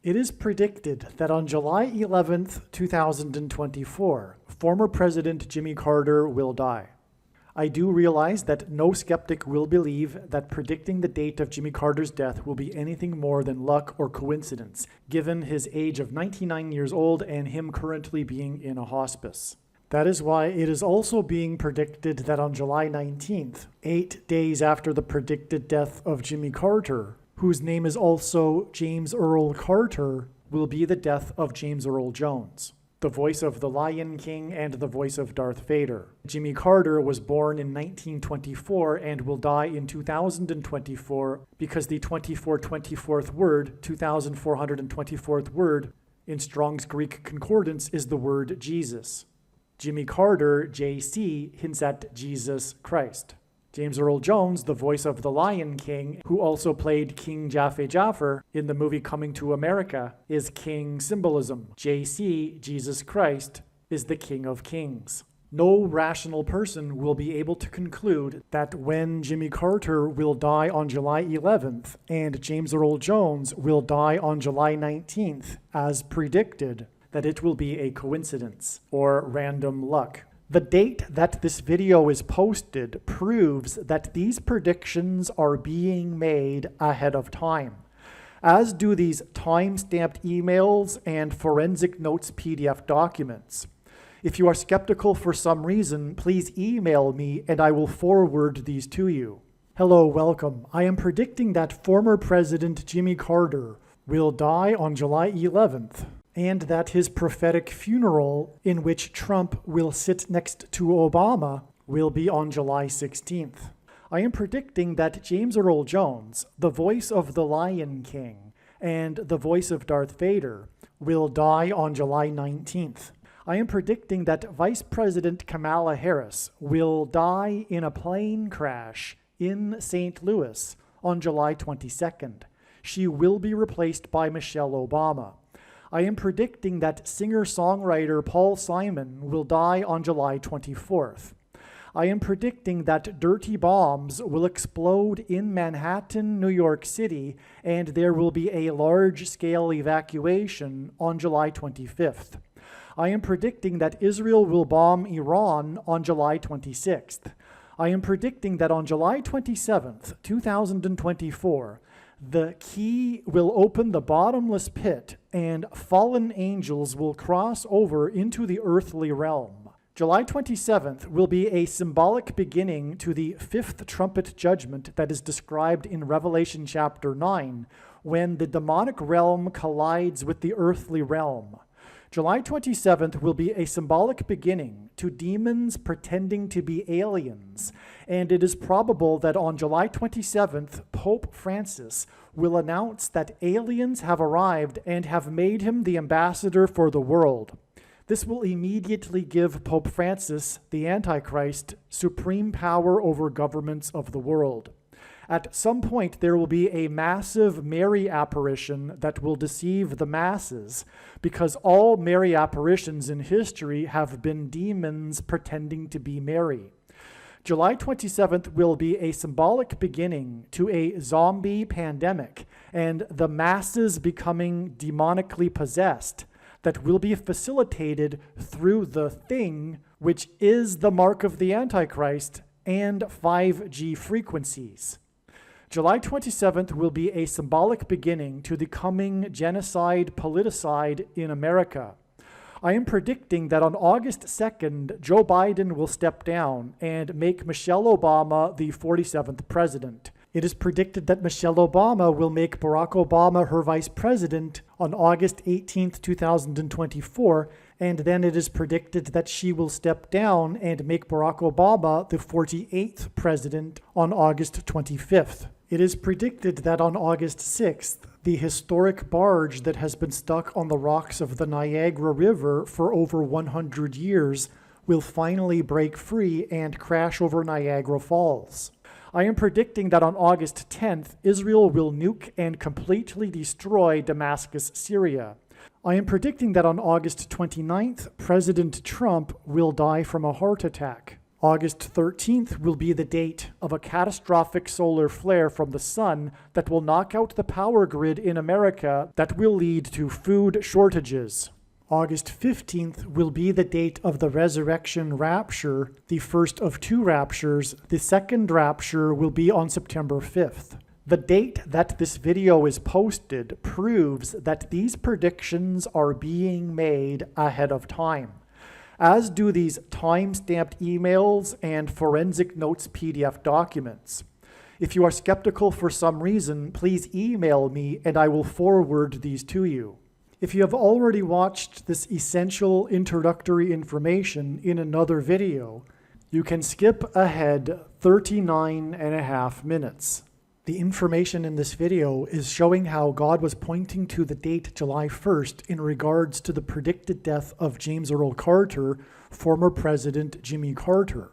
It is predicted that on July 11th, 2024, former President Jimmy Carter will die. I do realize that no skeptic will believe that predicting the date of Jimmy Carter's death will be anything more than luck or coincidence, given his age of 99 years old and him currently being in a hospice. That is why it is also being predicted that on July 19th, 8 days after the predicted death of Jimmy Carter, whose name is also James Earl Carter, will be the death of James Earl Jones, the voice of the Lion King and the voice of Darth Vader. Jimmy Carter was born in 1924 and will die in 2024 because the 2424th word, 2424th word, in Strong's Greek Concordance is the word Jesus. Jimmy Carter, JC, hints at Jesus Christ. James Earl Jones, the voice of the Lion King, who also played King Jaffe Jaffer in the movie Coming to America, is King symbolism. JC, Jesus Christ, is the King of Kings. No rational person will be able to conclude that when Jimmy Carter will die on July 11th and James Earl Jones will die on July 19th, as predicted, that it will be a coincidence or random luck. The date that this video is posted proves that these predictions are being made ahead of time, as do these time-stamped emails and forensic notes PDF documents. If you are skeptical for some reason, please email me and I will forward these to you. Hello, welcome. I am predicting that former President Jimmy Carter will die on July 11th. And that his prophetic funeral, in which Trump will sit next to Obama, will be on July 16th. I am predicting that James Earl Jones, the voice of the Lion King and the voice of Darth Vader, will die on July 19th. I am predicting that Vice President Kamala Harris will die in a plane crash in St. Louis on July 22nd. She will be replaced by Michelle Obama. I am predicting that singer-songwriter Paul Simon will die on July 24th. I am predicting that dirty bombs will explode in Manhattan, New York City, and there will be a large-scale evacuation on July 25th. I am predicting that Israel will bomb Iran on July 26th. I am predicting that on July 27th, 2024, the key will open the bottomless pit and fallen angels will cross over into the earthly realm. July 27th will be a symbolic beginning to the fifth trumpet judgment that is described in Revelation chapter 9, when the demonic realm collides with the earthly realm. July 27th will be a symbolic beginning to demons pretending to be aliens, and it is probable that on July 27th, Pope Francis will announce that aliens have arrived and have made him the ambassador for the world. This will immediately give Pope Francis, the Antichrist, supreme power over governments of the world. At some point, there will be a massive Mary apparition that will deceive the masses, because all Mary apparitions in history have been demons pretending to be Mary. July 27th will be a symbolic beginning to a zombie pandemic and the masses becoming demonically possessed that will be facilitated through the thing, which is the mark of the Antichrist and 5G frequencies. July 27th will be a symbolic beginning to the coming genocide politicide in America. I am predicting that on August 2nd, Joe Biden will step down and make Michelle Obama the 47th president. It is predicted that Michelle Obama will make Barack Obama her vice president on August 18th, 2024, and then it is predicted that she will step down and make Barack Obama the 48th president on August 25th. It is predicted that on August 6th, the historic barge that has been stuck on the rocks of the Niagara River for over 100 years will finally break free and crash over Niagara Falls. I am predicting that on August 10th, Israel will nuke and completely destroy Damascus, Syria. I am predicting that on August 29th, President Trump will die from a heart attack. August 13th will be the date of a catastrophic solar flare from the sun that will knock out the power grid in America that will lead to food shortages. August 15th will be the date of the resurrection rapture, the first of two raptures. The second rapture will be on September 5th. The date that this video is posted proves that these predictions are being made ahead of time, as do these time-stamped emails and forensic notes PDF documents. If you are skeptical for some reason, please email me and I will forward these to you. If you have already watched this essential introductory information in another video, you can skip ahead 39.5 minutes. The information in this video is showing how God was pointing to the date July 1st in regards to the predicted death of James Earl Carter, former President Jimmy Carter.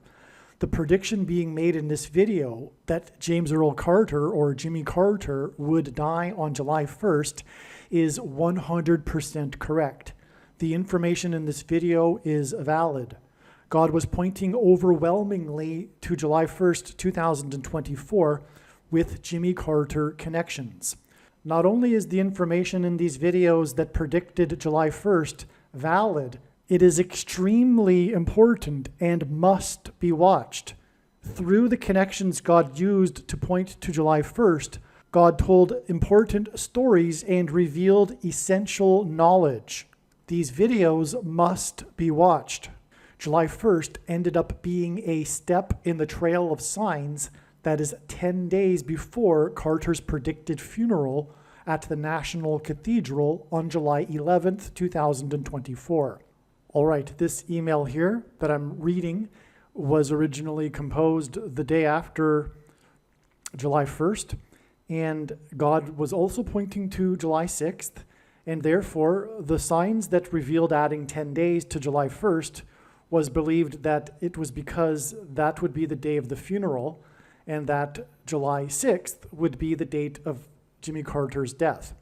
The prediction being made in this video that James Earl Carter or Jimmy Carter would die on July 1st is 100% correct. The information in this video is valid. God was pointing overwhelmingly to July 1st, 2024, with Jimmy Carter connections. Not only is the information in these videos that predicted July 1st valid, it is extremely important and must be watched. Through the connections God used to point to July 1st, God told important stories and revealed essential knowledge. These videos must be watched. July 1st ended up being a step in the trail of signs that is 10 days before Carter's predicted funeral at the National Cathedral on July 11th, 2024. All right, this email here that I'm reading was originally composed the day after July 1st, and God was also pointing to July 6th, and therefore the signs that revealed adding 10 days to July 1st was believed that it was because that would be the day of the funeral, and that July 6th would be the date of Jimmy Carter's death.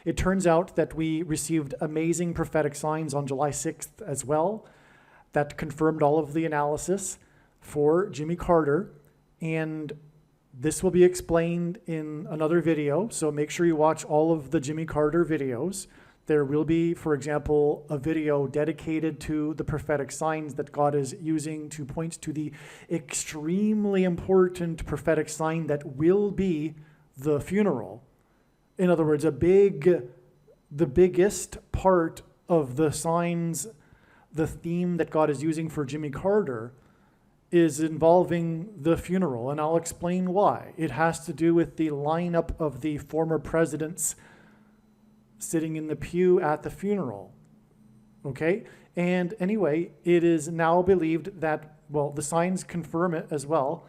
It turns out that we received amazing prophetic signs on July 6th as well that confirmed all of the analysis for Jimmy Carter, and this will be explained in another video, so make sure you watch all of the Jimmy Carter videos. There will be, for example, a video dedicated to the prophetic signs that God is using to point to the extremely important prophetic sign that will be the funeral. In other words, the biggest part of the signs, the theme that God is using for Jimmy Carter is involving the funeral, and I'll explain why. It has to do with the lineup of the former presidents sitting in the pew at the funeral, okay? And anyway, it is now believed that, well, the signs confirm it as well,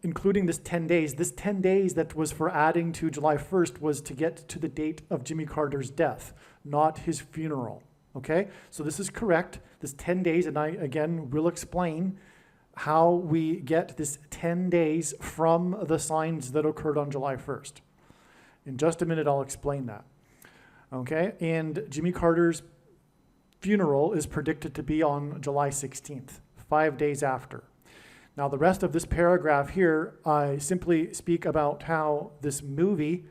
including this 10 days. This 10 days that was for adding to July 1st was to get to the date of Jimmy Carter's death, not his funeral, okay? So this is correct, this 10 days, and I, again, will explain how we get this 10 days from the signs that occurred on July 1st. In just a minute, I'll explain that. Okay, and Jimmy Carter's funeral is predicted to be on July 16th, 5 days after. Now, the rest of this paragraph here, I simply speak about how this movie,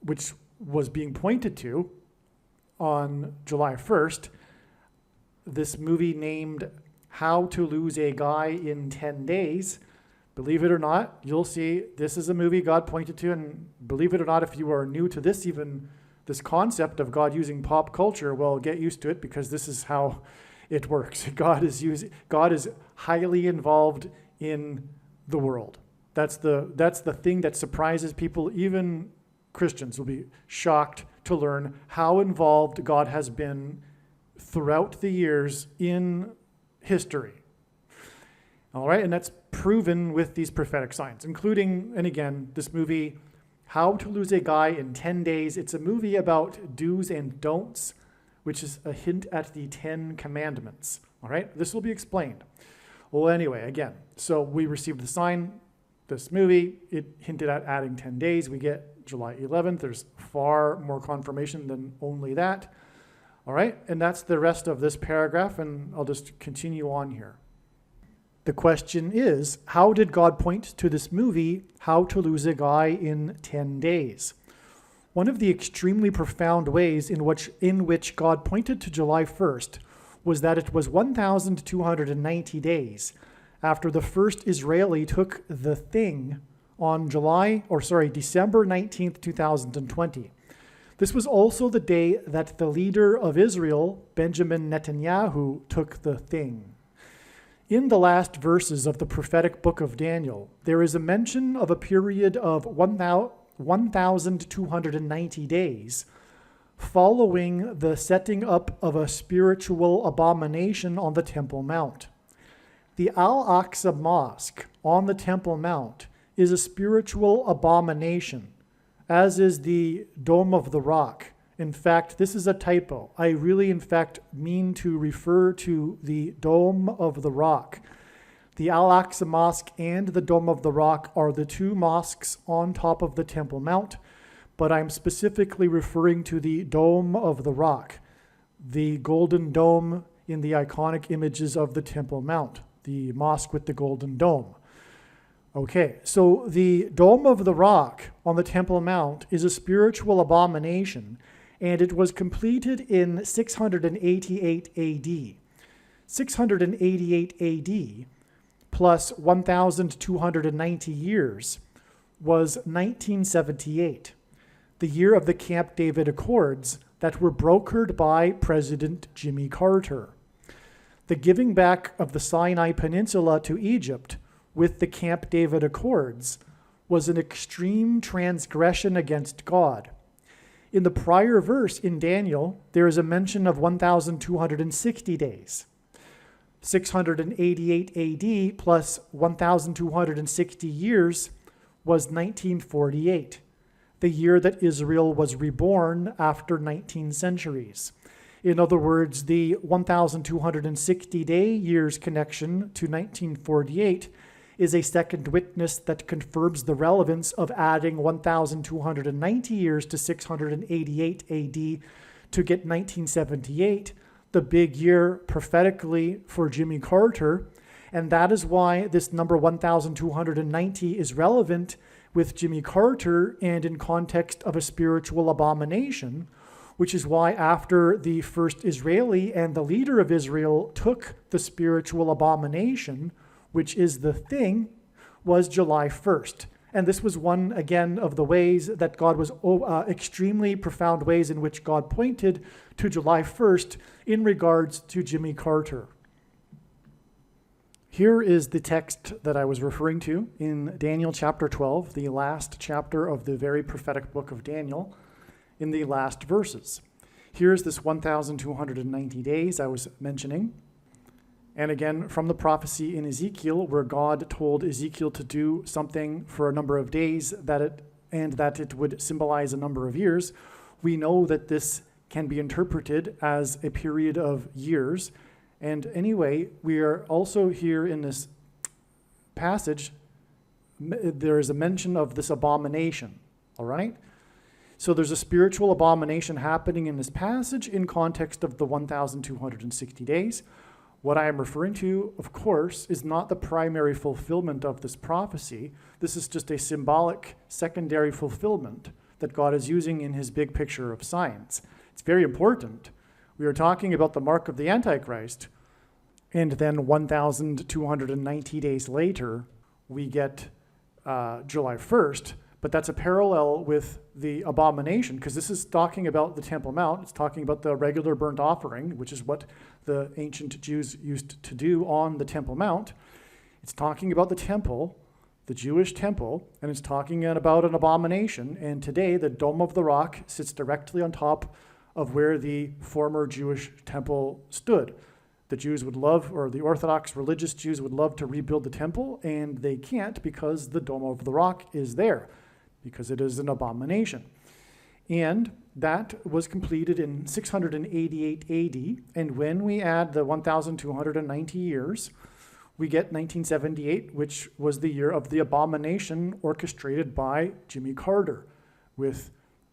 which was being pointed to on July 1st, this movie named How to Lose a Guy in 10 Days, believe it or not, you'll see this is a movie God pointed to, and believe it or not, if you are new to this, even this concept of God using pop culture, well, get used to it because this is how it works. God is highly involved in the world. That's the thing that surprises people. Even Christians will be shocked to learn how involved God has been throughout the years in history. All right, and that's proven with these prophetic signs, including, and again, this movie, How to Lose a Guy in 10 Days. It's a movie about do's and don'ts, which is a hint at the 10 commandments. All right, this will be explained. Well, anyway, again, so we received the sign, this movie, it hinted at adding 10 days. We get July 11th. There's far more confirmation than only that. All right, and that's the rest of this paragraph, and I'll just continue on here. The question is, how did God point to this movie, How to Lose a Guy in 10 Days? One of the extremely profound ways in which God pointed to July 1st was that it was 1,290 days after the first Israeli took the thing on December 19th, 2020. This was also the day that the leader of Israel, Benjamin Netanyahu, took the thing. In the last verses of the prophetic book of Daniel, there is a mention of a period of 1,290 days following the setting up of a spiritual abomination on the Temple Mount. The Al-Aqsa Mosque on the Temple Mount is a spiritual abomination, as is the Dome of the Rock. In fact, this is a typo. I really, in fact, mean to refer to the Dome of the Rock. The Al-Aqsa Mosque and the Dome of the Rock are the two mosques on top of the Temple Mount, but I'm specifically referring to the Dome of the Rock, the golden dome in the iconic images of the Temple Mount, the mosque with the golden dome. Okay, so the Dome of the Rock on the Temple Mount is a spiritual abomination, and it was completed in 688 AD. 688 AD plus 1,290 years was 1978, the year of the Camp David Accords that were brokered by President Jimmy Carter. The giving back of the Sinai Peninsula to Egypt with the Camp David Accords was an extreme transgression against God. In the prior verse in Daniel, there is a mention of 1,260 days. 688 AD plus 1,260 years was 1948, the year that Israel was reborn after 19 centuries. In other words, the 1,260-day years connection to 1948 is a second witness that confirms the relevance of adding 1,290 years to 688 AD to get 1978, the big year prophetically for Jimmy Carter. And that is why this number 1,290 is relevant with Jimmy Carter and in context of a spiritual abomination, which is why after the first Israeli and the leader of Israel took the spiritual abomination, which is the thing, was July 1st. And this was one, again, of the ways that God was, extremely profound ways in which God pointed to July 1st in regards to Jimmy Carter. Here is the text that I was referring to in Daniel chapter 12, the last chapter of the very prophetic book of Daniel, in the last verses. Here's this 1,290 days I was mentioning. And again, from the prophecy in Ezekiel, where God told Ezekiel to do something for a number of days that it would symbolize a number of years, we know that this can be interpreted as a period of years. And anyway, we are also here in this passage, there is a mention of this abomination, all right? So there's a spiritual abomination happening in this passage in context of the 1,260 days. What I am referring to, of course, is not the primary fulfillment of this prophecy. This is just a symbolic secondary fulfillment that God is using in his big picture of science. It's very important. We are talking about the mark of the Antichrist, and then 1,290 days later, we get July 1st, but that's a parallel with the abomination, because this is talking about the Temple Mount. It's talking about the regular burnt offering, which is what the ancient Jews used to do on the Temple Mount. It's talking about the temple, the Jewish temple, and it's talking about an abomination. And today, the Dome of the Rock sits directly on top of where the former Jewish temple stood. The Jews would love, or the Orthodox religious Jews would love to rebuild the temple, and they can't because the Dome of the Rock is there, because it is an abomination. And that was completed in 688 AD, and when we add the 1,290 years, we get 1978, which was the year of the abomination orchestrated by Jimmy Carter, with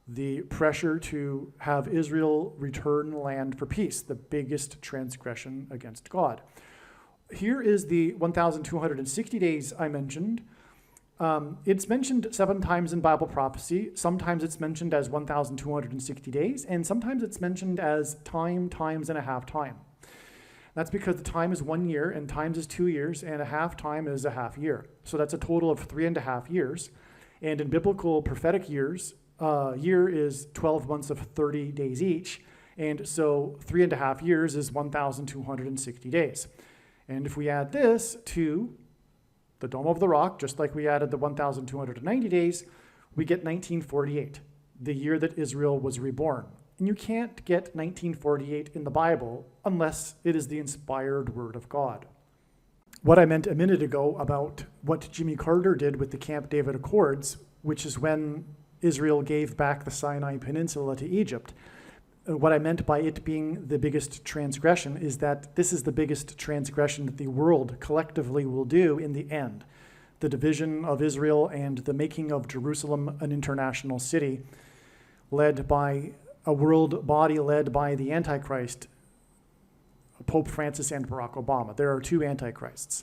the pressure to have Israel return land for peace, the biggest transgression against God. here is the 1,260 days I mentioned. It's mentioned 7 times in Bible prophecy. Sometimes it's mentioned as 1,260 days, and sometimes it's mentioned as time, times, and a half time. That's because the time is 1 year, and times is 2 years, and a half time is a half year. So that's a total of 3.5 years. And in biblical prophetic years, year is 12 months of 30 days each. And so 3.5 years is 1,260 days. And if we add this to the Dome of the Rock, just like we added the 1,290 days, we get 1948, the year that Israel was reborn. And you can't get 1948 in the Bible unless it is the inspired word of God. What I meant a minute ago about what Jimmy Carter did with the Camp David Accords, which is when Israel gave back the Sinai Peninsula to Egypt, what I meant by it being the biggest transgression is that this is the biggest transgression that the world collectively will do in the end. The division of Israel and the making of Jerusalem an international city led by a world body led by the Antichrist, Pope Francis and Barack Obama. There are 2 Antichrists.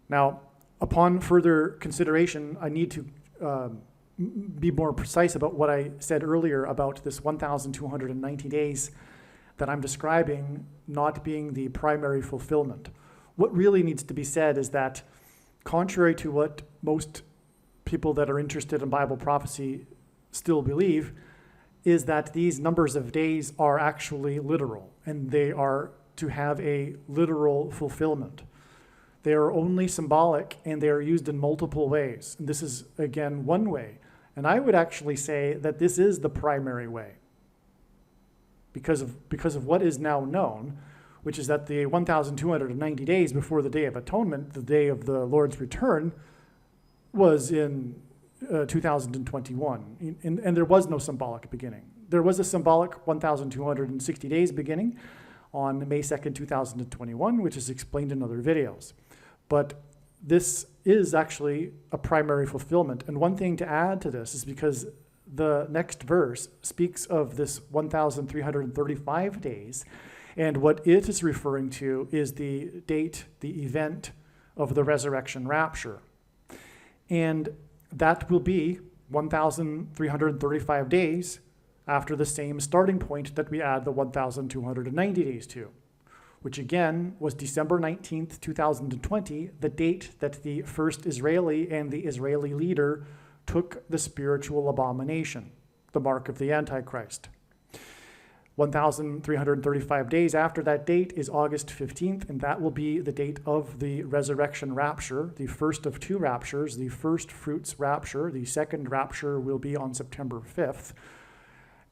Now, upon further consideration, I need to be more precise about what I said earlier about this 1,290 days that I'm describing not being the primary fulfillment. What really needs to be said is that, contrary to what most people that are interested in Bible prophecy still believe, is that these numbers of days are actually literal, and they are to have a literal fulfillment. They are only symbolic, and they are used in multiple ways. And this is, again, one way. And I would actually say that this is the primary way because of what is now known, which is that the 1,290 days before the Day of Atonement, the day of the Lord's return, was in 2021. And there was no symbolic beginning. There was a symbolic 1,260 days beginning on May 2nd, 2021, which is explained in other videos. But this is actually a primary fulfillment. And one thing to add to this is because the next verse speaks of this 1,335 days, and what it is referring to is the date, the event of the resurrection rapture. And that will be 1,335 days after the same starting point that we add the 1,290 days to, which again was December 19th, 2020, the date that the first Israeli and the Israeli leader took the spiritual abomination, the mark of the Antichrist. 1,335 days after that date is August 15th, and that will be the date of the resurrection rapture, the first of 2 raptures, the first fruits rapture. The second rapture will be on September 5th.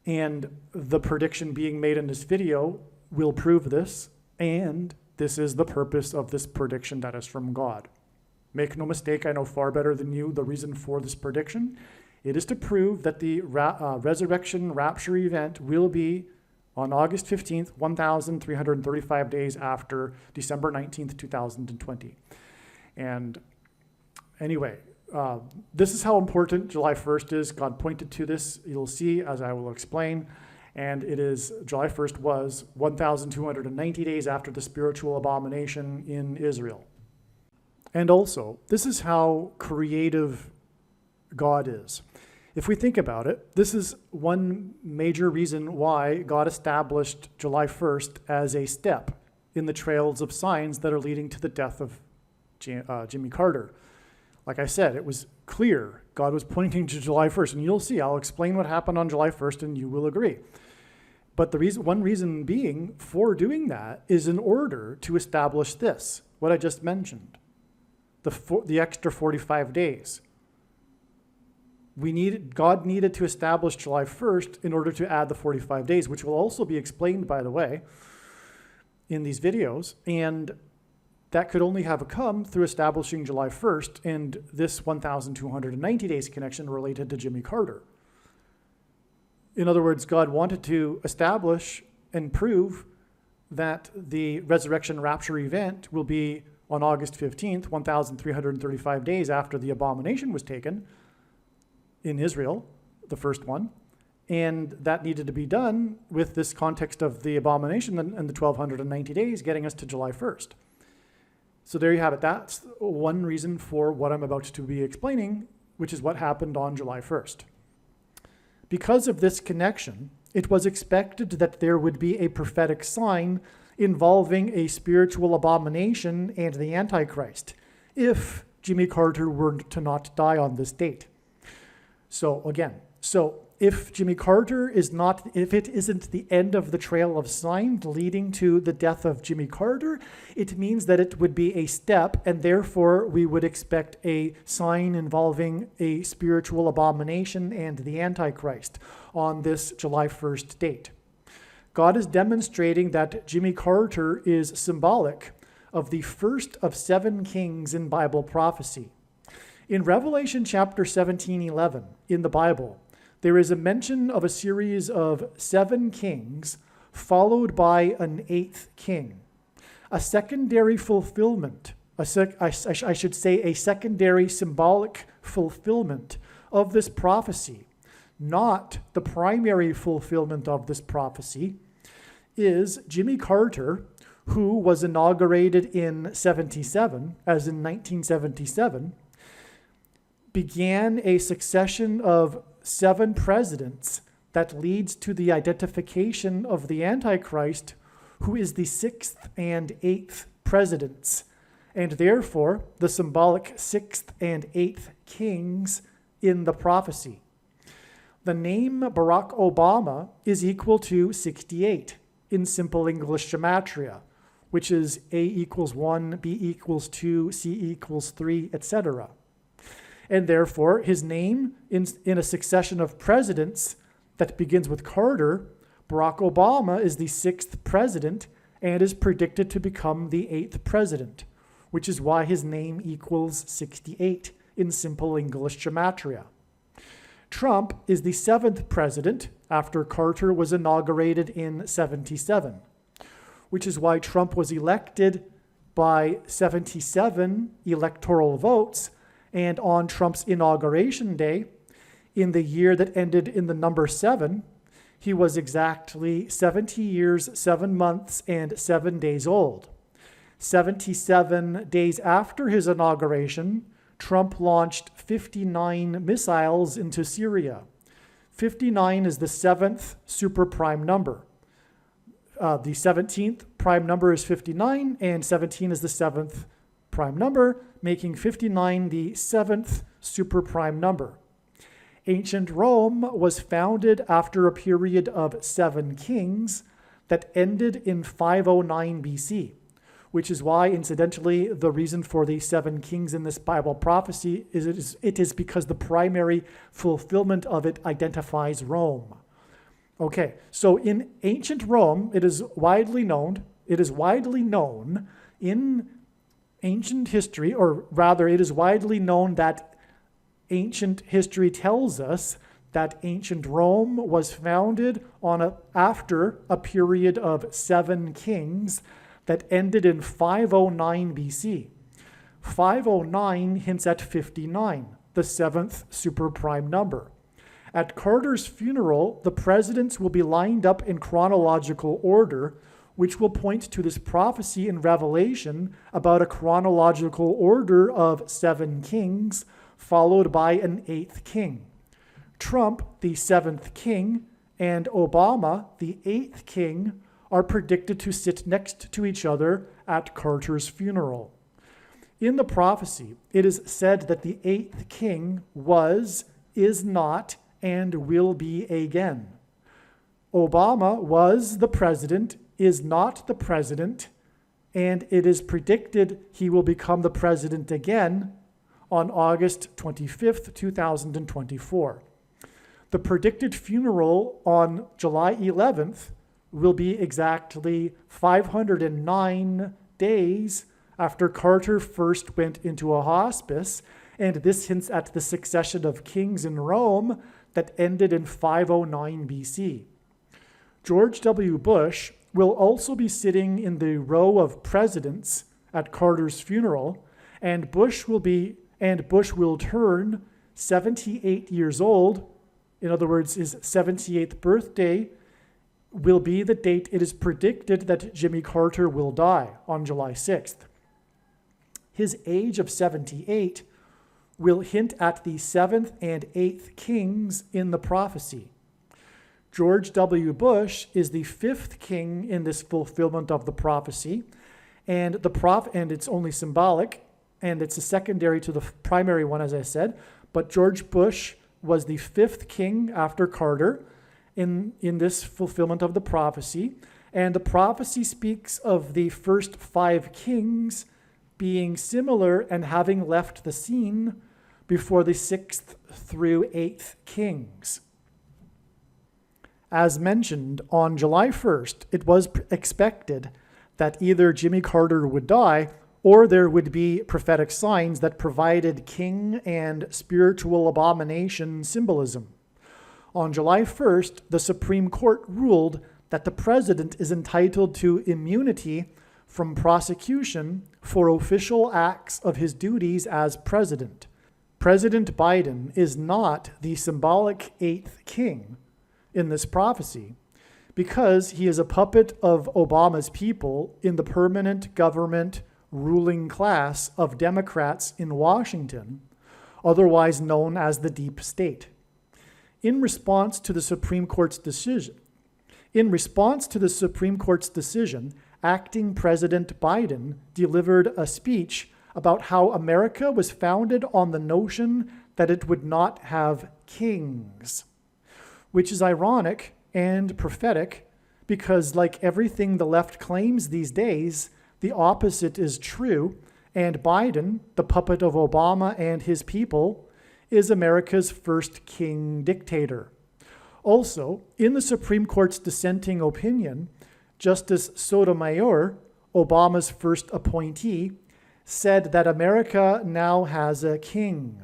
And the prediction being made in this video will prove this. And this is the purpose of this prediction that is from God. Make no mistake, I know far better than you the reason for this prediction. It is to prove that the resurrection rapture event will be on August 15th, 1,335 days after December 19th, 2020. And anyway, this is how important July 1st is. God pointed to this. You'll see as I will explain. And it is, July 1st was 1,290 days after the spiritual abomination in Israel. And also, this is how creative God is. If we think about it, this is one major reason why God established July 1st as a step in the trails of signs that are leading to the death of Jimmy Carter. Like I said, it was clear God was pointing to July 1st, and you'll see, I'll explain what happened on July 1st, and you will agree. But one reason being for doing that is in order to establish this, what I just mentioned, the extra 45 days. God needed to establish July 1st in order to add the 45 days, which will also be explained, by the way, in these videos. And that could only have come through establishing July 1st and this 1,290 days connection related to Jimmy Carter. In other words, God wanted to establish and prove that the resurrection rapture event will be on August 15th, 1,335 days after the abomination was taken in Israel, the first one. And that needed to be done with this context of the abomination and the 1290 days getting us to July 1st. So there you have it. That's one reason for what I'm about to be explaining, which is what happened on July 1st. Because of this connection, it was expected that there would be a prophetic sign involving a spiritual abomination and the Antichrist, if Jimmy Carter were to not die on this date. So if Jimmy Carter if it isn't the end of the trail of signs leading to the death of Jimmy Carter, it means that it would be a step, and therefore we would expect a sign involving a spiritual abomination and the Antichrist on this July 1st date. God is demonstrating that Jimmy Carter is symbolic of the first of 7 kings in Bible prophecy. In Revelation chapter 17:11 in the Bible, there is a mention of a series of 7 kings followed by an 8th king. A secondary fulfillment, a secondary symbolic fulfillment of this prophecy, not the primary fulfillment of this prophecy, is Jimmy Carter, who was inaugurated in 77, as in 1977, began a succession of 7 presidents that leads to the identification of the Antichrist, who is the 6th and 8th presidents, and therefore the symbolic 6th and 8th kings in the prophecy. The name Barack Obama is equal to 68 in simple English gematria, which is A equals 1, B equals 2, C equals 3, etc. And therefore, his name in a succession of presidents that begins with Carter, Barack Obama is the 6th president and is predicted to become the 8th president, which is why his name equals 68 in simple English gematria. Trump is the 7th president after Carter was inaugurated in 77, which is why Trump was elected by 77 electoral votes. And on Trump's inauguration day, in the year that ended in the number 7, he was exactly 70 years, 7 months, and 7 days old. 77 days after his inauguration, Trump launched 59 missiles into Syria. 59 is the 7th superprime number. The 17th prime number is 59, and 17 is the 7th prime number, making 59 the 7th superprime number. Ancient Rome was founded after a period of 7 kings that ended in 509 BC, which is why, incidentally, the reason for the 7 kings in this Bible prophecy is it is because the primary fulfillment of it identifies Rome. Okay, so in ancient Rome, it is widely known in ancient history, or rather, it is widely known that ancient history tells us that ancient Rome was founded after a period of 7 kings that ended in 509 BC. 509 hints at 59, the 7th superprime number. At Carter's funeral, the presidents will be lined up in chronological order, which will point to this prophecy in Revelation about a chronological order of 7 kings, followed by an 8th king. Trump, the 7th king, and Obama, the 8th king, are predicted to sit next to each other at Carter's funeral. In the prophecy, it is said that the 8th king was, is not, and will be again. Obama was the president, is not the president, and it is predicted he will become the president again on August 25th, 2024. The predicted funeral on July 11th will be exactly 509 days after Carter first went into a hospice, and this hints at the succession of kings in Rome that ended in 509 BC. George W. Bush will also be sitting in the row of presidents at Carter's funeral, and Bush will turn 78 years old In other words, his 78th birthday will be the date it is predicted that Jimmy Carter will die, on July 6th. His age of 78 will hint at the 7th and 8th kings in the prophecy. George W. Bush is the 5th king in this fulfillment of the prophecy, and it's only symbolic, and it's a secondary to the primary one, as I said. But George Bush was the 5th king after Carter in this fulfillment of the prophecy, and the prophecy speaks of the first 5 kings being similar and having left the scene before the 6th through 8th kings. As mentioned, on July 1st, it was expected that either Jimmy Carter would die or there would be prophetic signs that provided king and spiritual abomination symbolism. On July 1st, the Supreme Court ruled that the president is entitled to immunity from prosecution for official acts of his duties as president. President Biden is not the symbolic 8th king in this prophecy because he is a puppet of Obama's people in the permanent government ruling class of Democrats in Washington, otherwise known as the deep state. In response to the Supreme Court's decision, acting President Biden delivered a speech about how America was founded on the notion that it would not have kings, which is ironic and prophetic because, like everything the left claims these days, the opposite is true, and Biden, the puppet of Obama and his people, is America's first king dictator. Also, in the Supreme Court's dissenting opinion, Justice Sotomayor, Obama's first appointee, said that America now has a king.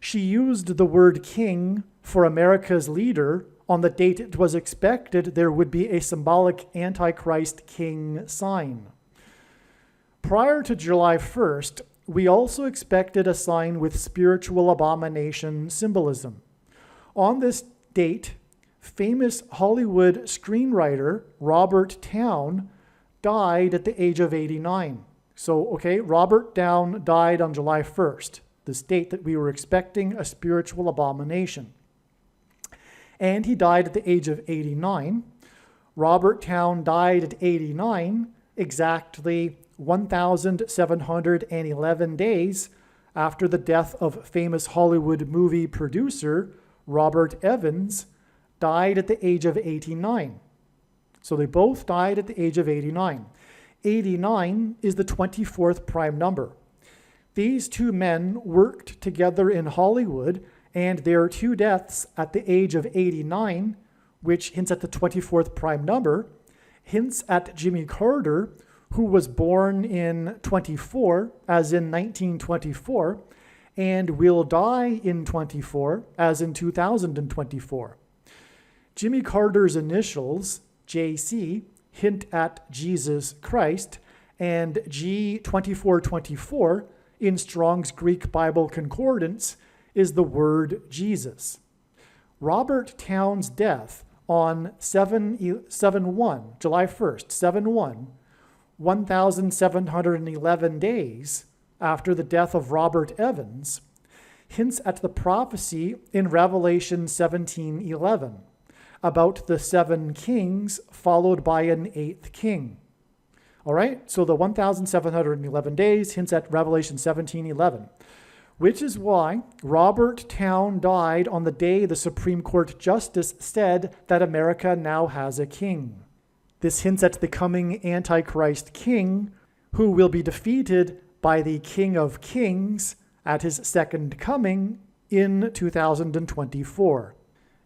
She used the word king for America's leader on the date it was expected there would be a symbolic Antichrist king sign. Prior to July 1st, we also expected a sign with spiritual abomination symbolism. On this date, famous Hollywood screenwriter Robert Towne died at the age of 89. Robert Towne died on July 1st, this date that we were expecting a spiritual abomination. And he died at the age of 89. Robert Towne died at 89, exactly 1,711 days after the death of famous Hollywood movie producer Robert Evans died at the age of 89. So they both died at the age of 89. 89 is the 24th prime number. These two men worked together in Hollywood, and their two deaths at the age of 89, which hints at the 24th prime number, hints at Jimmy Carter, who was born in 24, as in 1924, and will die in 24, as in 2024. Jimmy Carter's initials, JC, hint at Jesus Christ, and G2424 in Strong's Greek Bible Concordance is the word Jesus. Robert Towne's death on 7/1, July 1st, 7/1, 1,711 days after the death of Robert Evans, hints at the prophecy in Revelation 17:11 about the 7 kings followed by an 8th king. All right, so the 1,711 days hints at Revelation 17:11, which is why Robert Towne died on the day the Supreme Court Justice said that America now has a king. This hints at the coming Antichrist king, who will be defeated by the King of Kings at his second coming in 2024.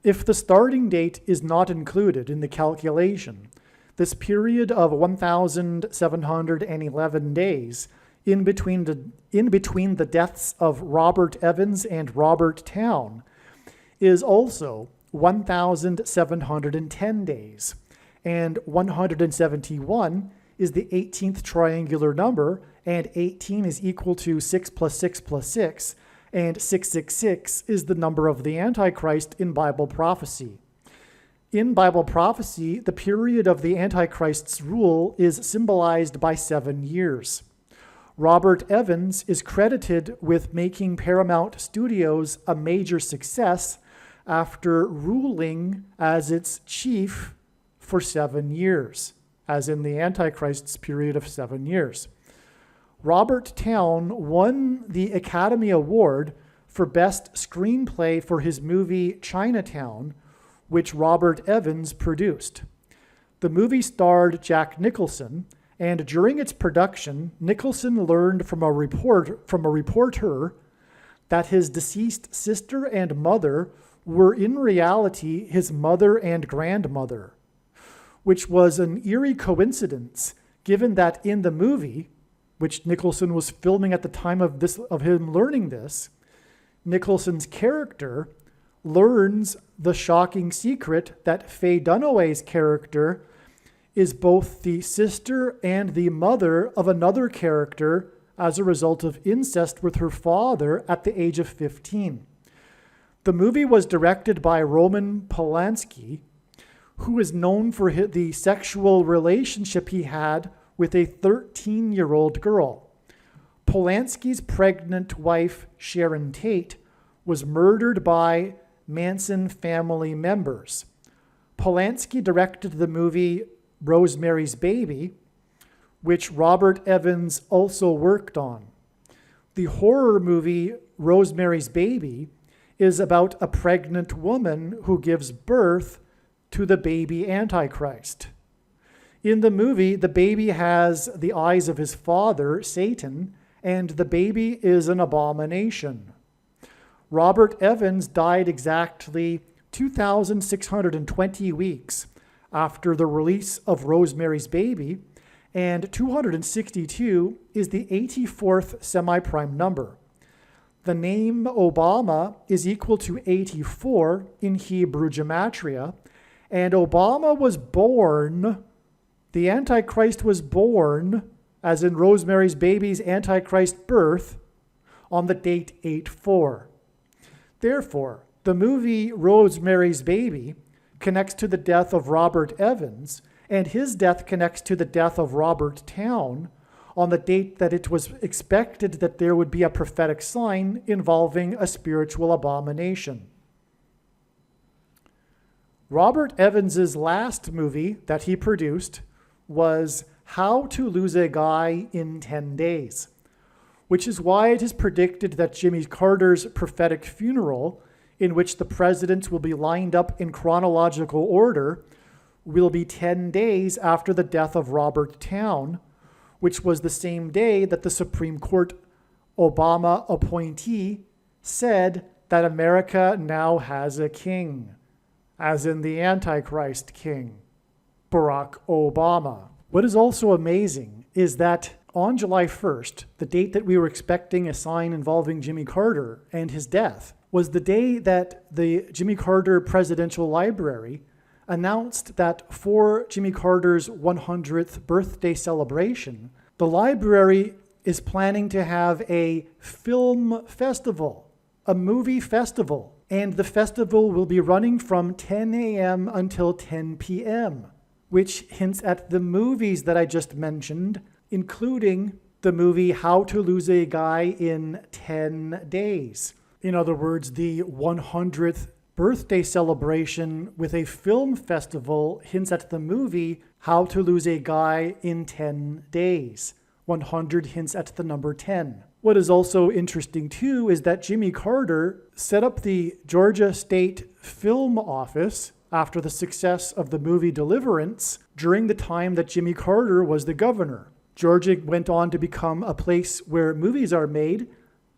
If the starting date is not included in the calculation, this period of 1,711 days in between the deaths of Robert Evans and Robert Towne is also 1,710 days, and 171 is the 18th triangular number, and 18 is equal to 6 plus 6 plus 6, and 666 is the number of the Antichrist in Bible prophecy. In Bible prophecy, the period of the Antichrist's rule is symbolized by 7 years. Robert Evans is credited with making Paramount Studios a major success after ruling as its chief for 7 years, as in the Antichrist's period of 7 years. Robert Towne won the Academy Award for Best Screenplay for his movie Chinatown, which Robert Evans produced. The movie starred Jack Nicholson, and during its production, Nicholson learned from a reporter that his deceased sister and mother were in reality his mother and grandmother, which was an eerie coincidence, given that in the movie, which Nicholson was filming at the time of him learning this, Nicholson's character learns the shocking secret that Faye Dunaway's character is both the sister and the mother of another character as a result of incest with her father at the age of 15. The movie was directed by Roman Polanski, who is known for the sexual relationship he had with a 13-year-old girl. Polanski's pregnant wife, Sharon Tate, was murdered by Manson family members. Polanski directed the movie Rosemary's Baby, which Robert Evans also worked on. The horror movie Rosemary's Baby is about a pregnant woman who gives birth to the baby Antichrist. In the movie, the baby has the eyes of his father, Satan, and the baby is an abomination. Robert Evans died exactly 2,620 weeks after the release of Rosemary's Baby, and 262 is the 84th semi-prime number. The name Obama is equal to 84 in Hebrew gematria, and Obama was born, the Antichrist was born, as in Rosemary's Baby's Antichrist birth, on the date 8/4. Therefore, the movie Rosemary's Baby connects to the death of Robert Evans, and his death connects to the death of Robert Towne on the date that it was expected that there would be a prophetic sign involving a spiritual abomination. Robert Evans's last movie that he produced was How to Lose a Guy in 10 Days, which is why it is predicted that Jimmy Carter's prophetic funeral, in which the presidents will be lined up in chronological order, will be 10 days after the death of Robert Towne, which was the same day that the Supreme Court Obama appointee said that America now has a king, as in the Antichrist king, Barack Obama. What is also amazing is that on July 1st, the date that we were expecting a sign involving Jimmy Carter and his death, was the day that the Jimmy Carter Presidential Library announced that for Jimmy Carter's 100th birthday celebration, the library is planning to have a film festival, a movie festival, and the festival will be running from 10 a.m. until 10 p.m., which hints at the movies that I just mentioned, including the movie How to Lose a Guy in 10 Days. In other words, the 100th birthday celebration with a film festival hints at the movie How to Lose a Guy in 10 Days. 100 hints at the number 10. What is also interesting too is that Jimmy Carter set up the Georgia State Film Office after the success of the movie Deliverance during the time that Jimmy Carter was the governor. Georgia went on to become a place where movies are made,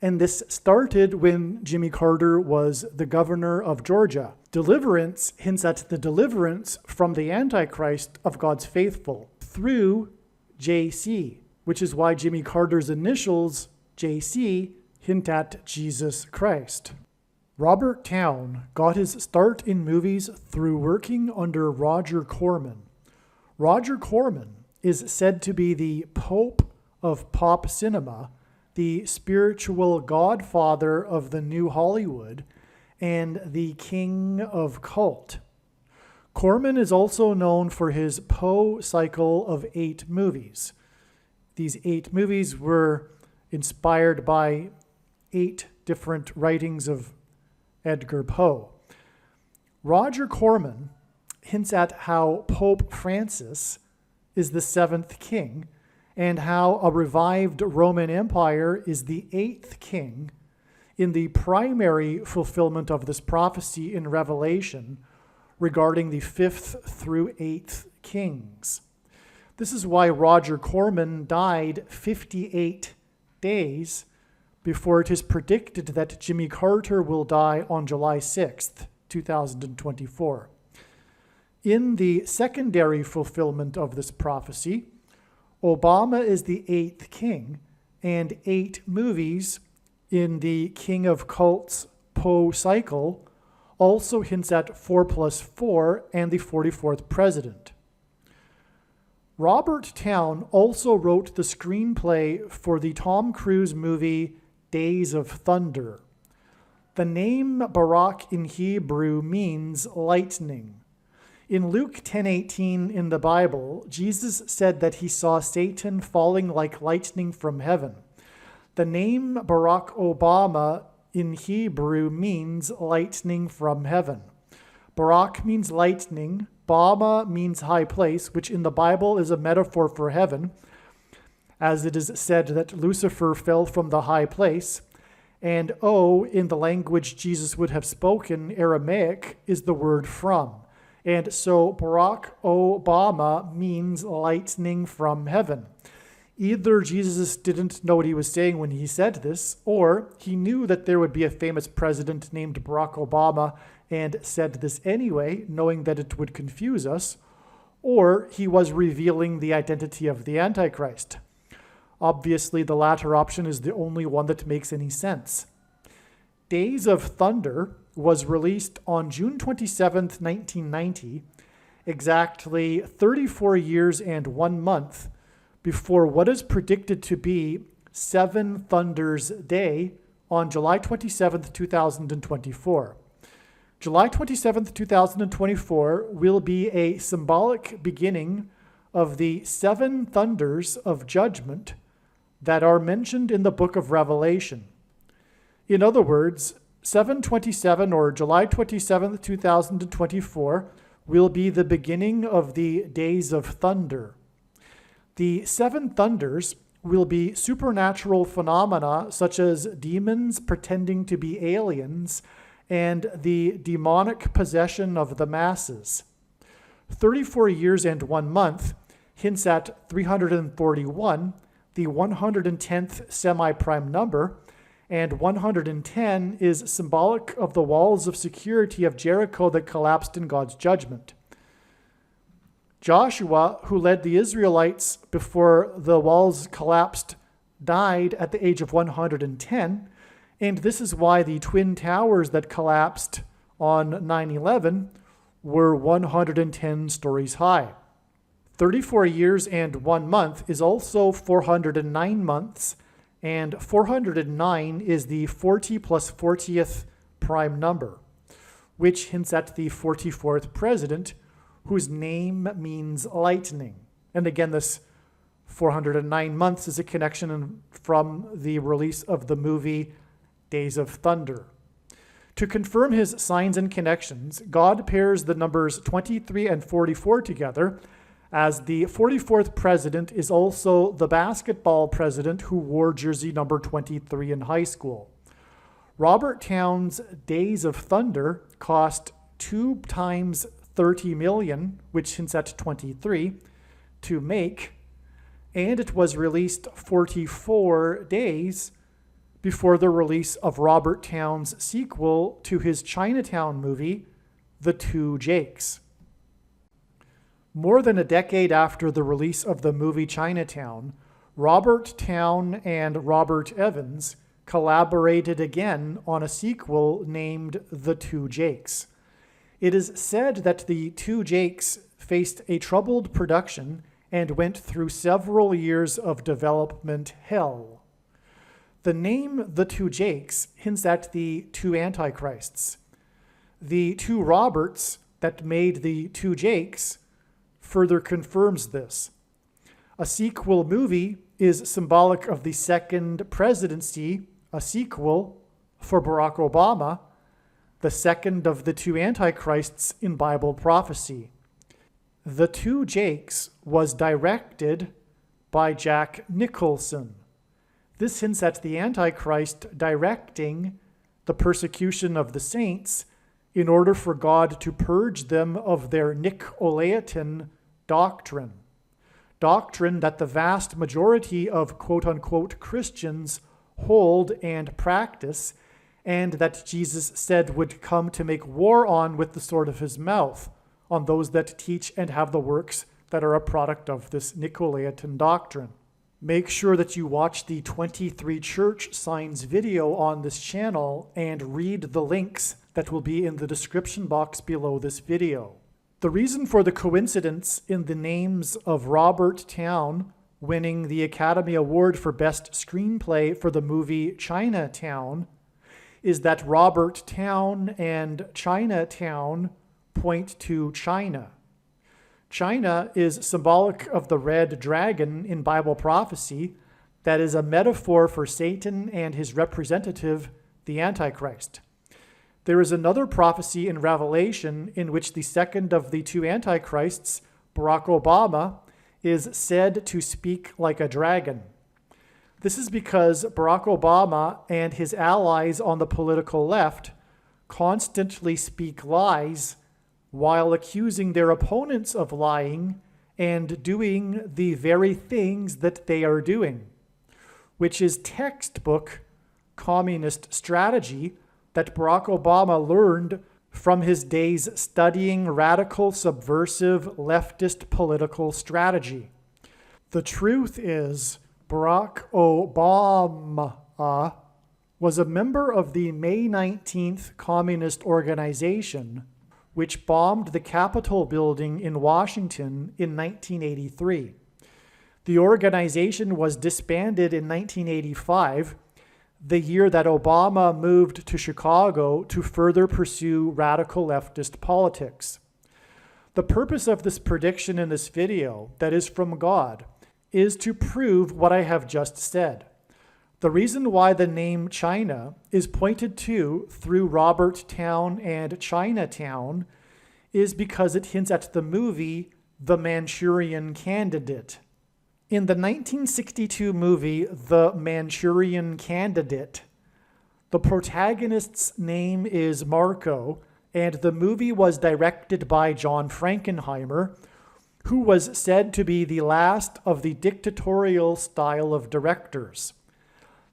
and this started when Jimmy Carter was the governor of Georgia. Deliverance hints at the deliverance from the Antichrist of God's faithful through JC, which is why Jimmy Carter's initials, JC, hint at Jesus Christ. Robert Towne got his start in movies through working under Roger Corman. Roger Corman is said to be the Pope of pop cinema, the spiritual godfather of the new Hollywood and the king of cult. Corman is also known for his Poe cycle of 8 movies. These 8 movies were inspired by 8 different writings of Edgar Poe. Roger Corman hints at how Pope Francis is the 7th king and how a revived Roman Empire is the 8th king in the primary fulfillment of this prophecy in Revelation regarding the 5th through 8th kings. This is why Roger Corman died 58 days before it is predicted that Jimmy Carter will die on July 6th, 2024. In the secondary fulfillment of this prophecy, Obama is the 8th king, and 8 movies in the King of Cults Poe cycle also hints at 4+4 and the 44th president. Robert Towne also wrote the screenplay for the Tom Cruise movie Days of Thunder. The name Barak in Hebrew means lightning. In Luke 10:18 in the Bible, Jesus said that he saw Satan falling like lightning from heaven. The name Barack Obama in Hebrew means lightning from heaven. Barak means lightning, Bama means high place, which in the Bible is a metaphor for heaven, as it is said that Lucifer fell from the high place, and O, in the language Jesus would have spoken, Aramaic, is the word from. And so Barack Obama means lightning from heaven. Either Jesus didn't know what he was saying when he said this, or he knew that there would be a famous president named Barack Obama and said this anyway, knowing that it would confuse us, or he was revealing the identity of the Antichrist. Obviously, the latter option is the only one that makes any sense. Days of Thunder was released on June 27th, 1990, exactly 34 years and 1 month before what is predicted to be 7 Thunders Day on July 27th, 2024. July 27th, 2024 will be a symbolic beginning of the 7 thunders of judgment that are mentioned in the book of Revelation. In other words, 7/27 or July 27th, 2024 will be the beginning of the Days of Thunder. The 7 thunders will be supernatural phenomena such as demons pretending to be aliens and the demonic possession of the masses. 34 years and 1 month hints at 341, the 110th semi-prime number, and 110 is symbolic of the walls of security of Jericho that collapsed in God's judgment. Joshua, who led the Israelites before the walls collapsed, died at the age of 110, and this is why the twin towers that collapsed on 9/11 were 110 stories high. 34 years and 1 month is also 409 months, and 409 is the 40 plus 40th prime number, which hints at the 44th president, whose name means lightning. And again, this 409 months is a connection from the release of the movie Days of Thunder. To confirm his signs and connections, God pairs the numbers 23 and 44 together, as the 44th president is also the basketball president who wore jersey number 23 in high school. Robert Towne's Days of Thunder cost 2 times 30 million, which hints at 23, to make, and it was released 44 days before the release of Robert Towne's sequel to his Chinatown movie, The Two Jakes. More than a decade after the release of the movie Chinatown, Robert Towne and Robert Evans collaborated again on a sequel named The Two Jakes. It is said that The Two Jakes faced a troubled production and went through several years of development hell. The name the two Jakes hints at the two Antichrists. The two Roberts that made the two Jakes further confirms this. A sequel movie is symbolic of the second presidency, a sequel for Barack Obama, the second of the two Antichrists in Bible prophecy. The Two Jakes was directed by Jack Nicholson. This hints at the Antichrist directing the persecution of the saints in order for God to purge them of their Nicolaitan doctrine that the vast majority of quote-unquote Christians hold and practice, and that Jesus said would come to make war on with the sword of his mouth, on those that teach and have the works that are a product of this Nicolaitan doctrine. Make sure that you watch the 23 church signs video on this channel and read the links that will be in the description box below this video. The reason for the coincidence in the names of Robert Towne winning the Academy Award for Best Screenplay for the movie Chinatown is that Robert Towne and Chinatown point to China. China is symbolic of the red dragon in Bible prophecy that is a metaphor for Satan and his representative, the Antichrist. There is another prophecy in Revelation in which the second of the two Antichrists, Barack Obama, is said to speak like a dragon. This is because Barack Obama and his allies on the political left constantly speak lies while accusing their opponents of lying and doing the very things that they are doing, which is textbook communist strategy that Barack Obama learned from his days studying radical, subversive, leftist political strategy. The truth is, Barack Obama was a member of the May 19th Communist Organization, which bombed the Capitol building in Washington in 1983. The organization was disbanded in 1985, the year that Obama moved to Chicago to further pursue radical leftist politics. The purpose of this prediction in this video, that is from God, is to prove what I have just said. The reason why the name China is pointed to through Robert Towne and Chinatown is because it hints at the movie The Manchurian Candidate. In the 1962 movie The Manchurian Candidate, the protagonist's name is Marco, and the movie was directed by John Frankenheimer, who was said to be the last of the dictatorial style of directors.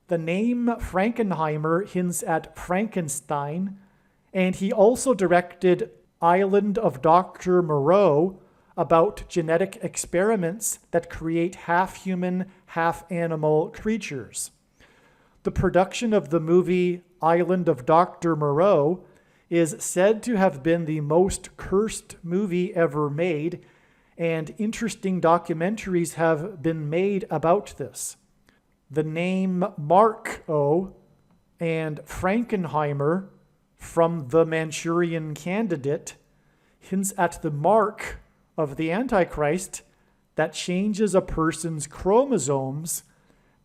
The name Frankenheimer hints at Frankenstein, and he also directed Island of Dr. Moreau, about genetic experiments that create half-human, half-animal creatures. The production of the movie Island of Dr. Moreau is said to have been the most cursed movie ever made, and interesting documentaries have been made about this. The name Marco and Frankenheimer from The Manchurian Candidate hints at the mark of the Antichrist that changes a person's chromosomes,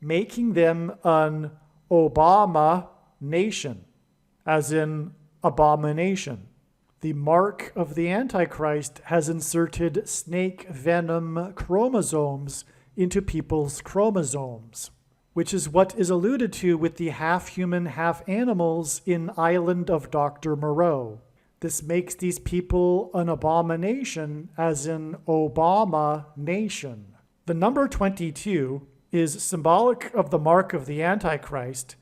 making them an Obama nation, as in abomination. The mark of the Antichrist has inserted snake venom chromosomes into people's chromosomes, which is what is alluded to with the half-human, half-animals in Island of Dr. Moreau. This makes these people an abomination, as in Obama nation. The number 22 is symbolic of the mark of the Antichrist,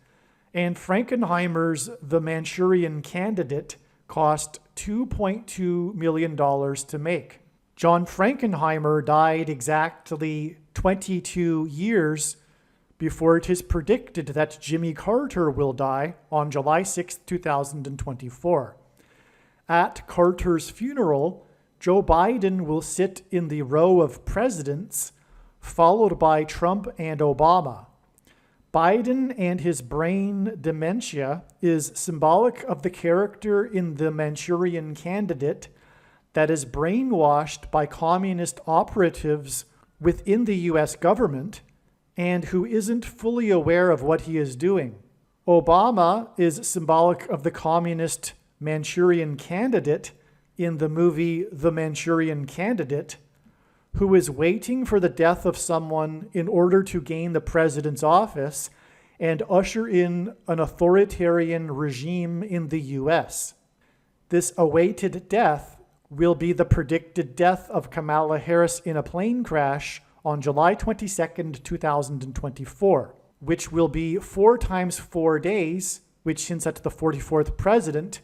and Frankenheimer's The Manchurian Candidate cost $2.2 million to make. John Frankenheimer died exactly 22 years before it is predicted that Jimmy Carter will die on July 6, 2024. At Carter's funeral, Joe Biden will sit in the row of presidents, followed by Trump and Obama. Biden and his brain dementia is symbolic of the character in the Manchurian Candidate that is brainwashed by communist operatives within the US government and who isn't fully aware of what he is doing. Obama is symbolic of the communist Manchurian Candidate in the movie The Manchurian Candidate, who is waiting for the death of someone in order to gain the president's office and usher in an authoritarian regime in the US. This awaited death will be the predicted death of Kamala Harris in a plane crash on July 22nd, 2024, which will be 4 times 4 days, which hints at the 44th president,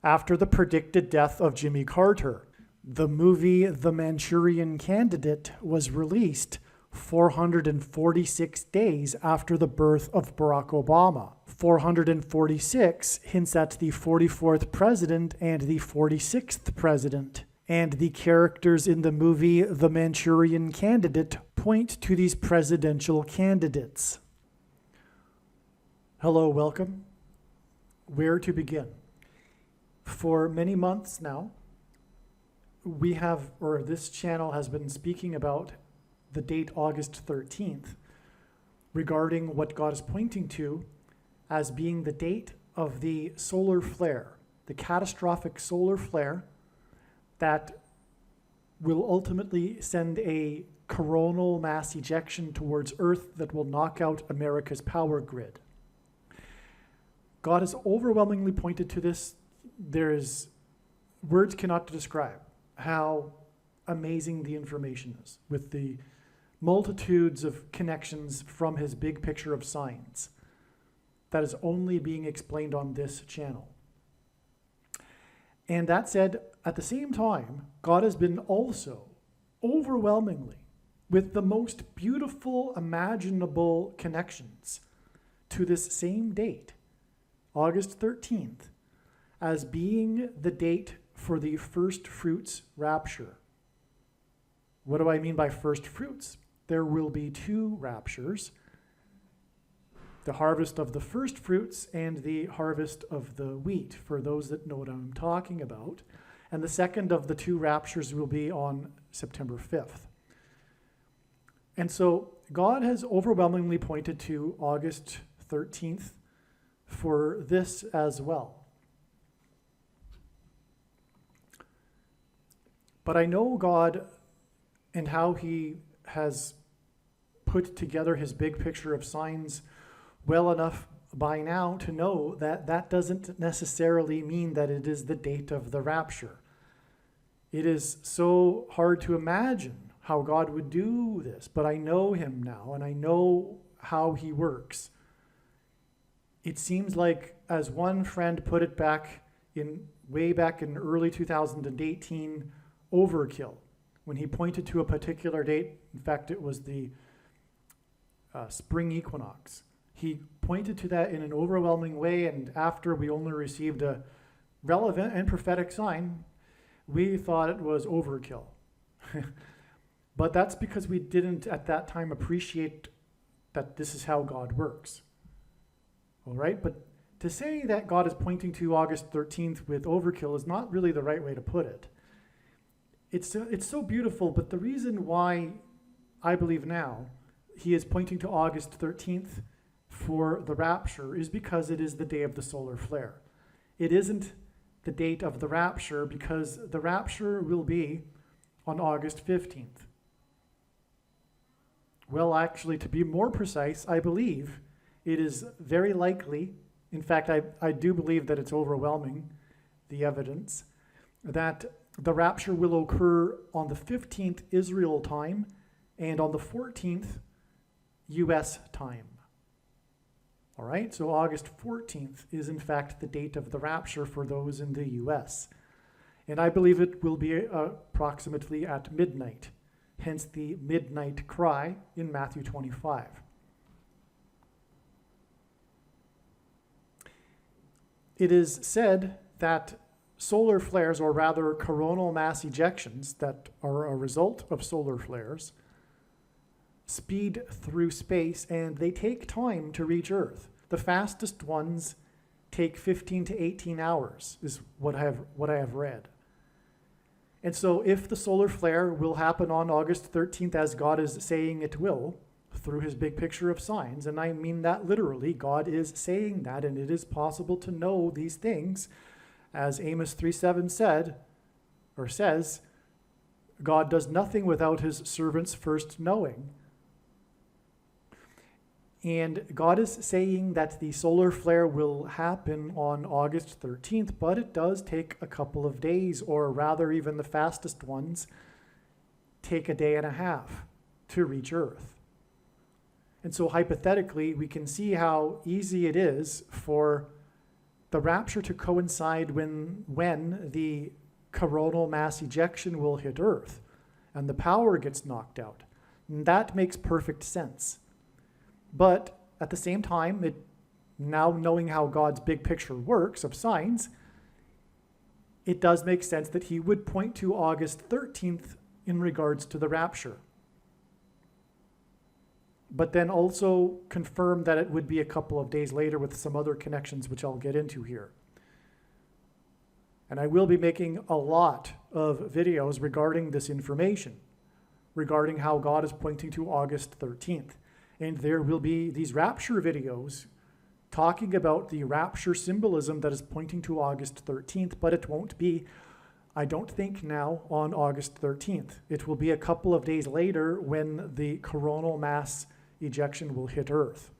after the predicted death of Jimmy Carter. The movie The Manchurian Candidate was released 446 days after the birth of Barack Obama. 446 hints at the 44th president and the 46th president. And the characters in the movie The Manchurian Candidate point to these presidential candidates. Hello, welcome. Where to begin? For many months now, this channel has been speaking about the date August 13th regarding what God is pointing to as being the date of the solar flare, the catastrophic solar flare that will ultimately send a coronal mass ejection towards Earth that will knock out America's power grid. God has overwhelmingly pointed to this. Words cannot describe how amazing the information is with the multitudes of connections from his big picture of signs that is only being explained on this channel. And that said, at the same time, God has been also overwhelmingly with the most beautiful imaginable connections to this same date, August 13th, as being the date for the first fruits rapture. What do I mean by first fruits? There will be 2 raptures, the harvest of the first fruits and the harvest of the wheat, for those that know what I'm talking about. And the second of the 2 raptures will be on September 5th. And so God has overwhelmingly pointed to August 13th for this as well. But I know God and how he has put together his big picture of signs well enough by now to know that that doesn't necessarily mean that it is the date of the rapture. It is so hard to imagine how God would do this, but I know him now and I know how he works. It seems like, as one friend put it way back in early 2018, overkill, when he pointed to a particular date. In fact, it was the spring equinox. He pointed to that in an overwhelming way, and after we only received a relevant and prophetic sign, we thought it was overkill. But that's because we didn't at that time appreciate that this is how God works. All right, but to say that God is pointing to August 13th with overkill is not really the right way to put it. It's so beautiful, but the reason why I believe now he is pointing to August 13th for the rapture is because it is the day of the solar flare. It isn't the date of the rapture because the rapture will be on August 15th. Well, actually, to be more precise, I believe it is very likely, in fact, I do believe that it's overwhelming, the evidence, that the rapture will occur on the 15th Israel time and on the 14th US time. All right, so August 14th is in fact the date of the rapture for those in the US. And I believe it will be approximately at midnight, hence the midnight cry in Matthew 25. It is said that solar flares, or rather coronal mass ejections that are a result of solar flares, speed through space, and they take time to reach Earth. The fastest ones take 15 to 18 hours, is what I have read. And so if the solar flare will happen on August 13th, as God is saying it will, through his big picture of signs, and I mean that literally, God is saying that, and it is possible to know these things, as Amos 3:7 says, God does nothing without his servants first knowing. And God is saying that the solar flare will happen on August 13th, but it does take a couple of days, or rather even the fastest ones take a day and a half to reach Earth. And so hypothetically, we can see how easy it is for the rapture to coincide when the coronal mass ejection will hit Earth and the power gets knocked out. And that makes perfect sense. But at the same time, now knowing how God's big picture works of signs, it does make sense that he would point to August 13th in regards to the rapture. But then also confirm that it would be a couple of days later with some other connections, which I'll get into here. And I will be making a lot of videos regarding this information, regarding how God is pointing to August 13th. And there will be these rapture videos talking about the rapture symbolism that is pointing to August 13th, but it won't be, I don't think now, on August 13th. It will be a couple of days later when the coronal mass ejection will hit Earth.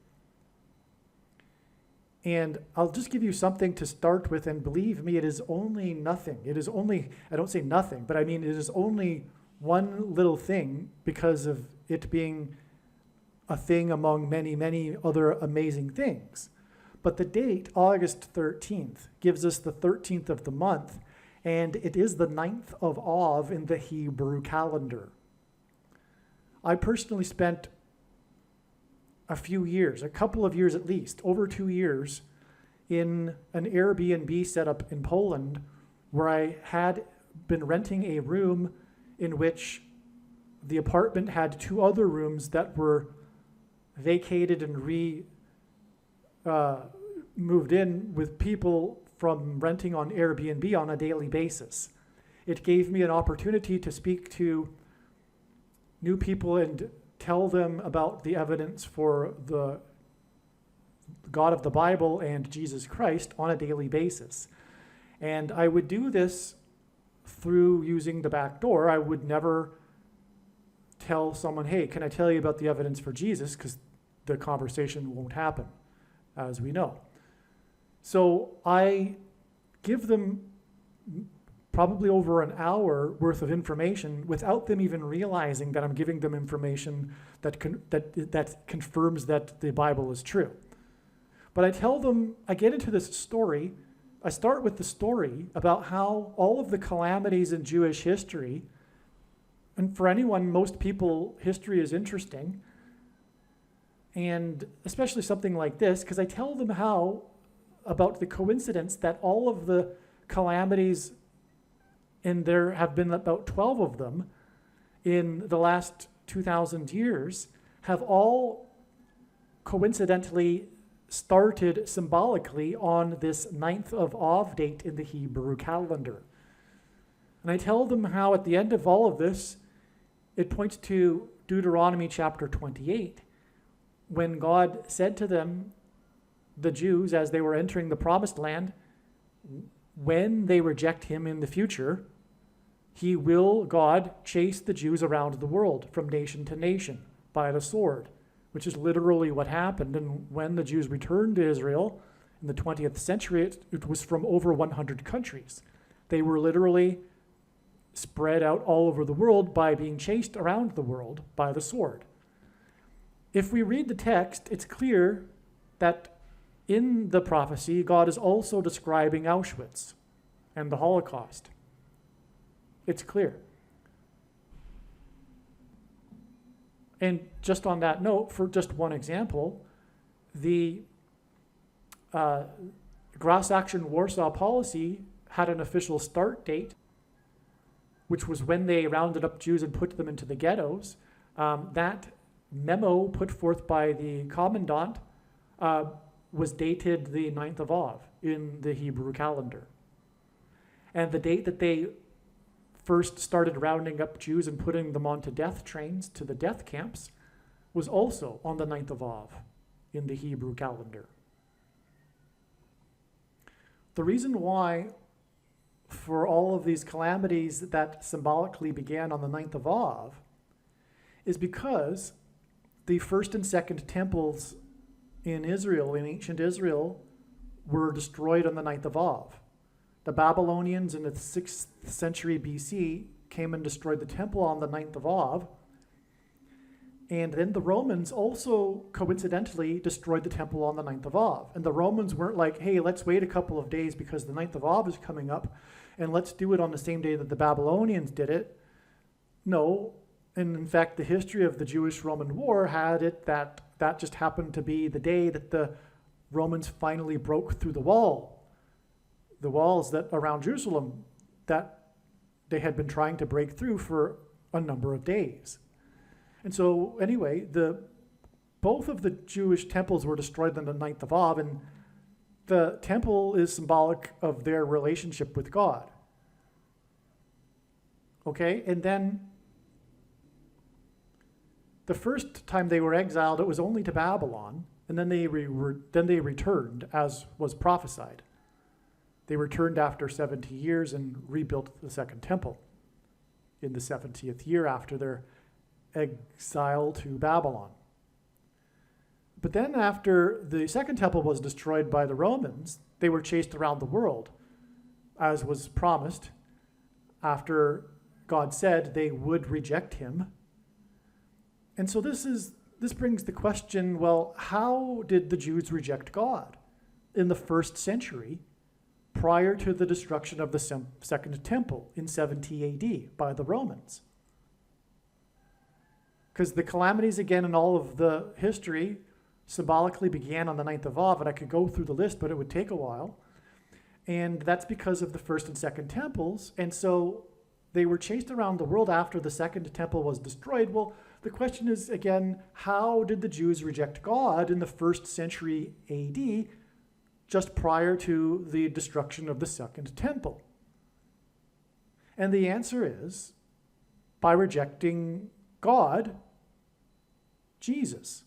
And I'll just give you something to start with, and believe me, it is only nothing. It is only, I don't say nothing, but I mean it is only one little thing because of it being a thing among many, many other amazing things. But the date, August 13th, gives us the 13th of the month, and it is the 9th of Av in the Hebrew calendar. I personally spent a few years, a couple of years at least, over 2 years, in an Airbnb setup in Poland where I had been renting a room in which the apartment had 2 other rooms that were vacated and moved in with people from renting on Airbnb on a daily basis. It gave me an opportunity to speak to new people and tell them about the evidence for the God of the Bible and Jesus Christ on a daily basis. And I would do this through using the back door. I would never tell someone, hey, can I tell you about the evidence for Jesus? Because the conversation won't happen, as we know. So I give them probably over an hour worth of information without them even realizing that I'm giving them information that confirms that the Bible is true. But I tell them, I get into this story. I start with the story about how all of the calamities in Jewish history, and for anyone, most people, history is interesting, and especially something like this, because I tell them how, about the coincidence that all of the calamities, and there have been about 12 of them in the last 2,000 years, have all coincidentally started symbolically on this 9th of Av date in the Hebrew calendar. And I tell them how at the end of all of this, it points to Deuteronomy chapter 28, when God said to them, the Jews, as they were entering the promised land, when they reject him in the future, he will, God, chase the Jews around the world from nation to nation by the sword, which is literally what happened. And when the Jews returned to Israel in the 20th century, it was from over 100 countries. They were literally spread out all over the world by being chased around the world by the sword. If we read the text, it's clear that in the prophecy, God is also describing Auschwitz and the Holocaust. It's clear. And just on that note, for just one example, the Grass Action Warsaw policy had an official start date, which was when they rounded up Jews and put them into the ghettos. That memo put forth by the commandant was dated the 9th of Av in the Hebrew calendar. And the date that they first started rounding up Jews and putting them onto death trains to the death camps was also on the 9th of Av in the Hebrew calendar. The reason why for all of these calamities that symbolically began on the 9th of Av is because the first and second temples in Israel, in ancient Israel, were destroyed on the 9th of Av. The Babylonians in the 6th century BC came and destroyed the temple on the 9th of Av. And then the Romans also coincidentally destroyed the temple on the 9th of Av. And the Romans weren't like, hey, let's wait a couple of days because the 9th of Av is coming up and let's do it on the same day that the Babylonians did it. No, and in fact, the history of the Jewish-Roman War had it that that just happened to be the day that the Romans finally broke through the walls that around Jerusalem that they had been trying to break through for a number of days. And so anyway, both of the Jewish temples were destroyed on the 9th of Av, and the temple is symbolic of their relationship with God. Okay, and then the first time they were exiled, it was only to Babylon, and then they returned, as was prophesied. They returned after 70 years and rebuilt the second temple in the 70th year after their exile to Babylon. But then after the second temple was destroyed by the Romans, they were chased around the world, as was promised, after God said they would reject him. And so this brings the question, well, how did the Jews reject God in the first century prior to the destruction of the second temple in 70 AD by the Romans? Because the calamities, again, in all of the history symbolically began on the 9th of Av, and I could go through the list, but it would take a while. And that's because of the first and second temples. And so they were chased around the world after the second temple was destroyed. Well, the question is, again, how did the Jews reject God in the first century AD, just prior to the destruction of the second temple? And the answer is by rejecting God, Jesus.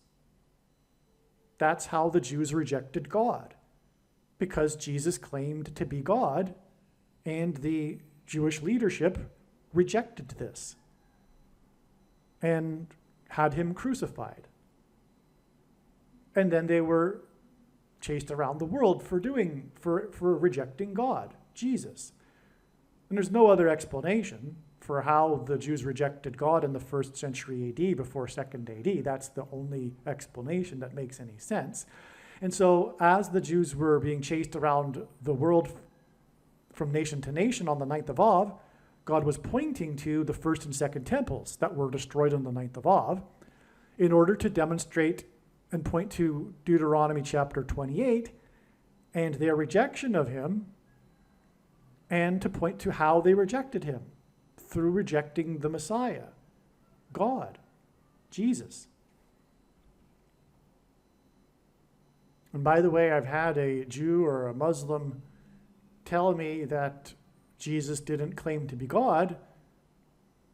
That's how the Jews rejected God, because Jesus claimed to be God, and the Jewish leadership rejected this and had him crucified. And then they were chased around the world for rejecting God, Jesus. And there's no other explanation for how the Jews rejected God in the first century AD before 2nd AD. That's the only explanation that makes any sense. And so as the Jews were being chased around the world from nation to nation on the 9th of Av, God was pointing to the first and second temples that were destroyed on the 9th of Av in order to demonstrate and point to Deuteronomy chapter 28 and their rejection of him, and to point to how they rejected him through rejecting the Messiah, God, Jesus. And by the way, I've had a Jew or a Muslim tell me that Jesus didn't claim to be God,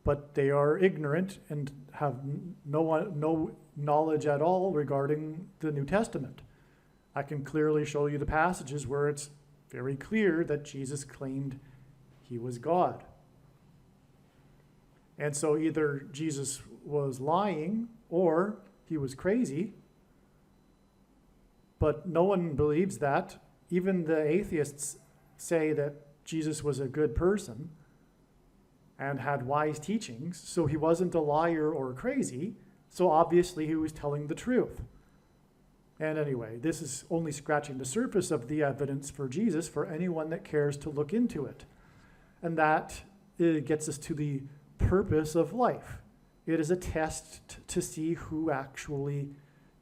but they are ignorant and have no knowledge at all regarding the New Testament. I can clearly show you the passages where it's very clear that Jesus claimed he was God. And so either Jesus was lying or he was crazy, but no one believes that. Even the atheists say that Jesus was a good person and had wise teachings, so he wasn't a liar or crazy, so obviously he was telling the truth. And anyway, this is only scratching the surface of the evidence for Jesus for anyone that cares to look into it. And that gets us to the purpose of life. It is a test to see who actually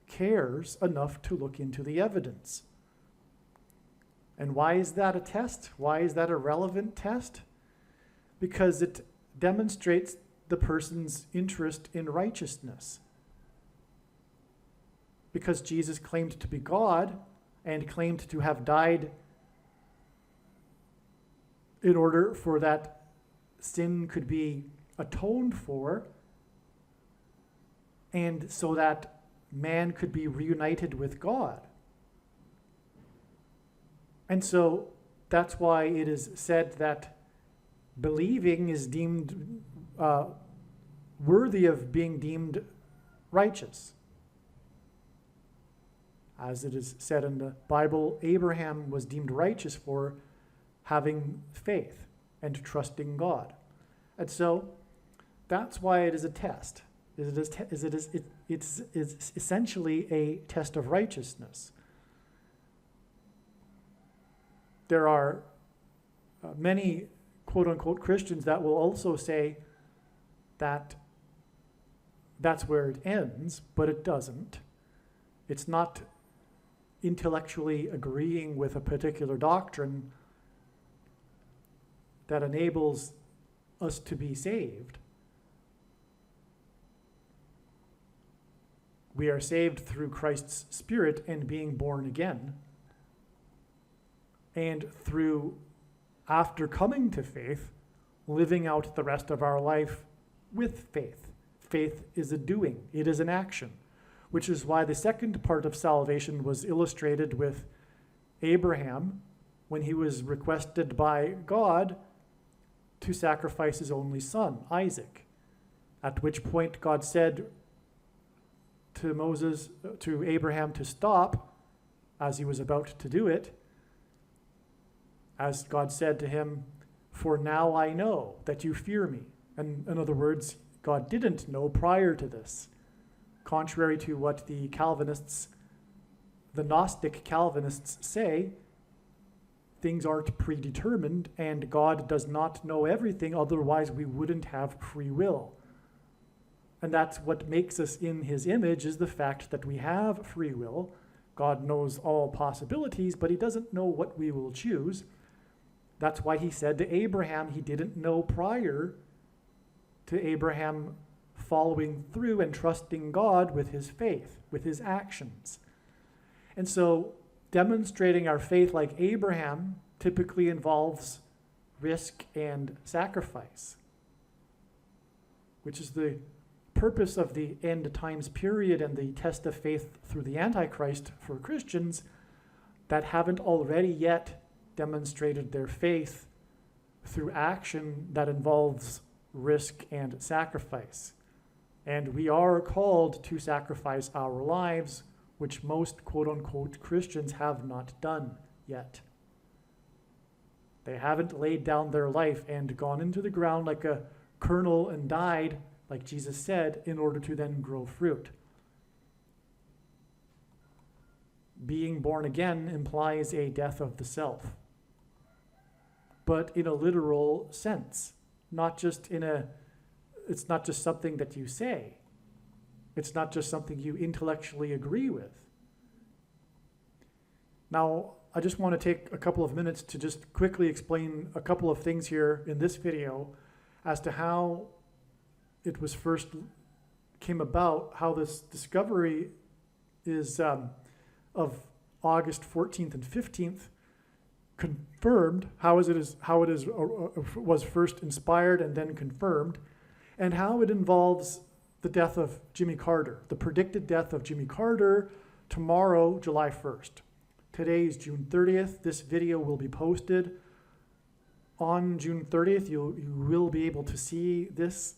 cares enough to look into the evidence. And why is that a test? Why is that a relevant test? Because it demonstrates the person's interest in righteousness. because Jesus claimed to be God and claimed to have died in order for that sin could be atoned for, and so that man could be reunited with God. And so that's why it is said that believing is deemed worthy of being deemed righteous. As it is said in the Bible, Abraham was deemed righteous for having faith and trusting God. And so that's why it is a test. It's essentially a test of righteousness. There are many quote-unquote Christians that will also say that that's where it ends, but it doesn't. It's not intellectually agreeing with a particular doctrine that enables us to be saved. We are saved through Christ's Spirit and being born again, and through, after coming to faith, living out the rest of our life with faith. Faith is a doing, it is an action, which is why the second part of salvation was illustrated with Abraham when he was requested by God to sacrifice his only son, Isaac, at which point God said to Abraham to stop as he was about to do it, as God said to him, "For now I know that you fear me." And in other words, God didn't know prior to this. Contrary to what the Gnostic Calvinists say, things aren't predetermined, and God does not know everything, otherwise we wouldn't have free will. And that's what makes us in his image, is the fact that we have free will. God knows all possibilities, but he doesn't know what we will choose. That's why he said to Abraham, he didn't know prior to Abraham following through and trusting God with his faith, with his actions. And so demonstrating our faith like Abraham typically involves risk and sacrifice, which is the purpose of the end times period and the test of faith through the Antichrist for Christians that haven't already yet demonstrated their faith through action that involves risk and sacrifice. And we are called to sacrifice our lives, which most quote-unquote Christians have not done yet. They haven't laid down their life and gone into the ground like a kernel and died, like Jesus said, in order to then grow fruit. Being born again implies a death of the self, but in a literal sense, it's not just something that you say. It's not just something you intellectually agree with. Now, I just want to take a couple of minutes to just quickly explain a couple of things here in this video as to how it was first came about, how this discovery is of August 14th and 15th confirmed, how it was first inspired and then confirmed, and how it involves the death of Jimmy Carter, the predicted death of Jimmy Carter tomorrow, July 1st. Today is June 30th. This video will be posted on June 30th. You will be able to see this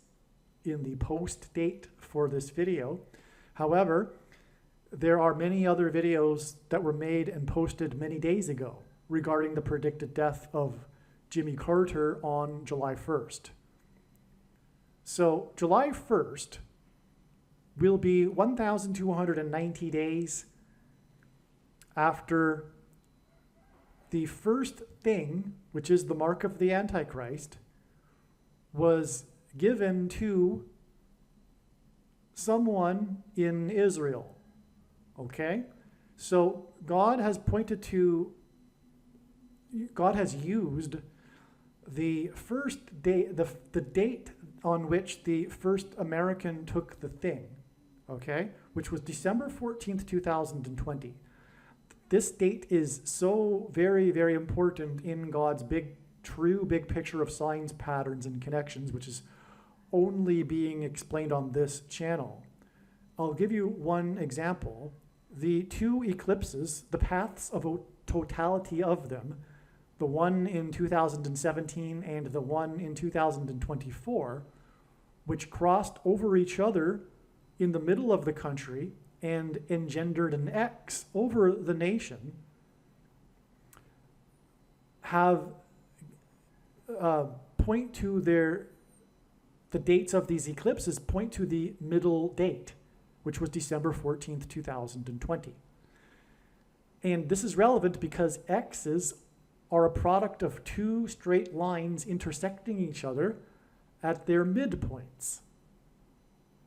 in the post date for this video. However, there are many other videos that were made and posted many days ago regarding the predicted death of Jimmy Carter on July 1st. So July 1st will be 1,290 days after the first thing, which is the mark of the Antichrist, was given to someone in Israel. Okay? So God has used the first day, the date on which the first American took the thing. okay, which was December 14th, 2020. This date is so very, very important in God's true big picture of signs, patterns, and connections, which is only being explained on this channel. I'll give you one example. The two eclipses, the paths of totality of them, the one in 2017 and the one in 2024, which crossed over each other in the middle of the country and engendered an X over the nation, have point to the dates of these eclipses point to the middle date, which was December 14th, 2020. And this is relevant because X's are a product of two straight lines intersecting each other at their midpoints.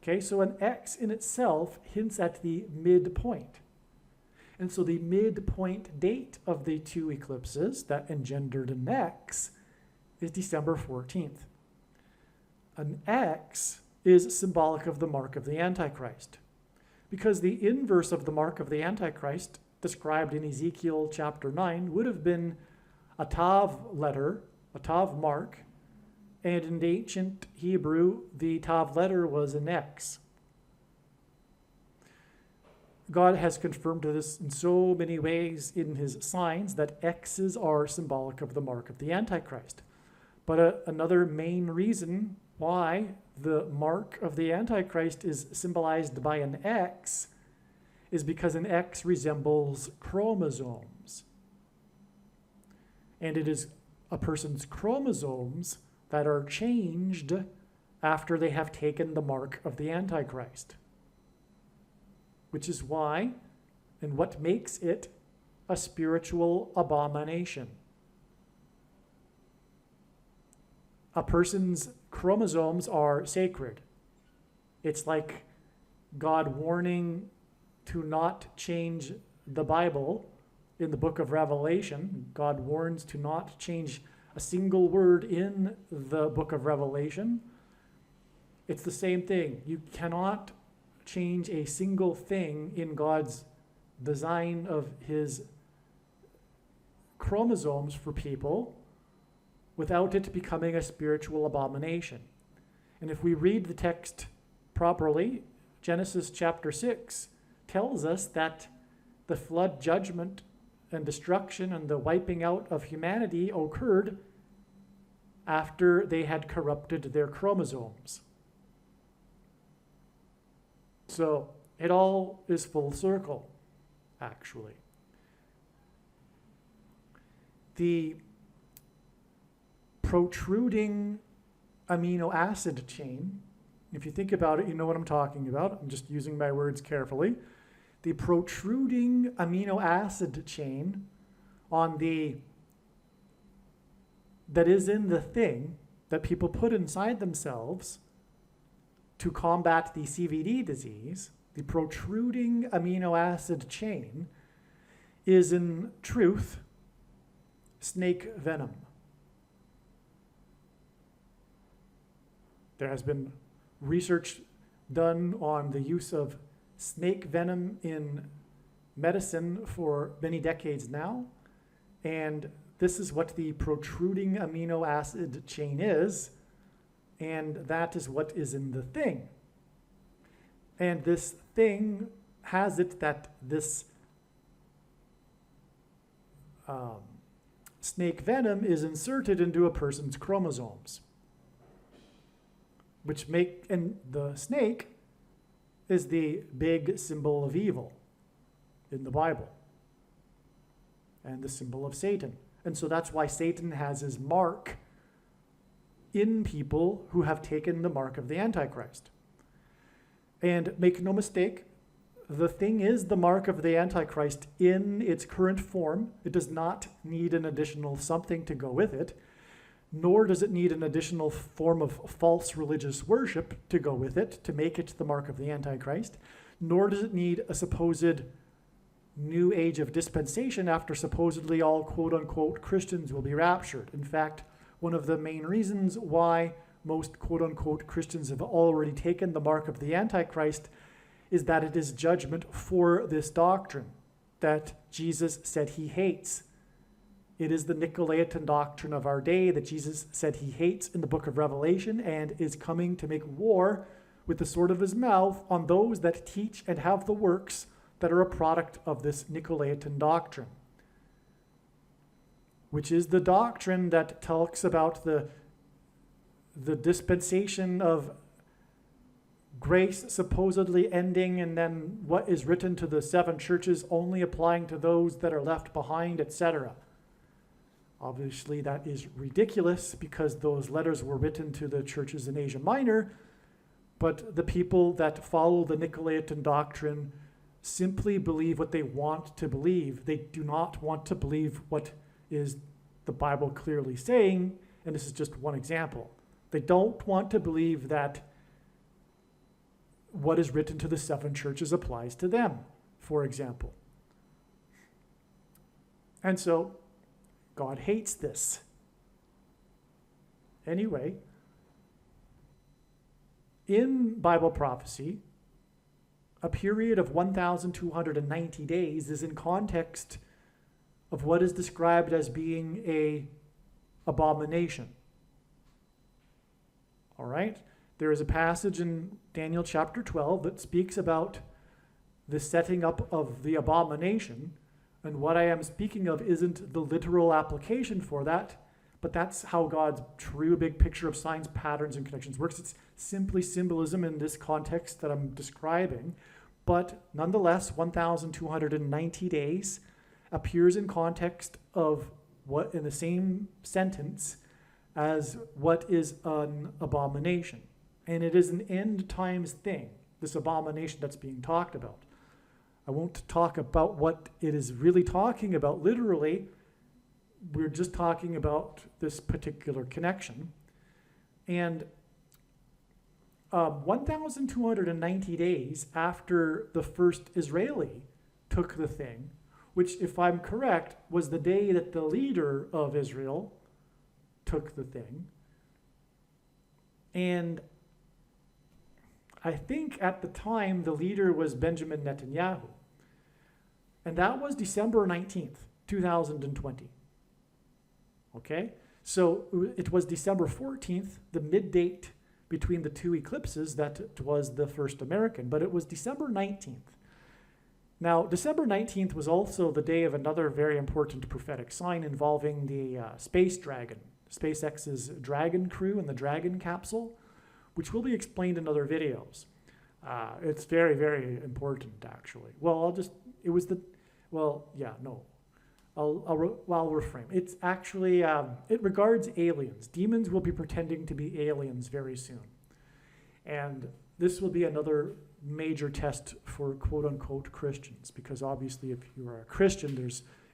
Okay, so an X in itself hints at the midpoint. And so the midpoint date of the two eclipses that engendered an X is December 14th. An X is symbolic of the mark of the Antichrist, because the inverse of the mark of the Antichrist described in Ezekiel chapter 9 would have been a Tav letter, a Tav mark, and in ancient Hebrew, the Tav letter was an X. God has confirmed this in so many ways in his signs that X's are symbolic of the mark of the Antichrist. But another main reason why the mark of the Antichrist is symbolized by an X is because an X resembles chromosomes. And it is a person's chromosomes that are changed after they have taken the mark of the Antichrist. Which is why, and what makes it a spiritual abomination. A person's chromosomes are sacred. It's like God warning to not change the Bible in the book of Revelation. God warns to not change a single word in the book of Revelation. It's the same thing. You cannot change a single thing in God's design of his chromosomes for people without it becoming a spiritual abomination. And if we read the text properly, Genesis chapter 6 tells us that the flood judgment and destruction and the wiping out of humanity occurred after they had corrupted their chromosomes. So it all is full circle, actually. The protruding amino acid chain, if you think about it, you know what I'm talking about. I'm just using my words carefully. The protruding amino acid chain that is in the thing that people put inside themselves to combat the CVD disease, the protruding amino acid chain is in truth snake venom. There has been research done on the use of snake venom in medicine for many decades now, and this is what the protruding amino acid chain is, and that is what is in the thing. And this thing has it that this snake venom is inserted into a person's chromosomes, and the snake is the big symbol of evil in the Bible and the symbol of Satan. And so that's why Satan has his mark in people who have taken the mark of the Antichrist. And make no mistake, the thing is the mark of the Antichrist in its current form. It does not need an additional something to go with it, nor does it need an additional form of false religious worship to go with it to make it the mark of the Antichrist, nor does it need a supposed new age of dispensation after supposedly all quote-unquote Christians will be raptured. In fact, one of the main reasons why most quote-unquote Christians have already taken the mark of the Antichrist is that it is judgment for this doctrine that Jesus said he hates. It is the Nicolaitan doctrine of our day that Jesus said he hates in the book of Revelation and is coming to make war with the sword of his mouth on those that teach and have the works that are a product of this Nicolaitan doctrine, which is the doctrine that talks about the dispensation of grace supposedly ending, and then what is written to the seven churches only applying to those that are left behind, etc. Obviously, that is ridiculous because those letters were written to the churches in Asia Minor, but the people that follow the Nicolaitan doctrine simply believe what they want to believe. They do not want to believe what is the Bible clearly saying, and this is just one example. They don't want to believe that what is written to the seven churches applies to them, for example. And so, God hates this. Anyway, in Bible prophecy, a period of 1,290 days is in context of what is described as being an abomination. All right? There is a passage in Daniel chapter 12 that speaks about the setting up of the abomination. And what I am speaking of isn't the literal application for that, but that's how God's true big picture of signs, patterns, and connections works. It's simply symbolism in this context that I'm describing. But nonetheless, 1,290 days appears in context of what, in the same sentence as what is an abomination. And it is an end times thing, this abomination that's being talked about. I won't talk about what it is really talking about literally. We're just talking about this particular connection. And 1,290 days after the first Israeli took the thing, which, if I'm correct, was the day that the leader of Israel took the thing. And I think at the time the leader was Benjamin Netanyahu. And that was December 19th, 2020. Okay? So it was December 14th, the mid-date between the two eclipses, that was the first American, but it was December 19th. Now, December 19th was also the day of another very important prophetic sign involving the Space Dragon, SpaceX's Dragon crew and the Dragon capsule, which will be explained in other videos. It's very, very important, actually. I'll reframe. It's actually, it regards aliens. Demons will be pretending to be aliens very soon. And this will be another major test for quote-unquote Christians, because obviously if you are a Christian,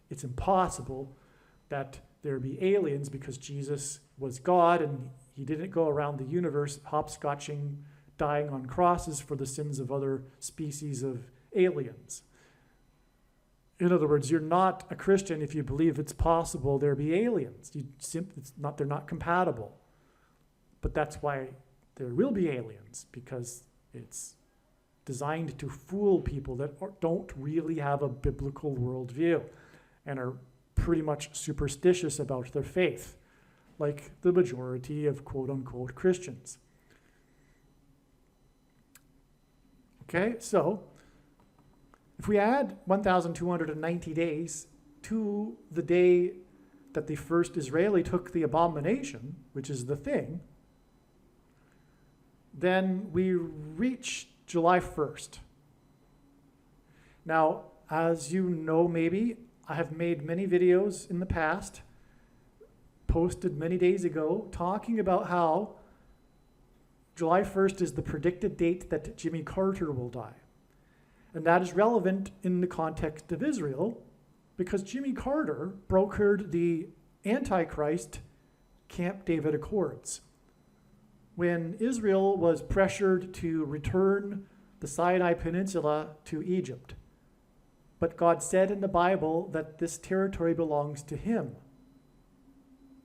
it's impossible that there be aliens, because Jesus was God and he didn't go around the universe hopscotching, dying on crosses for the sins of other species of aliens. In other words, you're not a Christian if you believe it's possible there be aliens. They're not compatible. But that's why there will be aliens, because it's designed to fool people that don't really have a biblical worldview and are pretty much superstitious about their faith, like the majority of quote-unquote Christians. Okay, so if we add 1,290 days to the day that the first Israeli took the abomination, which is the thing, then we reach July 1st. Now, as you know maybe, I have made many videos in the past, posted many days ago, talking about how July 1st is the predicted date that Jimmy Carter will die. And that is relevant in the context of Israel, because Jimmy Carter brokered the Antichrist Camp David Accords when Israel was pressured to return the Sinai Peninsula to Egypt. But God said in the Bible that this territory belongs to him,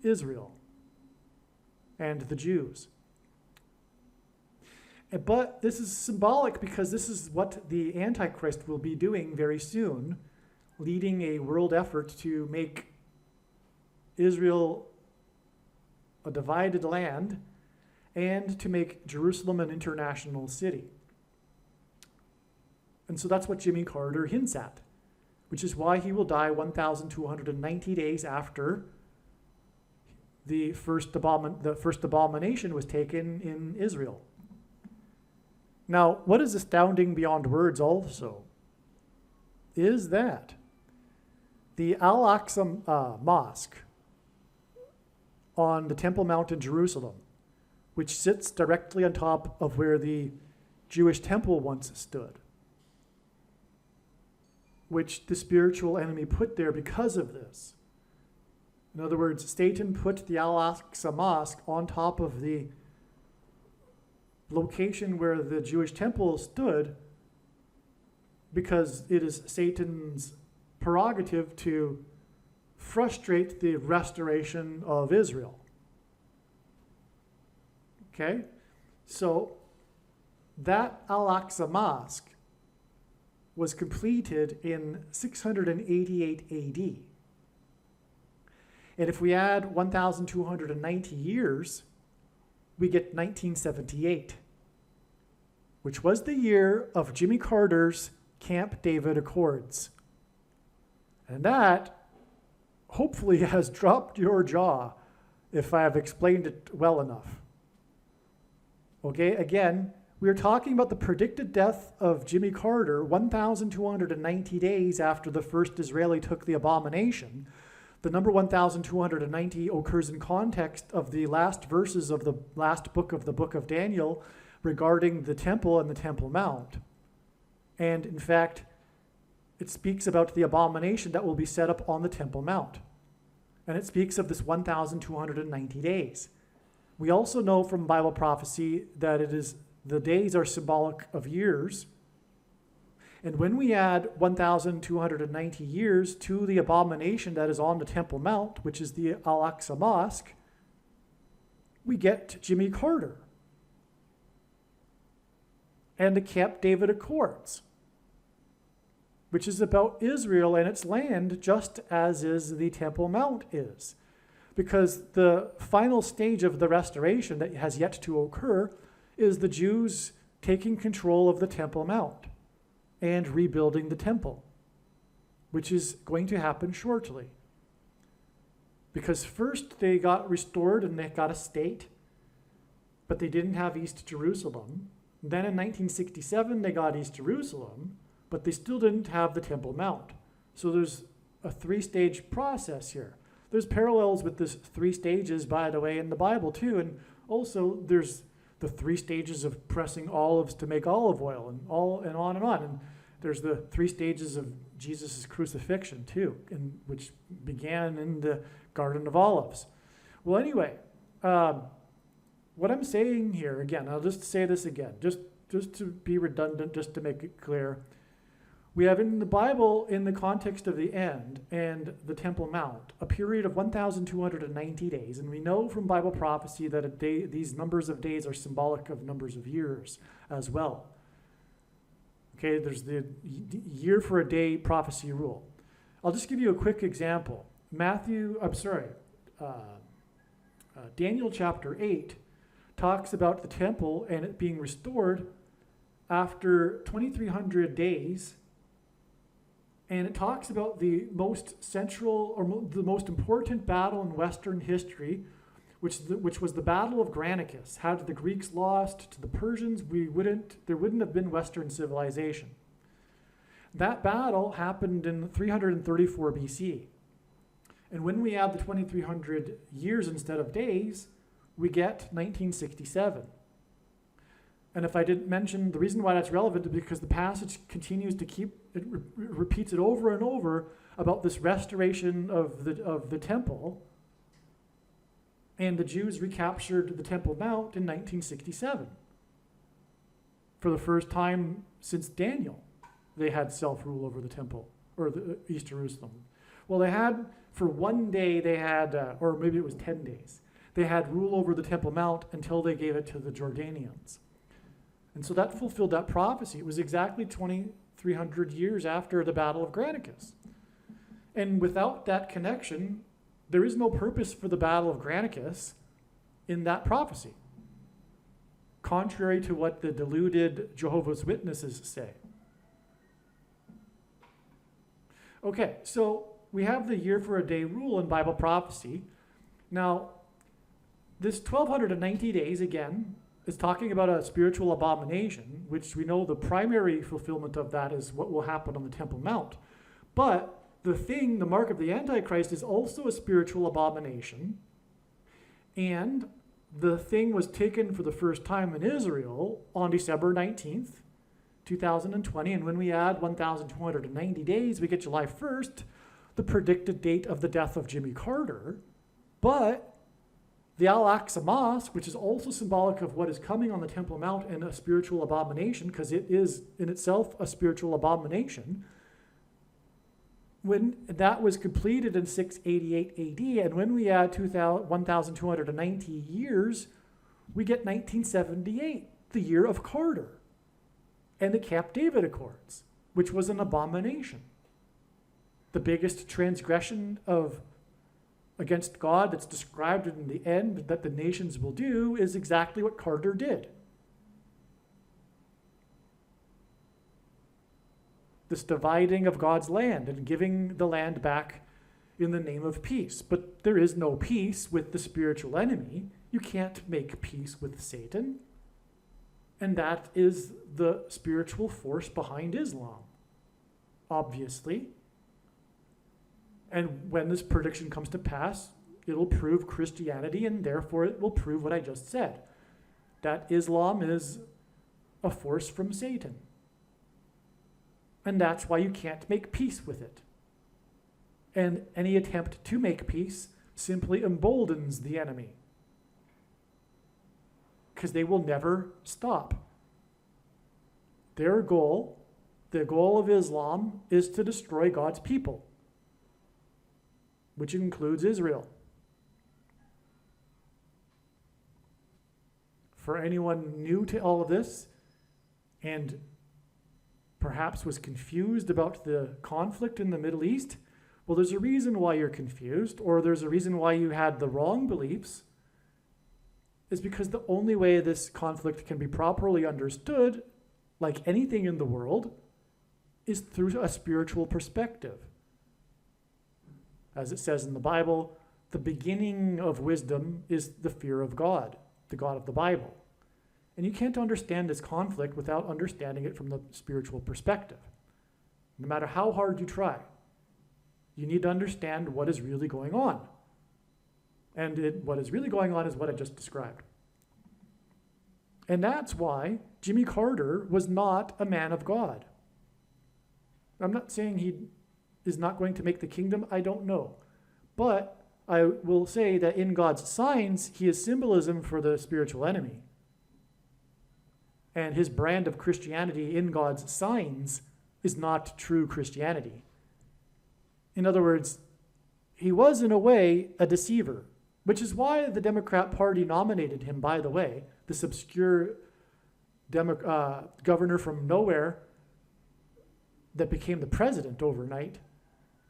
Israel, and the Jews. But this is symbolic because this is what the Antichrist will be doing very soon, leading a world effort to make Israel a divided land and to make Jerusalem an international city. And so that's what Jimmy Carter hints at, which is why he will die 1,290 days after the first abomination was taken in Israel. Now, what is astounding beyond words also is that the Al-Aqsa Mosque on the Temple Mount in Jerusalem, which sits directly on top of where the Jewish temple once stood, which the spiritual enemy put there because of this. In other words, Satan put the Al-Aqsa Mosque on top of the location where the Jewish temple stood because it is Satan's prerogative to frustrate the restoration of Israel. Okay? So that Al-Aqsa Mosque was completed in 688 AD. And if we add 1,290 years, we get 1978, which was the year of Jimmy Carter's Camp David Accords. And that hopefully has dropped your jaw if I have explained it well enough. Okay, again, we are talking about the predicted death of Jimmy Carter 1,290 days after the first Israeli took the abomination. The number 1,290 occurs in context of the last verses of the last book of the book of Daniel regarding the temple and the Temple Mount. And in fact, it speaks about the abomination that will be set up on the Temple Mount. And it speaks of this 1,290 days. We also know from Bible prophecy that the days are symbolic of years. And when we add 1,290 years to the abomination that is on the Temple Mount, which is the Al-Aqsa Mosque, we get Jimmy Carter and the Camp David Accords, which is about Israel and its land, just as is the Temple Mount is. Because the final stage of the restoration that has yet to occur is the Jews taking control of the Temple Mount and rebuilding the temple, which is going to happen shortly. Because first they got restored and they got a state, but they didn't have East Jerusalem. Then in 1967 they got East Jerusalem, but they still didn't have the Temple Mount. So there's a three-stage process here. There's parallels with this 3 stages, by the way, in the Bible too, and also there's the 3 stages of pressing olives to make olive oil, and on and on. And there's the 3 stages of Jesus' crucifixion too, which began in the Garden of Olives. Well, anyway, what I'm saying here, again, I'll just say this again, just to be redundant, just to make it clear. We have in the Bible, in the context of the end and the Temple Mount, a period of 1,290 days. And we know from Bible prophecy that these numbers of days are symbolic of numbers of years as well. Okay, there's the year for a day prophecy rule. I'll just give you a quick example. Daniel chapter 8 talks about the temple and it being restored after 2,300 days. And it talks about the most central or the most important battle in Western history, which was the Battle of Granicus. Had the Greeks lost to the Persians, there wouldn't have been Western civilization. That battle happened in 334 BC. And when we add the 2,300 years instead of days, we get 1967. And if I didn't mention, the reason why that's relevant is because the passage continues to repeats it over and over about this restoration of the temple. And the Jews recaptured the Temple Mount in 1967. For the first time since Daniel, they had self-rule over the temple, or the East Jerusalem. Well, they had, for one day, or maybe it was 10 days, they had rule over the Temple Mount until they gave it to the Jordanians. And so that fulfilled that prophecy. It was exactly 2,300 years after the Battle of Granicus. And without that connection, there is no purpose for the Battle of Granicus in that prophecy, contrary to what the deluded Jehovah's Witnesses say. Okay, so we have the year for a day rule in Bible prophecy. Now, this 1,290 days, again, is talking about a spiritual abomination, which we know the primary fulfillment of that is what will happen on the Temple Mount. But the mark of the Antichrist, is also a spiritual abomination. And the thing was taken for the first time in Israel on December 19th, 2020. And when we add 1,290 days, we get July 1st, the predicted date of the death of Jimmy Carter. But the Al-Aqsa Mosque, which is also symbolic of what is coming on the Temple Mount and a spiritual abomination, because it is in itself a spiritual abomination, when that was completed in 688 AD, and when we add 1,290 years, we get 1978, the year of Carter, and the Camp David Accords, which was an abomination. The biggest transgression against God that's described in the end that the nations will do is exactly what Carter did. This dividing of God's land and giving the land back in the name of peace. But there is no peace with the spiritual enemy. You can't make peace with Satan. And that is the spiritual force behind Islam, obviously. And when this prediction comes to pass, it'll prove Christianity, and therefore it will prove what I just said, that Islam is a force from Satan. And that's why you can't make peace with it. And any attempt to make peace simply emboldens the enemy, because they will never stop. Their goal, the goal of Islam, is to destroy God's people, which includes Israel. For anyone new to all of this and perhaps was confused about the conflict in the Middle East, well, there's a reason why you're confused, or there's a reason why you had the wrong beliefs, is because the only way this conflict can be properly understood, like anything in the world, is through a spiritual perspective. As it says in the Bible, the beginning of wisdom is the fear of God, the God of the Bible. And you can't understand this conflict without understanding it from the spiritual perspective. No matter how hard you try, you need to understand what is really going on. And what is really going on is what I just described. And that's why Jimmy Carter was not a man of God. I'm not saying he is not going to make the kingdom. I don't know. But I will say that in God's signs, he is symbolism for the spiritual enemy. And his brand of Christianity in God's signs is not true Christianity. In other words, he was in a way a deceiver, which is why the Democrat Party nominated him, by the way, this obscure governor from nowhere that became the president overnight.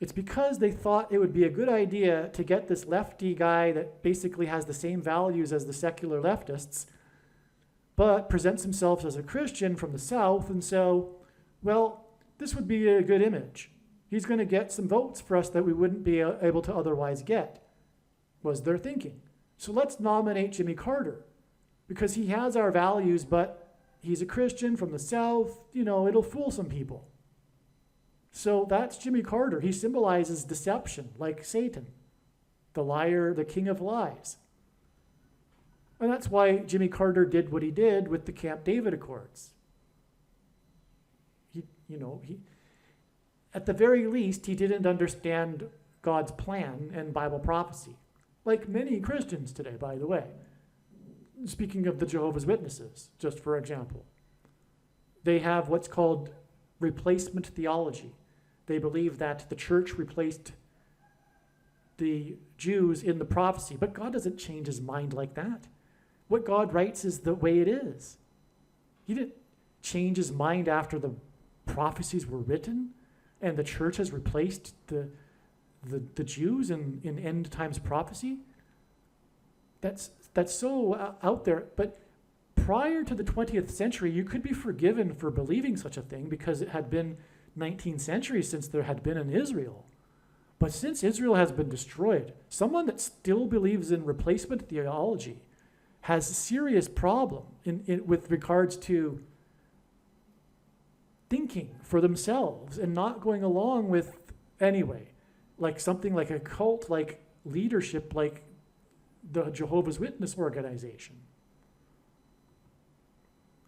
It's because they thought it would be a good idea to get this lefty guy that basically has the same values as the secular leftists, but presents himself as a Christian from the South, and so, well, this would be a good image. He's going to get some votes for us that we wouldn't be able to otherwise get, was their thinking. So let's nominate Jimmy Carter, because he has our values, but he's a Christian from the South. It'll fool some people. So that's Jimmy Carter. He symbolizes deception, like Satan, the liar, the king of lies. And that's why Jimmy Carter did what he did with the Camp David Accords. He at the very least, he didn't understand God's plan and Bible prophecy, like many Christians today, by the way. Speaking of the Jehovah's Witnesses, just for example, they have what's called replacement theology. They believe that the church replaced the Jews in the prophecy, but God doesn't change his mind like that. What God writes is the way it is. He didn't change his mind after the prophecies were written and the church has replaced the Jews in end times prophecy. That's so out there. But prior to the 20th century, you could be forgiven for believing such a thing because it had been 19 centuries since there had been an Israel. But since Israel has been destroyed, someone that still believes in replacement theology has a serious problem with regards to thinking for themselves and not going along with, anyway, like something like a cult, like leadership, like the Jehovah's Witness organization.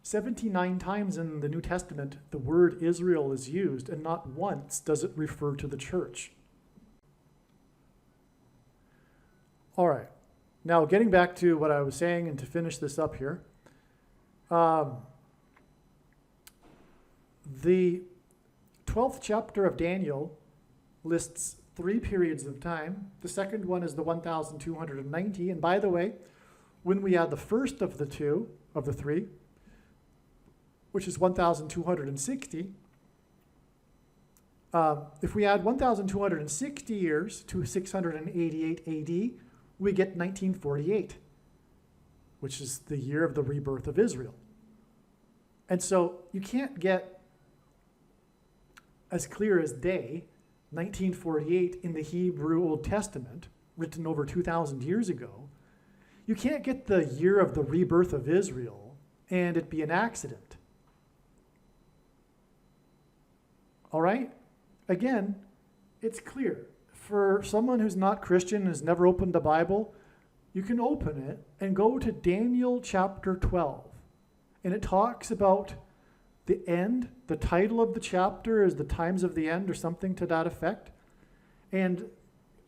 79 times in the New Testament, the word Israel is used, and not once does it refer to the church. All right. Now, getting back to what I was saying and to finish this up here, the 12th chapter of Daniel lists 3 periods of time. The second one is the 1290. And by the way, when we add the first of the 3, which is 1260, if we add 1260 years to 688 AD, we get 1948, which is the year of the rebirth of Israel. And so you can't get as clear as day 1948 in the Hebrew Old Testament, written over 2,000 years ago. You can't get the year of the rebirth of Israel and it be an accident. All right? Again, it's clear. For someone who's not Christian, has never opened the Bible, you can open it and go to Daniel chapter 12. And it talks about the end. The title of the chapter is The Times of the End or something to that effect. And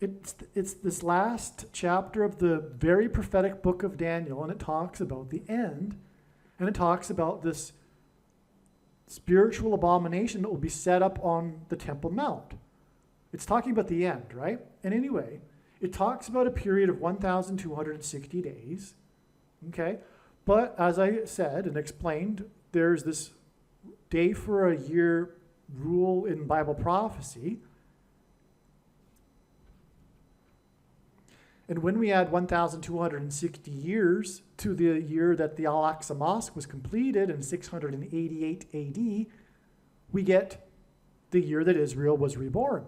it's this last chapter of the very prophetic book of Daniel, and it talks about the end. And it talks about this spiritual abomination that will be set up on the Temple Mount. It's talking about the end, right? And anyway, it talks about a period of 1,260 days, okay? But as I said and explained, there's this day for a year rule in Bible prophecy. And when we add 1,260 years to the year that the Al-Aqsa Mosque was completed in 688 AD, we get the year that Israel was reborn.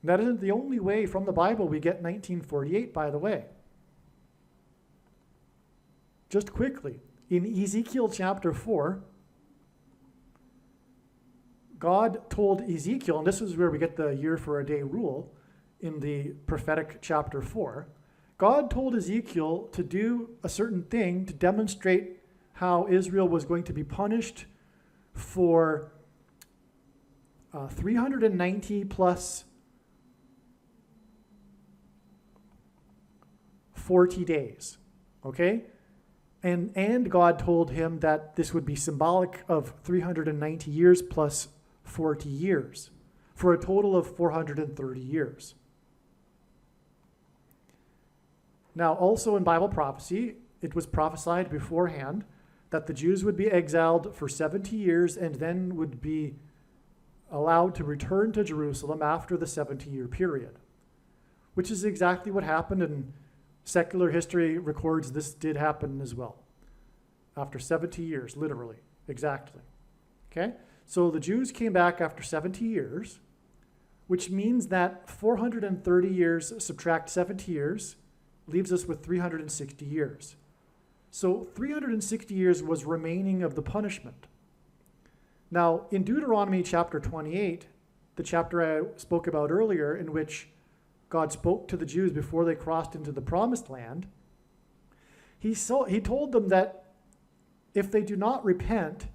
That isn't the only way from the Bible we get 1948, by the way. Just quickly, in Ezekiel chapter 4, God told Ezekiel, and this is where we get the year for a day rule in the prophetic chapter 4, God told Ezekiel to do a certain thing to demonstrate how Israel was going to be punished for 390 plus 40 days, okay? And God told him that this would be symbolic of 390 years plus 40 years, for a total of 430 years. Now, also in Bible prophecy, it was prophesied beforehand that the Jews would be exiled for 70 years and then would be allowed to return to Jerusalem after the 70-year period, which is exactly what happened, and secular history records this did happen as well. After 70 years, literally, exactly. Okay? So the Jews came back after 70 years, which means that 430 years subtract 70 years leaves us with 360 years. So 360 years was remaining of the punishment. Now, in Deuteronomy chapter 28, the chapter I spoke about earlier, in which God spoke to the Jews before they crossed into the promised land, he told them that if they do not repent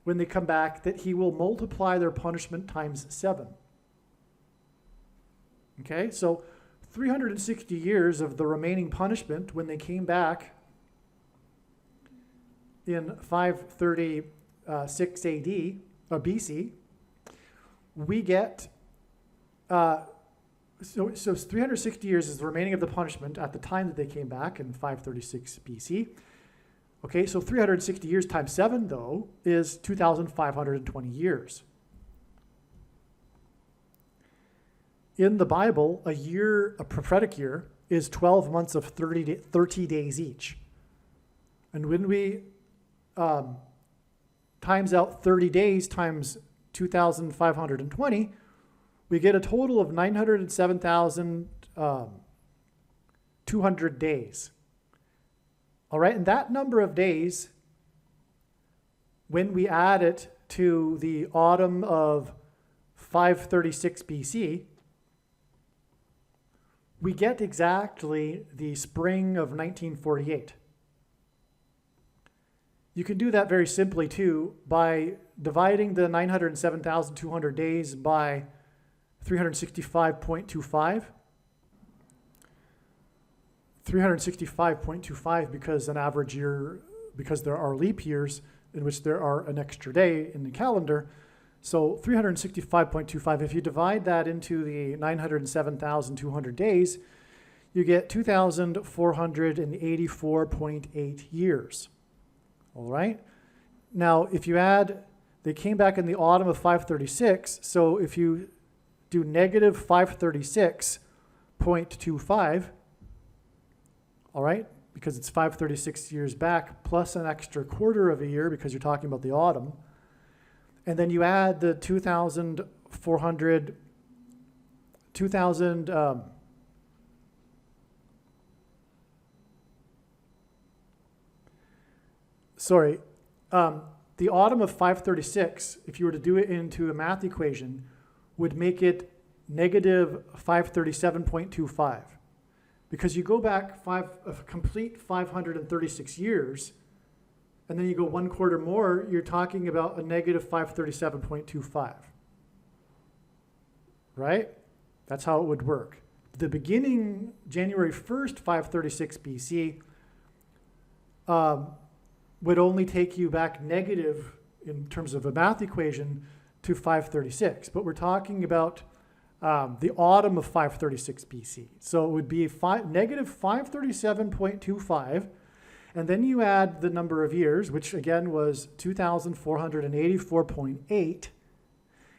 when they come back, that he will multiply their punishment times 7. Okay, so 360 years of the remaining punishment when they came back in 536 AD, BC, we get, so 360 years is the remaining of the punishment at the time that they came back in 536 BC. Okay, so 360 years times 7, though, is 2,520 years. In the Bible, a year, a prophetic year, is 12 months of 30 days each. And when we times out 30 days times 2,520, we get a total of 907,200 days. All right, and that number of days, when we add it to the autumn of 536 BC, we get exactly the spring of 1948. You can do that very simply too by dividing the 907,200 days by 365.25. 365.25 because an average year, because there are leap years in which there are an extra day in the calendar. So 365.25, if you divide that into the 907,200 days, you get 2,484.8 years. All right? Now, if you add, they came back in the autumn of 536, so if you do negative 536.25, all right, because it's 536 years back, plus an extra quarter of a year because you're talking about the autumn. And then you add the 2,400, the autumn of 536, if you were to do it into a math equation, would make it negative 537.25. Because you go back a complete 536 years, and then you go one quarter more, you're talking about a negative 537.25. Right? That's how it would work. The beginning, January 1st, 536 BC, would only take you back negative in terms of a math equation to 536. But we're talking about the autumn of 536 BC. So it would be negative 537.25, and then you add the number of years, which again was 2,484.8,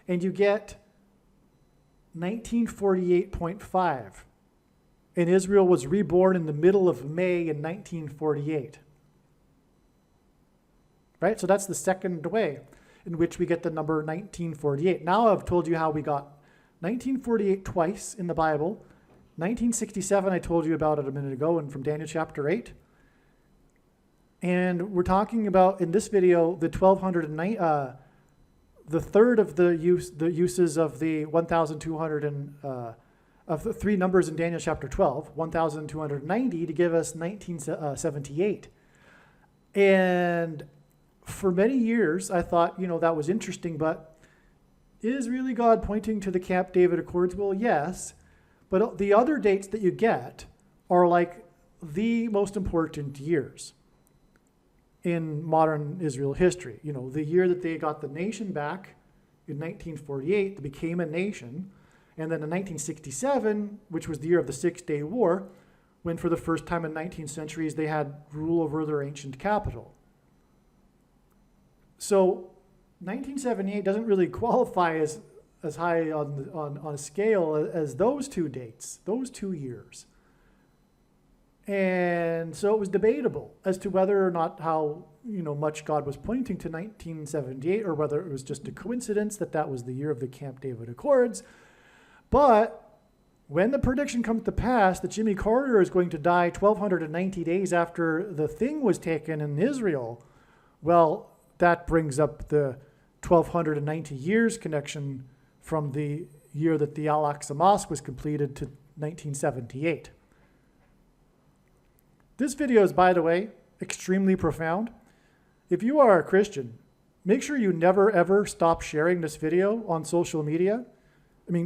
and you get 1948.5. And Israel was reborn in the middle of May in 1948. Right? So that's the second way in which we get the number 1948. Now I've told you how we got 1948 twice in the Bible. 1967 I told you about it a minute ago, and from Daniel chapter 8. And we're talking about, in this video, the 1,209, the third of the uses of the 1,200 of the three numbers in Daniel chapter 12, 1,290 to give us 1978. And for many years, I thought, that was interesting, but is really God pointing to the Camp David Accords? Well, yes, but the other dates that you get are like the most important years in modern Israel history. The year that they got the nation back in 1948, they became a nation, and then in 1967, which was the year of the Six-Day War, when for the first time in 19 centuries they had rule over their ancient capital. So 1978 doesn't really qualify as high on a scale as those two dates, those 2 years. And so it was debatable as to whether or not how much God was pointing to 1978, or whether it was just a coincidence that was the year of the Camp David Accords. But when the prediction comes to pass that Jimmy Carter is going to die 1,290 days after the thing was taken in Israel, well, that brings up the 1,290 years connection from the year that the Al-Aqsa Mosque was completed to 1978. This video is, by the way, extremely profound. If you are a Christian, make sure you never ever stop sharing this video on social media.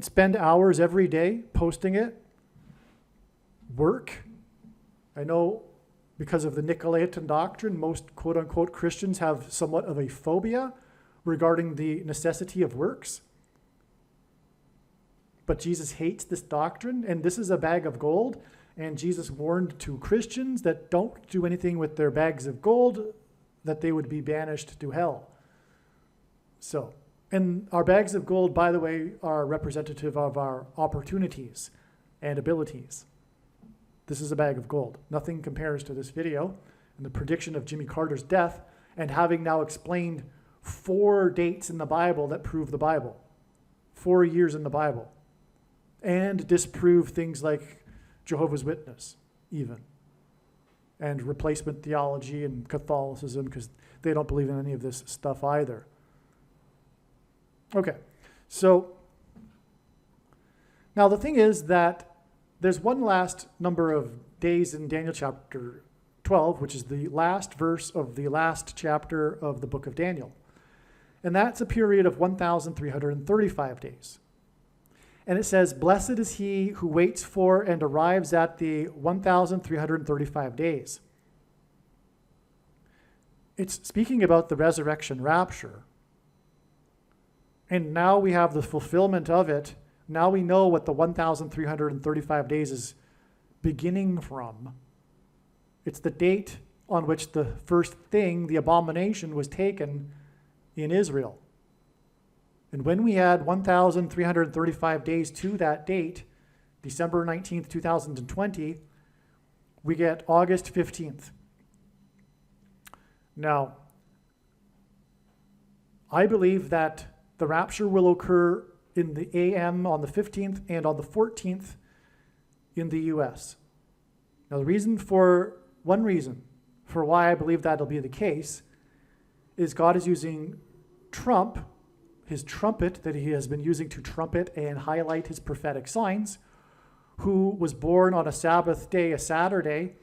Spend hours every day posting it. Work. I know because of the Nicolaitan doctrine, most quote-unquote Christians have somewhat of a phobia regarding the necessity of works. But Jesus hates this doctrine, and this is a bag of gold. And Jesus warned to Christians that don't do anything with their bags of gold, that they would be banished to hell. So, and our bags of gold, by the way, are representative of our opportunities and abilities. This is a bag of gold. Nothing compares to this video and the prediction of Jimmy Carter's death, and having now explained 4 dates in the Bible that prove the Bible, 4 years in the Bible, and disprove things like Jehovah's Witness, even, and replacement theology and Catholicism, because they don't believe in any of this stuff either. Okay, so now the thing is that there's one last number of days in Daniel chapter 12, which is the last verse of the last chapter of the book of Daniel. And that's a period of 1,335 days. And it says, "Blessed is he who waits for and arrives at the 1,335 days." It's speaking about the resurrection rapture. And now we have the fulfillment of it. Now we know what the 1,335 days is beginning from. It's the date on which the first thing, the abomination, was taken in Israel. And when we add 1,335 days to that date, December 19th, 2020, we get August 15th. Now, I believe that the rapture will occur in the AM on the 15th and on the 14th in the US. Now, one reason for why I believe that'll be the case is God is using Trump, his trumpet that he has been using to trumpet and highlight his prophetic signs, who was born on a Sabbath day, a Saturday,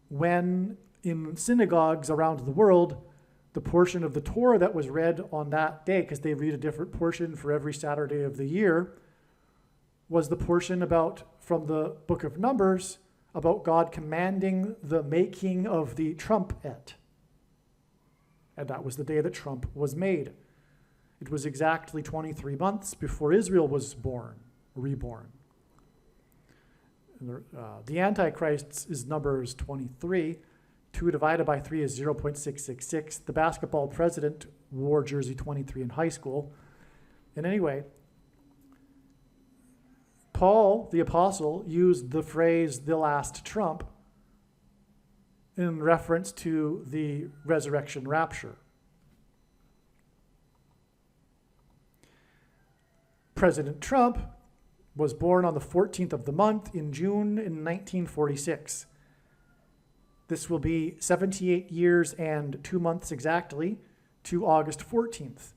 when in synagogues around the world, the portion of the Torah that was read on that day, because they read a different portion for every Saturday of the year, was the portion from the book of Numbers about God commanding the making of the trumpet. And that was the day that Trump was made. It was exactly 23 months before Israel was reborn. The Antichrist is Numbers 23. 2 divided by 3 is 0.666. The basketball president wore jersey 23 in high school. And anyway, Paul, the apostle, used the phrase, the last trump, in reference to the resurrection rapture. President Trump was born on the 14th of the month in June in 1946. This will be 78 years and 2 months exactly to August 14th.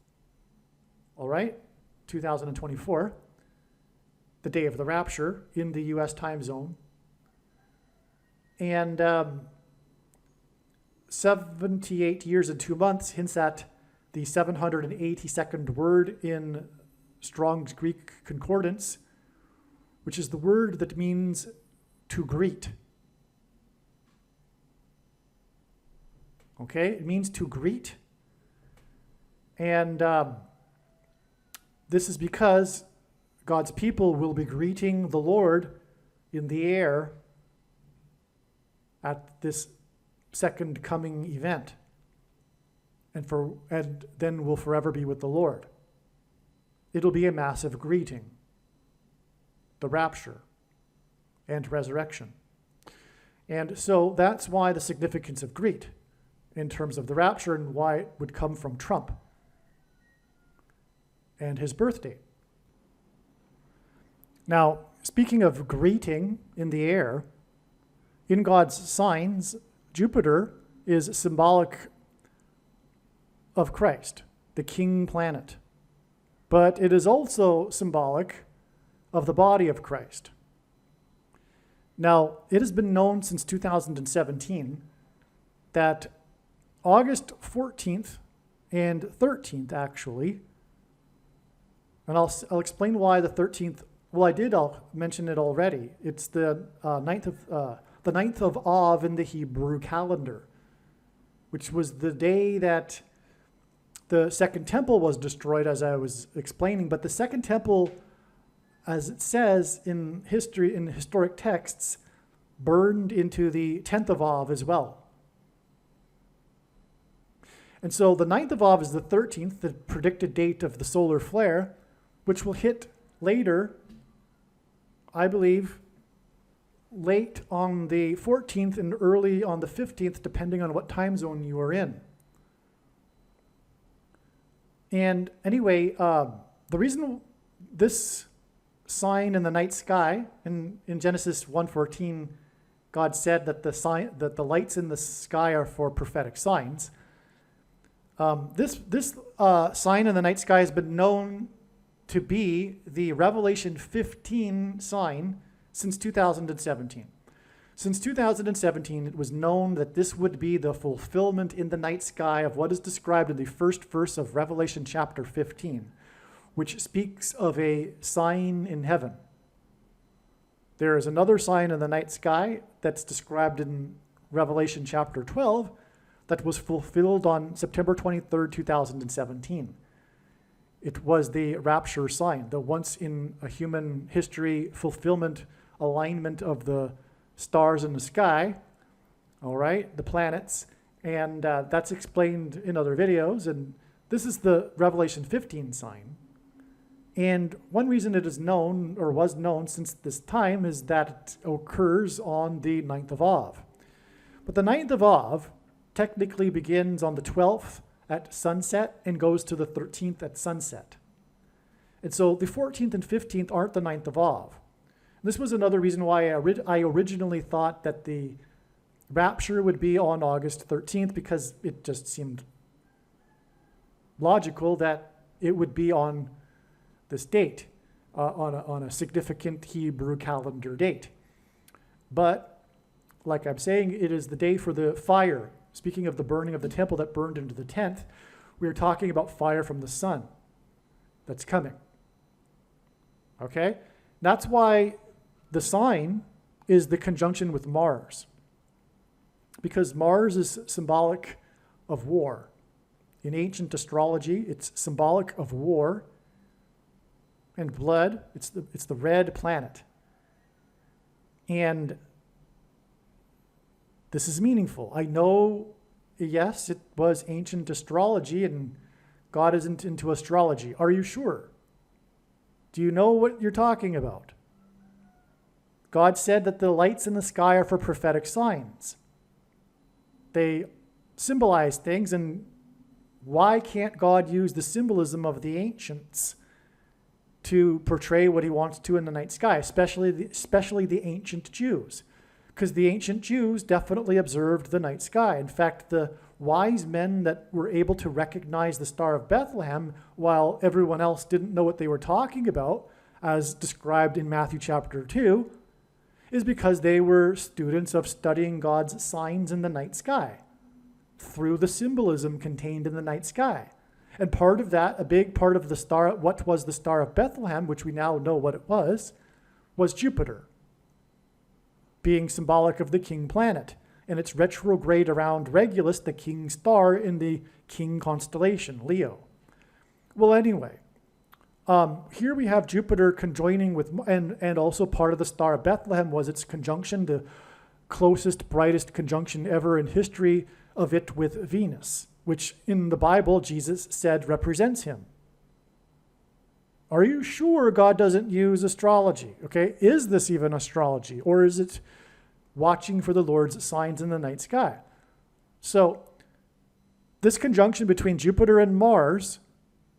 All right, 2024, the day of the rapture in the US time zone. And 78 years and 2 months hints at the 782nd word in Strong's Greek Concordance, which is the word that means to greet. Okay, it means to greet. And this is because God's people will be greeting the Lord in the air at this second coming event, and then will forever be with the Lord. It'll be a massive greeting, the rapture and resurrection. And so that's why the significance of greet in terms of the rapture and why it would come from Trump and his birth date. Now, speaking of greeting in the air, in God's signs, Jupiter is symbolic of Christ, the king planet. But it is also symbolic of the body of Christ. Now, it has been known since 2017 that August 14th and 13th, actually, and I'll explain why the 13th. Well, I'll mention it already. It's the 9th of Av in the Hebrew calendar, which was the day that the Second Temple was destroyed, as I was explaining. But the Second Temple, as it says in history, in historic texts, burned into the 10th of Av as well. And so the 9th of Av is the 13th, the predicted date of the solar flare, which will hit later, I believe, late on the 14th and early on the 15th, depending on what time zone you are in. And anyway, the reason this sign in the night sky, in Genesis 1:14, God said that the lights in the sky are for prophetic signs. This sign in the night sky has been known to be the Revelation 15 sign since 2017. Since 2017, it was known that this would be the fulfillment in the night sky of what is described in the first verse of Revelation chapter 15, which speaks of a sign in heaven. There is another sign in the night sky that's described in Revelation chapter 12 that was fulfilled on September 23rd, 2017. It was the rapture sign, the once in a human history fulfillment, alignment of the stars in the sky, all right, the planets, and that's explained in other videos, and this is the Revelation 15 sign. And one reason it is known, or was known since this time, is that it occurs on the 9th of Av. But the 9th of Av technically begins on the 12th at sunset and goes to the 13th at sunset. And so the 14th and 15th aren't the 9th of Av. This was another reason why I originally thought that the rapture would be on August 13th, because it just seemed logical that it would be on this date, on a significant Hebrew calendar date. But, like I'm saying, it is the day for the fire. Speaking of the burning of the temple that burned into the 10th, we are talking about fire from the sun that's coming. Okay? That's why the sign is the conjunction with Mars, because Mars is symbolic of war. In ancient astrology, it's symbolic of war and blood. It's the red planet. And this is meaningful. I know, yes, it was ancient astrology, and God isn't into astrology. Are you sure? Do you know what you're talking about? God said that the lights in the sky are for prophetic signs. They symbolize things, and why can't God use the symbolism of the ancients to portray what he wants to in the night sky, especially the ancient Jews? Because the ancient Jews definitely observed the night sky. In fact, the wise men that were able to recognize the Star of Bethlehem while everyone else didn't know what they were talking about, as described in Matthew chapter 2, is because they were students of studying God's signs in the night sky through the symbolism contained in the night sky. And part of that, a big part of the star, what was the Star of Bethlehem, which we now know what it was Jupiter, being symbolic of the king planet, and its retrograde around Regulus, the king star in the king constellation, Leo. Well, anyway, here we have Jupiter conjoining with, and also part of the Star of Bethlehem was its conjunction, the closest, brightest conjunction ever in history of it with Venus, which in the Bible, Jesus said represents him. Are you sure God doesn't use astrology? Okay, is this even astrology, or is it watching for the Lord's signs in the night sky? So this conjunction between Jupiter and Mars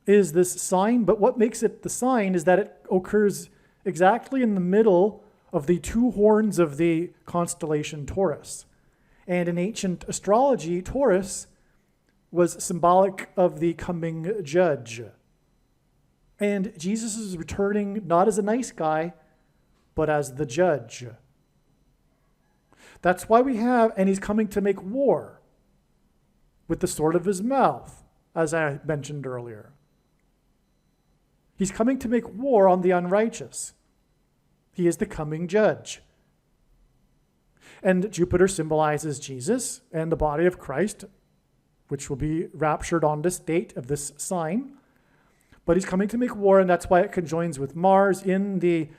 is this sign, but what makes it the sign is that it occurs exactly in the middle of the two horns of the constellation Taurus. And in ancient astrology, Taurus was symbolic of the coming judge. And Jesus is returning not as a nice guy, but as the judge. That's why and he's coming to make war with the sword of his mouth, as I mentioned earlier. He's coming to make war on the unrighteous. He is the coming judge. And Jupiter symbolizes Jesus and the body of Christ, which will be raptured on this date of this sign. But he's coming to make war, and that's why it conjoins with Mars in the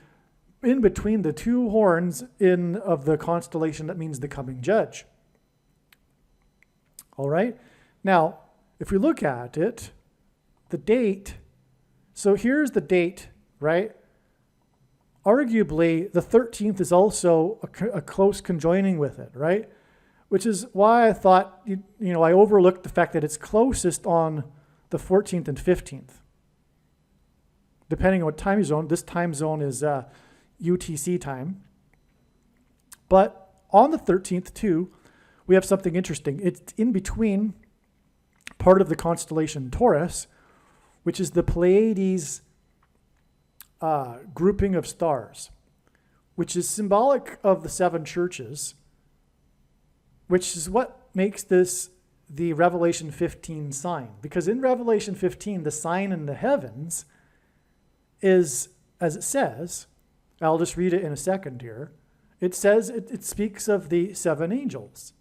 in between the two horns of the constellation that means the coming judge. All right? Now, if we look at it, the date, so here's the date, right? Arguably, the 13th is also a close conjoining with it, right? Which is why I thought, I overlooked the fact that it's closest on the 14th and 15th. Depending on what time zone, this time zone is UTC time. But on the 13th, too, we have something interesting. It's in between part of the constellation Taurus, which is the Pleiades grouping of stars, which is symbolic of the seven churches, which is what makes this the Revelation 15 sign. Because in Revelation 15, the sign in the heavens is, as it says, I'll just read it in a second here. It says, it speaks of the seven angels.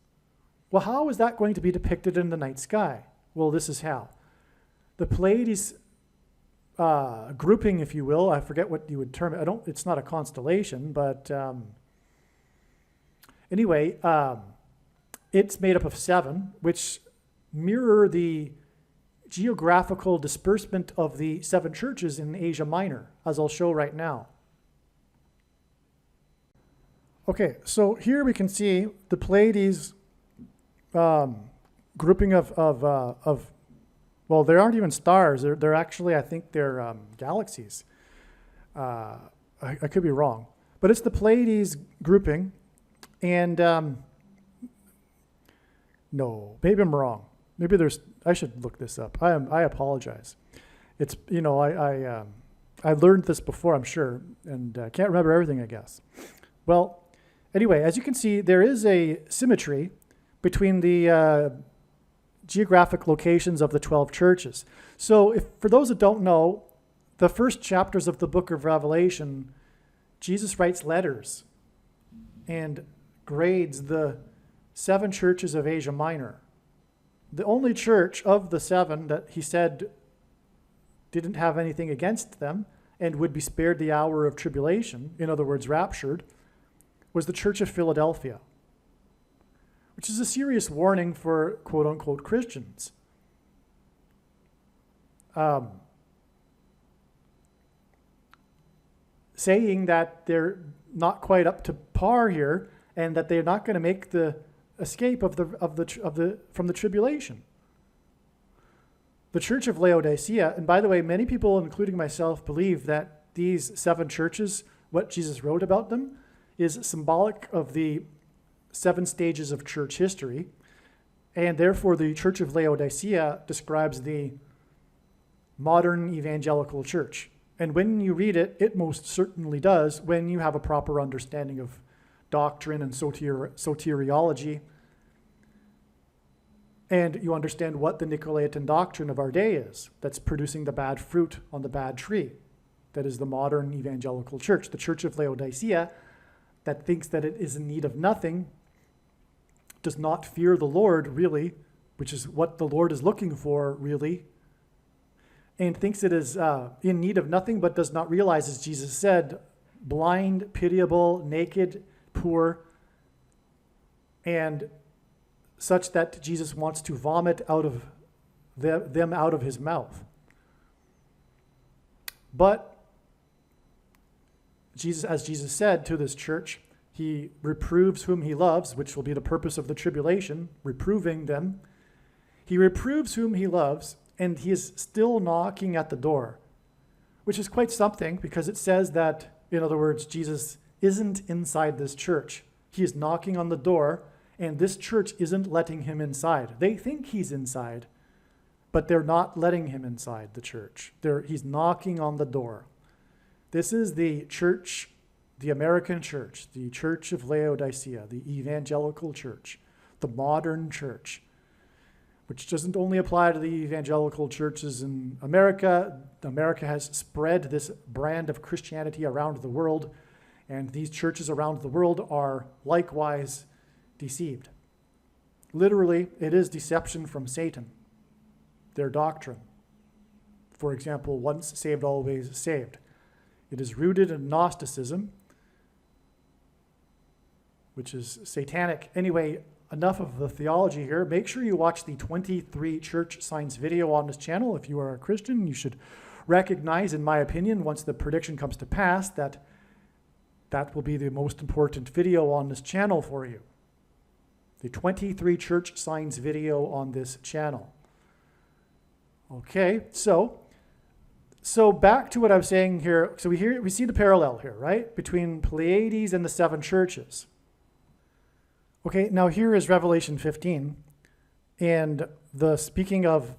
Well, how is that going to be depicted in the night sky? Well, this is how. The Pleiades grouping, if you will, I forget what you would term it. It's not a constellation, but anyway, it's made up of seven, which mirror the geographical disbursement of the seven churches in Asia Minor, as I'll show right now. Okay, so here we can see the Pleiades grouping of well, they aren't even stars. They're actually, I think they're galaxies. I could be wrong. But it's the Pleiades grouping. And no, maybe I'm wrong. Maybe I should look this up. I apologize. It's, I learned this before, I'm sure, and can't remember everything, I guess. Well, anyway, as you can see, there is a symmetry between the geographic locations of the 12 churches. So for those that don't know, the first chapters of the book of Revelation, Jesus writes letters and grades the seven churches of Asia Minor. The only church of the seven that he said didn't have anything against them and would be spared the hour of tribulation, in other words, raptured, was the Church of Philadelphia, which is a serious warning for quote-unquote Christians. Saying that they're not quite up to par here and that they're not going to make the escape from the tribulation. The Church of Laodicea, and by the way, many people, including myself, believe that these seven churches, what Jesus wrote about them, is symbolic of the seven stages of church history, and therefore the Church of Laodicea describes the modern evangelical church. And when you read it, it most certainly does when you have a proper understanding of doctrine and soteriology, and you understand what the Nicolaitan doctrine of our day is that's producing the bad fruit on the bad tree. That is the modern evangelical church. The Church of Laodicea, that thinks that it is in need of nothing, does not fear the Lord, really, which is what the Lord is looking for, really, and thinks it is in need of nothing, but does not realize, as Jesus said, blind, pitiable, naked, poor, and such that Jesus wants to vomit out of them out of his mouth. But Jesus, as Jesus said to this church, he reproves whom he loves, which will be the purpose of the tribulation, reproving them. He reproves whom he loves, and he is still knocking at the door, which is quite something because it says that, in other words, Jesus isn't inside this church. He is knocking on the door, and this church isn't letting him inside. They think he's inside, but they're not letting him inside the church. He's knocking on the door. This is the church, the American church, the Church of Laodicea, the evangelical church, the modern church, which doesn't only apply to the evangelical churches in America. America has spread this brand of Christianity around the world, and these churches around the world are likewise deceived. Literally, it is deception from Satan, their doctrine. For example, once saved, always saved. It is rooted in Gnosticism, which is satanic. Anyway, enough of the theology here. Make sure you watch the 23 church signs video on this channel. If you are a Christian, you should recognize, in my opinion, once the prediction comes to pass, that will be the most important video on this channel for you. The 23 church signs video on this channel. Okay, so back to what I was saying here. So we see the parallel here, right? Between Pleiades and the 7 churches. Okay, now here is Revelation 15, and speaking of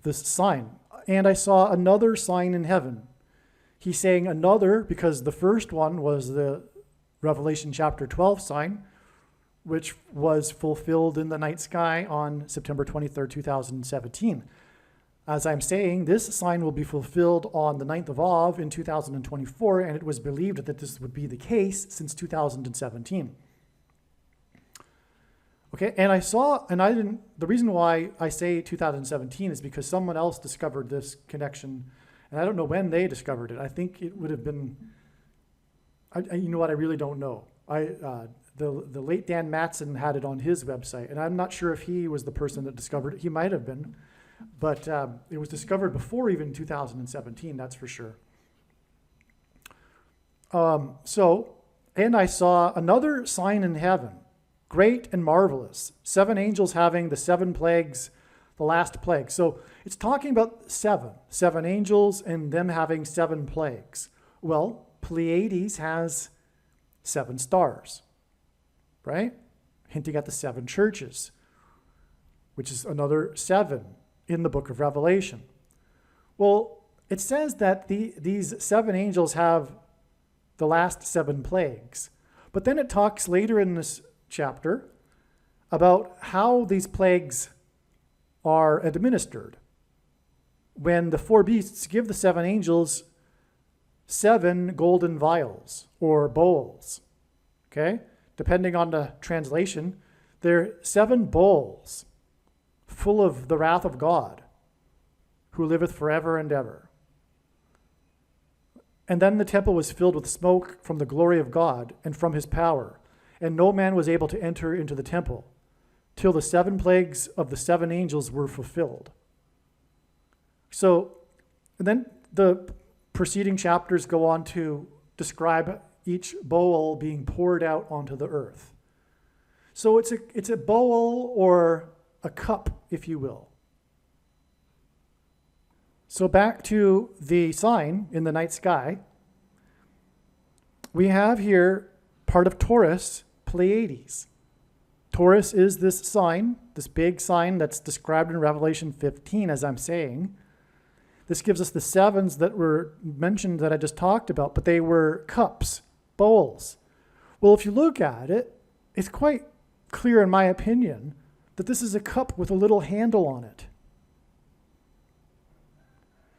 this sign, and I saw another sign in heaven. He's saying another because the first one was the Revelation chapter 12 sign, which was fulfilled in the night sky on September 23rd, 2017. As I'm saying, this sign will be fulfilled on the 9th of Av in 2024, and it was believed that this would be the case since 2017. Okay, and the reason why I say 2017 is because someone else discovered this connection, and I don't know when they discovered it. I think it would have been, you know what, I really don't know. The late Dan Matson had it on his website, and I'm not sure if he was the person that discovered it. He might have been, but it was discovered before even 2017, that's for sure. And I saw another sign in heaven, great and marvelous, 7 angels having the 7 plagues, the last plague. So it's talking about 7 angels and them having 7 plagues. Well, Pleiades has 7 stars, right? Hinting at the 7 churches, which is another 7 in the book of Revelation. Well, it says that these 7 angels have the last 7 plagues. But then it talks later in this chapter about how these plagues are administered. When the 4 beasts give the 7 angels 7 golden vials or bowls, okay? Depending on the translation, they're 7 bowls full of the wrath of God, who liveth forever and ever. And then the temple was filled with smoke from the glory of God and from his power, and no man was able to enter into the temple till the 7 plagues of the 7 angels were fulfilled. So then the preceding chapters go on to describe each bowl being poured out onto the earth. So it's a bowl or a cup, if you will. So back to the sign in the night sky. We have here part of Taurus, Pleiades. Taurus is this sign, this big sign that's described in Revelation 15, as I'm saying. This gives us the 7s that were mentioned that I just talked about, but they were cups, bowls. Well, if you look at it, it's quite clear, in my opinion, that this is a cup with a little handle on it.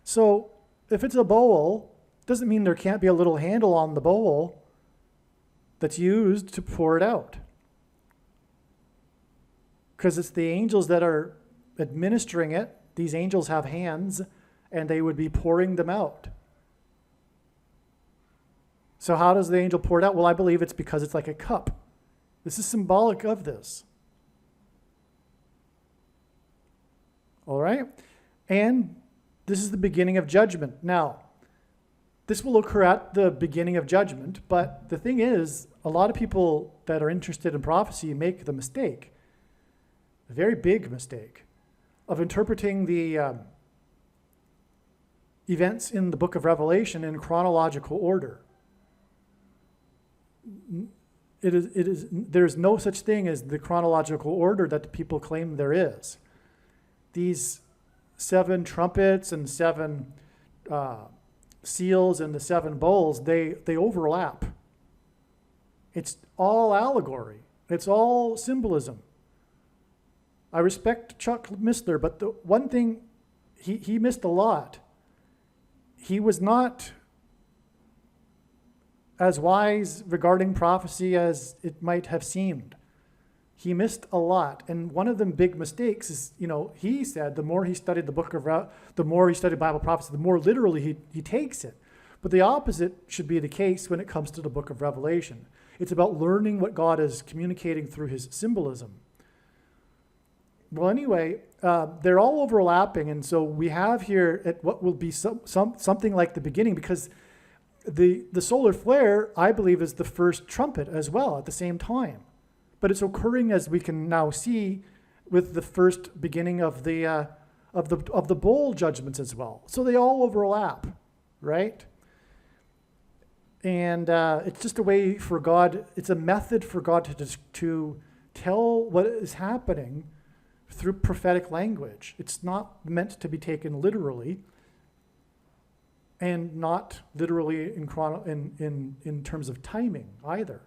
So if it's a bowl, doesn't mean there can't be a little handle on the bowl that's used to pour it out. Because it's the angels that are administering it. These angels have hands, and they would be pouring them out. So how does the angel pour it out? Well, I believe it's because it's like a cup. This is symbolic of this. All right? And this is the beginning of judgment. Now, this will occur at the beginning of judgment, but the thing is, a lot of people that are interested in prophecy make the mistake, a very big mistake, of interpreting the events in the book of Revelation in chronological order. There's no such thing as the chronological order that people claim there is. These 7 trumpets and 7 seals and the 7 bowls, they overlap. It's all allegory. It's all symbolism. I respect Chuck Missler, but the one thing he missed a lot. He was not as wise regarding prophecy as it might have seemed. He missed a lot. And one of the big mistakes is, he said the more he studied the more he studied Bible prophecy, the more literally he takes it. But the opposite should be the case when it comes to the book of Revelation. It's about learning what God is communicating through his symbolism. Well, anyway, they're all overlapping, and so we have here at what will be something like the beginning, because the solar flare, I believe, is the first trumpet as well at the same time. But it's occurring, as we can now see, with the first beginning of the bowl judgments as well. So they all overlap, right? And it's just a way for God, it's a method for God to tell what is happening through prophetic language. It's not meant to be taken literally, and not literally in terms of timing either.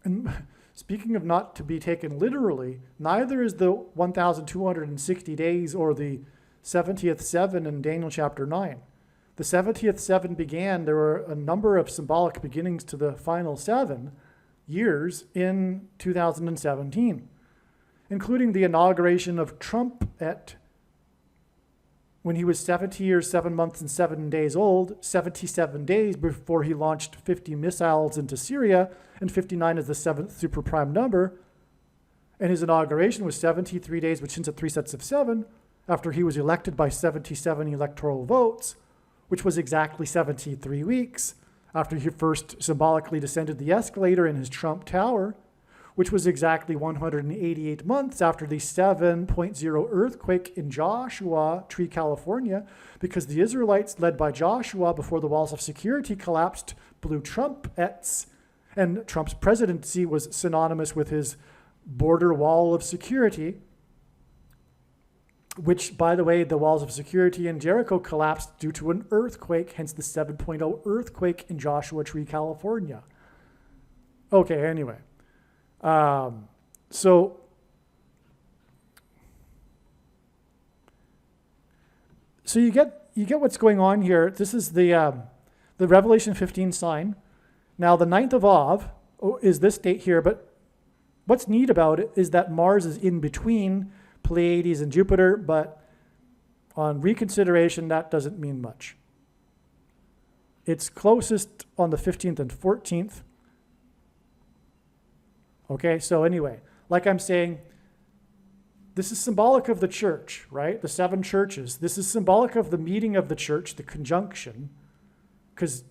And speaking of not to be taken literally, neither is the 1,260 days or the 70th seven in Daniel chapter 9. The 70th seven began, there were a number of symbolic beginnings to the final 7 years in 2017, including the inauguration of Trump when he was 70 years, 7 months, and 7 days old, 77 days before he launched 50 missiles into Syria, and 59 is the 7th super prime number. And his inauguration was 73 days, which hints at 3 sets of 7, after he was elected by 77 electoral votes, which was exactly 73 weeks after he first symbolically descended the escalator in his Trump Tower, which was exactly 188 months after the 7.0 earthquake in Joshua Tree, California, because the Israelites, led by Joshua before the walls of security collapsed, blew trumpets, and Trump's presidency was synonymous with his border wall of security, which, by the way, the walls of security in Jericho collapsed due to an earthquake, hence the 7.0 earthquake in Joshua Tree, California. Okay, anyway. So you get what's going on here. This is the Revelation 15 sign. Now the 9th of Av is this date here, but what's neat about it is that Mars is in between Pleiades and Jupiter, but on reconsideration, that doesn't mean much. It's closest on the 15th and 14th. Okay, so anyway, like I'm saying, this is symbolic of the church, right? The 7 churches. This is symbolic of the meeting of the church, the conjunction. Because,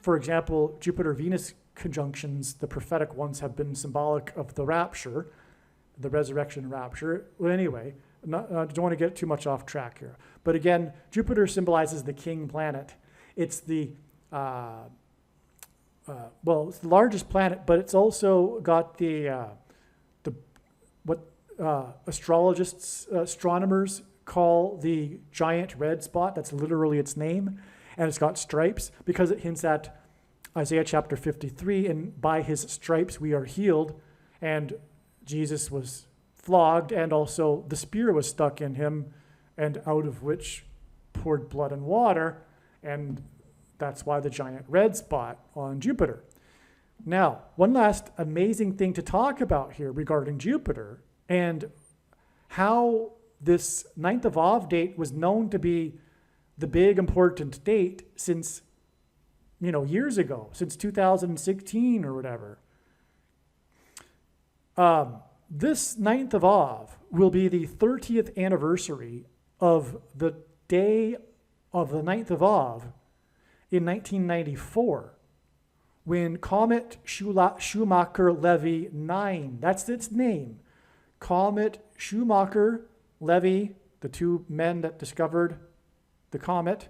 for example, Jupiter-Venus conjunctions, the prophetic ones, have been symbolic of the rapture, the resurrection rapture. Well, anyway, I don't want to get too much off track here. But again, Jupiter symbolizes the king planet. It's the it's the largest planet, but it's also got what astronomers call the giant red spot. That's literally its name. And it's got stripes because it hints at Isaiah chapter 53, and by his stripes we are healed. And Jesus was flogged, and also the spear was stuck in him, and out of which poured blood and water. And that's why the giant red spot on Jupiter. Now, one last amazing thing to talk about here regarding Jupiter and how this 9th of Av date was known to be the big important date since, years ago, since 2016 or whatever. This 9th of Av will be the 30th anniversary of the day of the 9th of Av in 1994, when Comet Schumacher-Levy 9, that's its name, Comet Schumacher-Levy, the 2 men that discovered the comet,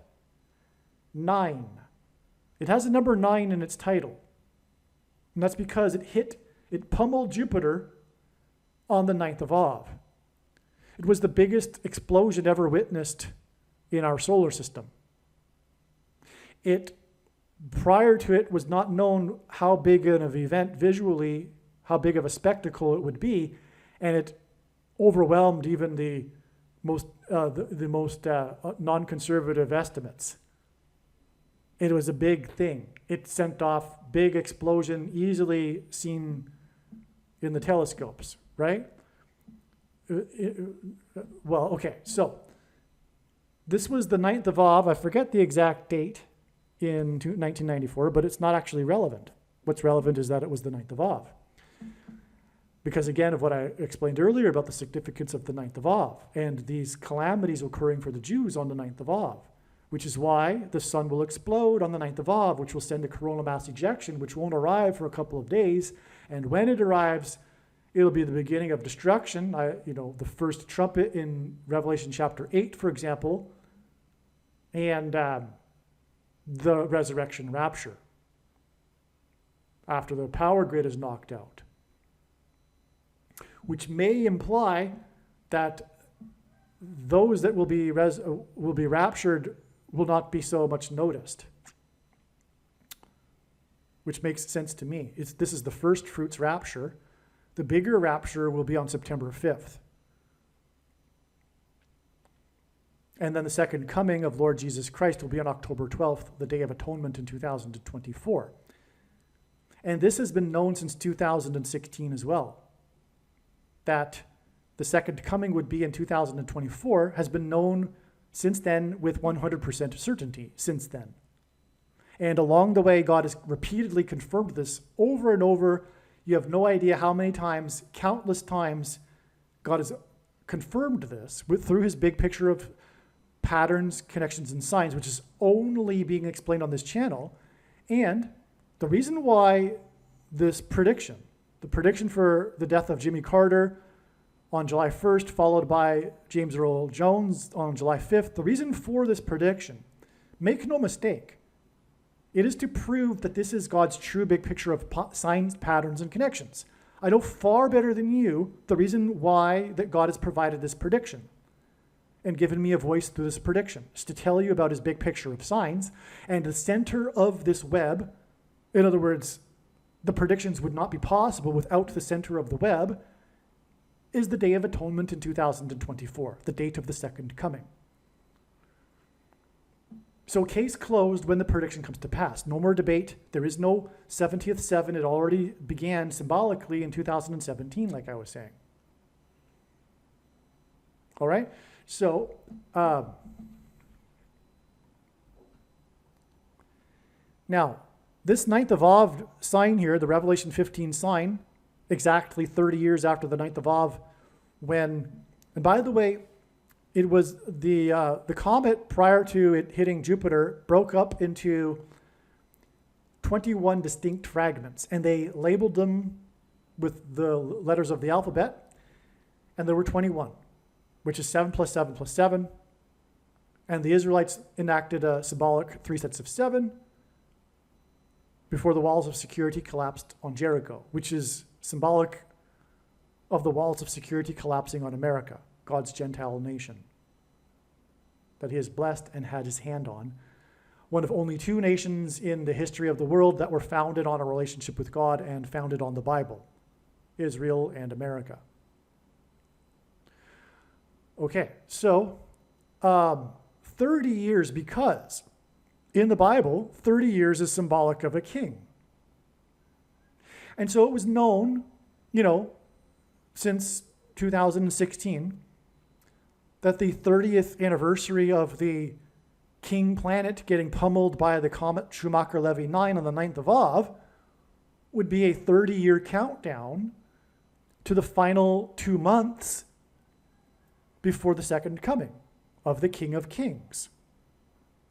9. It has a number 9 in its title, and that's because it pummeled Jupiter on the 9th of Av. It was the biggest explosion ever witnessed in our solar system. Prior to it was not known how big of an event visually, how big of a spectacle it would be, and it overwhelmed even the most non-conservative estimates. It was a big thing. It sent off big explosion, easily seen in the telescopes, right? So this was the 9th of Av. I forget the exact date. in 1994, but it's not actually relevant. What's relevant is that it was the 9th of Av. Because again, of what I explained earlier about the significance of the 9th of Av and these calamities occurring for the Jews on the 9th of Av, which is why the sun will explode on the 9th of Av, which will send a coronal mass ejection, which won't arrive for a couple of days. And when it arrives, it'll be the beginning of destruction. The first trumpet in Revelation chapter 8, for example, and the resurrection rapture after the power grid is knocked out, which may imply that those that will be raptured will not be so much noticed, which makes sense to me. This is the first fruits rapture. The bigger rapture will be on September 5th. And then the second coming of Lord Jesus Christ will be on October 12th, the Day of Atonement in 2024. And this has been known since 2016 as well. That the second coming would be in 2024 has been known since then with 100% certainty since then. And along the way, God has repeatedly confirmed this over and over. You have no idea how many times, countless times, God has confirmed this through his big picture of patterns, connections, and signs, which is only being explained on this channel. And the reason why this prediction, the prediction for the death of Jimmy Carter on July 1st, followed by James Earl Jones on July 5th, the reason for this prediction, make no mistake, it is to prove that this is God's true big picture of signs, patterns, and connections. I know far better than you the reason why that God has provided this prediction and given me a voice through this prediction, is to tell you about his big picture of signs. And the center of this web, in other words, the predictions would not be possible without the center of the web, is the Day of Atonement in 2024, the date of the second coming. So case closed when the prediction comes to pass. No more debate. There is no 70th 7. It already began symbolically in 2017, like I was saying. All right? So, now, this 9th of Av sign here, the Revelation 15 sign, exactly 30 years after the 9th of Av, when, and by the way, it was the comet prior to it hitting Jupiter broke up into 21 distinct fragments, and they labeled them with the letters of the alphabet, and there were 21, which is 7 plus 7 plus 7, and the Israelites enacted a symbolic 3 sets of 7 before the walls of security collapsed on Jericho, which is symbolic of the walls of security collapsing on America, God's Gentile nation that he has blessed and had his hand on. One of only 2 nations in the history of the world that were founded on a relationship with God and founded on the Bible, Israel and America. Okay, so 30 years, because in the Bible, 30 years is symbolic of a king. And so it was known, since 2016, that the 30th anniversary of the king planet getting pummeled by the comet Schumacher-Levy 9 on the 9th of Av would be a 30-year countdown to the final 2 months before the second coming of the King of Kings.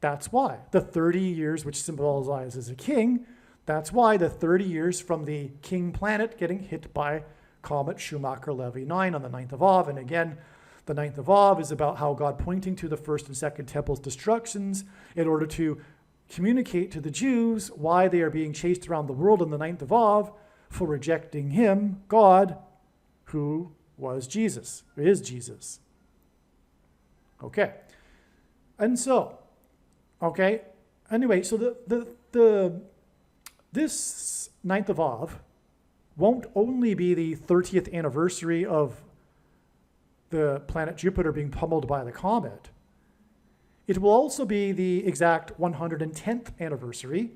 That's why the 30 years, which symbolizes a king, that's why the 30 years from the king planet getting hit by comet Schumacher-Levy 9 on the 9th of Av. And again, the 9th of Av is about how God pointing to the first and second temple's destructions in order to communicate to the Jews why they are being chased around the world on the 9th of Av for rejecting him, God, who was Jesus, is Jesus. Okay. And so, okay, anyway, so this 9th of Av won't only be the 30th anniversary of the planet Jupiter being pummeled by the comet. It will also be the exact 110th anniversary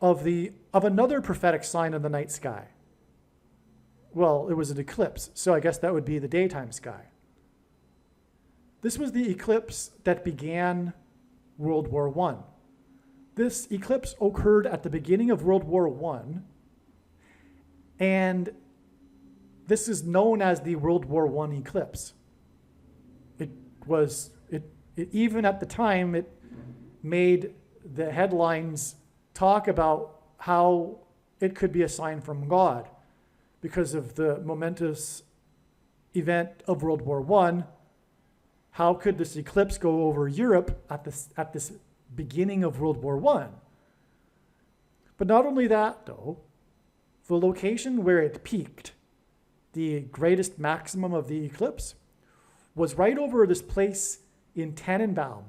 of another prophetic sign in the night sky. Well, it was an eclipse, so I guess that would be the daytime sky. This was the eclipse that began World War I. This eclipse occurred at the beginning of World War I, and this is known as the World War I eclipse. Even at the time, it made the headlines talk about how it could be a sign from God because of the momentous event of World War I. How could this eclipse go over Europe at this beginning of World War I? But not only that, though, the location where it peaked, the greatest maximum of the eclipse, was right over this place in Tannenbaum,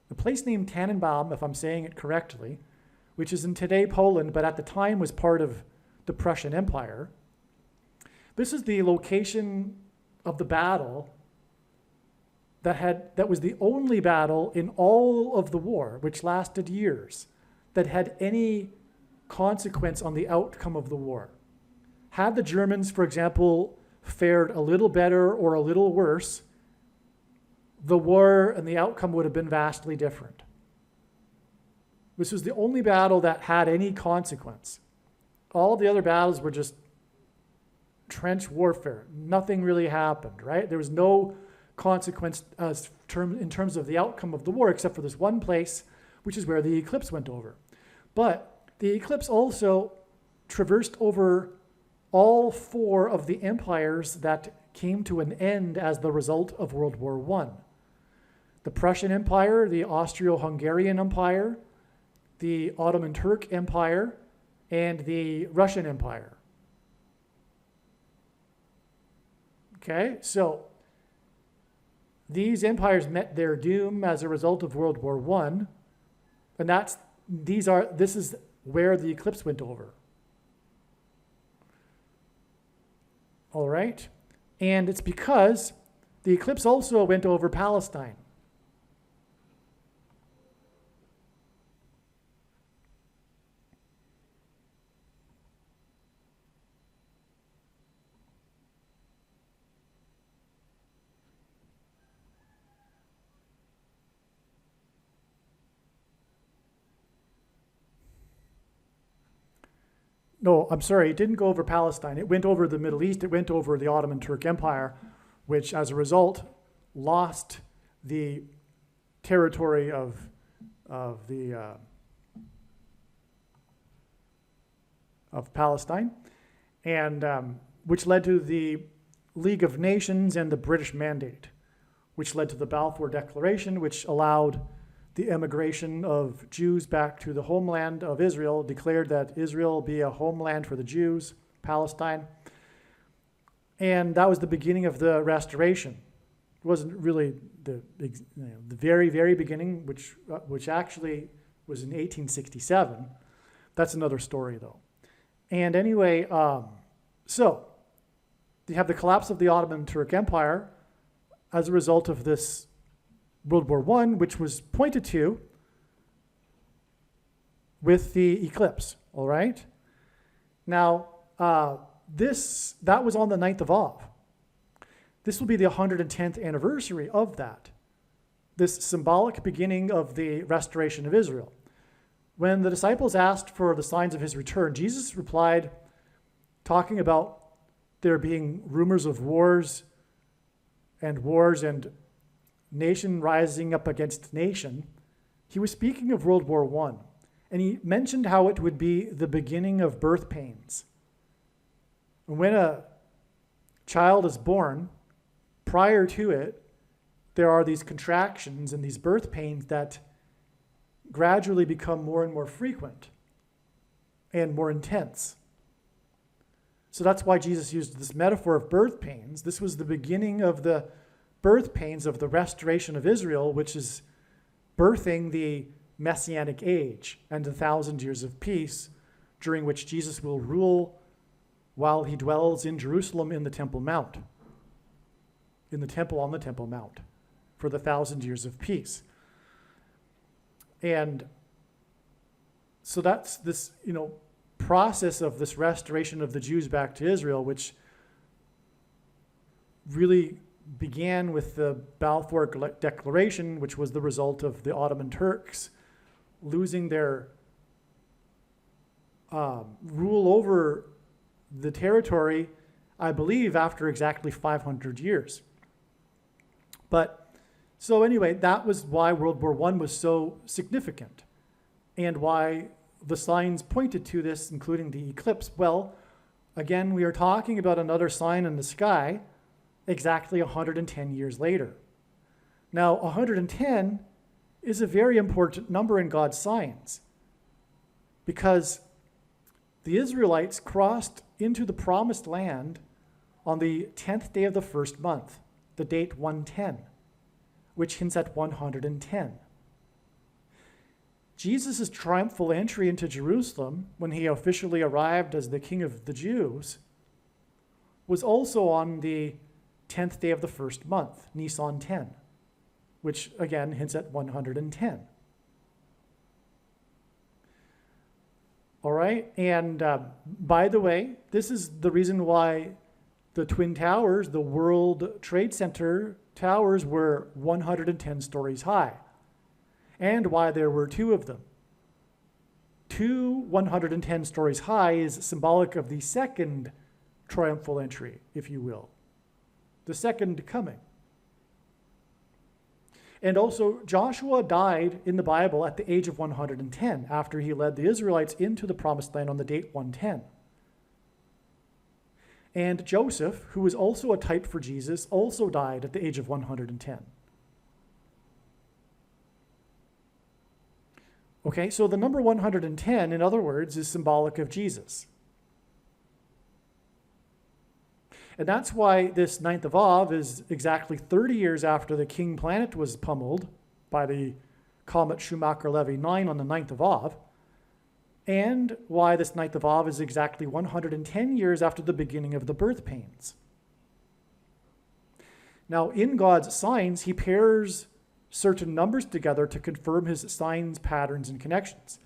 a place named Tannenbaum, if I'm saying it correctly, which is in today Poland, but at the time was part of the Prussian Empire. This is the location of the battle that was the only battle in all of the war, which lasted years, that had any consequence on the outcome of the war. Had the Germans, for example, fared a little better or a little worse, the war and the outcome would have been vastly different. This was the only battle that had any consequence. All the other battles were just trench warfare. Nothing really happened, right? There was no consequence in terms of the outcome of the war, except for this one place, which is where the eclipse went over. But the eclipse also traversed over all four of the empires that came to an end as the result of World War I. The Prussian Empire, the Austro-Hungarian Empire, the Ottoman Turk Empire, and the Russian Empire. Okay, so these empires met their doom as a result of World War I, and this is where the eclipse went over. All right, and it's because the eclipse also went over Palestine. No, I'm sorry, it didn't go over Palestine. It went over the Middle East. It went over the Ottoman Turk Empire, which as a result lost the territory of Palestine, and which led to the League of Nations and the British Mandate, which led to the Balfour Declaration, which allowed the emigration of Jews back to the homeland of Israel, declared that Israel be a homeland for the Jews, Palestine. And that was the beginning of the restoration. It wasn't really the very, very beginning, which actually was in 1867. That's another story, though. And anyway, so you have the collapse of the Ottoman Turk Empire as a result of this World War I, which was pointed to with the eclipse, all right? Now, that was on the 9th of Av. This will be the 110th anniversary of that, this symbolic beginning of the restoration of Israel. When the disciples asked for the signs of his return, Jesus replied, talking about there being rumors of wars and nation rising up against nation. He was speaking of World War I, and he mentioned how it would be the beginning of birth pains. When a child is born, prior to it, there are these contractions and these birth pains that gradually become more and more frequent and more intense. So that's why Jesus used this metaphor of birth pains. This was the beginning of the birth pains of the restoration of Israel, which is birthing the Messianic age and the 1,000 years of peace, during which Jesus will rule while he dwells in Jerusalem in the Temple Mount, in the temple on the Temple Mount, for the 1,000 years of peace. And so that's this, process of this restoration of the Jews back to Israel, which really began with the Balfour Declaration, which was the result of the Ottoman Turks losing their rule over the territory, I believe, after exactly 500 years. But so anyway, that was why World War I was so significant and why the signs pointed to this, including the eclipse. Well, again, we are talking about another sign in the sky exactly 110 years later. Now, 110 is a very important number in God's signs because the Israelites crossed into the promised land on the 10th day of the first month, the date 110, which hints at 110. Jesus' triumphal entry into Jerusalem, when he officially arrived as the King of the Jews, was also on the 10th day of the first month, Nisan 10, which again hints at 110. All right, and by the way, this is the reason why the Twin Towers, the World Trade Center towers, were 110 stories high, and why there were two of them. Two 110 stories high is symbolic of the second triumphal entry, if you will, the second coming. And also, Joshua died in the Bible at the age of 110 after he led the Israelites into the promised land on the date 110. And Joseph, who was also a type for Jesus, also died at the age of 110. Okay, so the number 110, in other words, is symbolic of Jesus. And that's why this 9th of Av is exactly 30 years after the King planet was pummeled by the comet Schumacher-Levy 9 on the 9th of Av, and why this 9th of Av is exactly 110 years after the beginning of the birth pains. Now, in God's signs, he pairs certain numbers together to confirm his signs, patterns, and connections.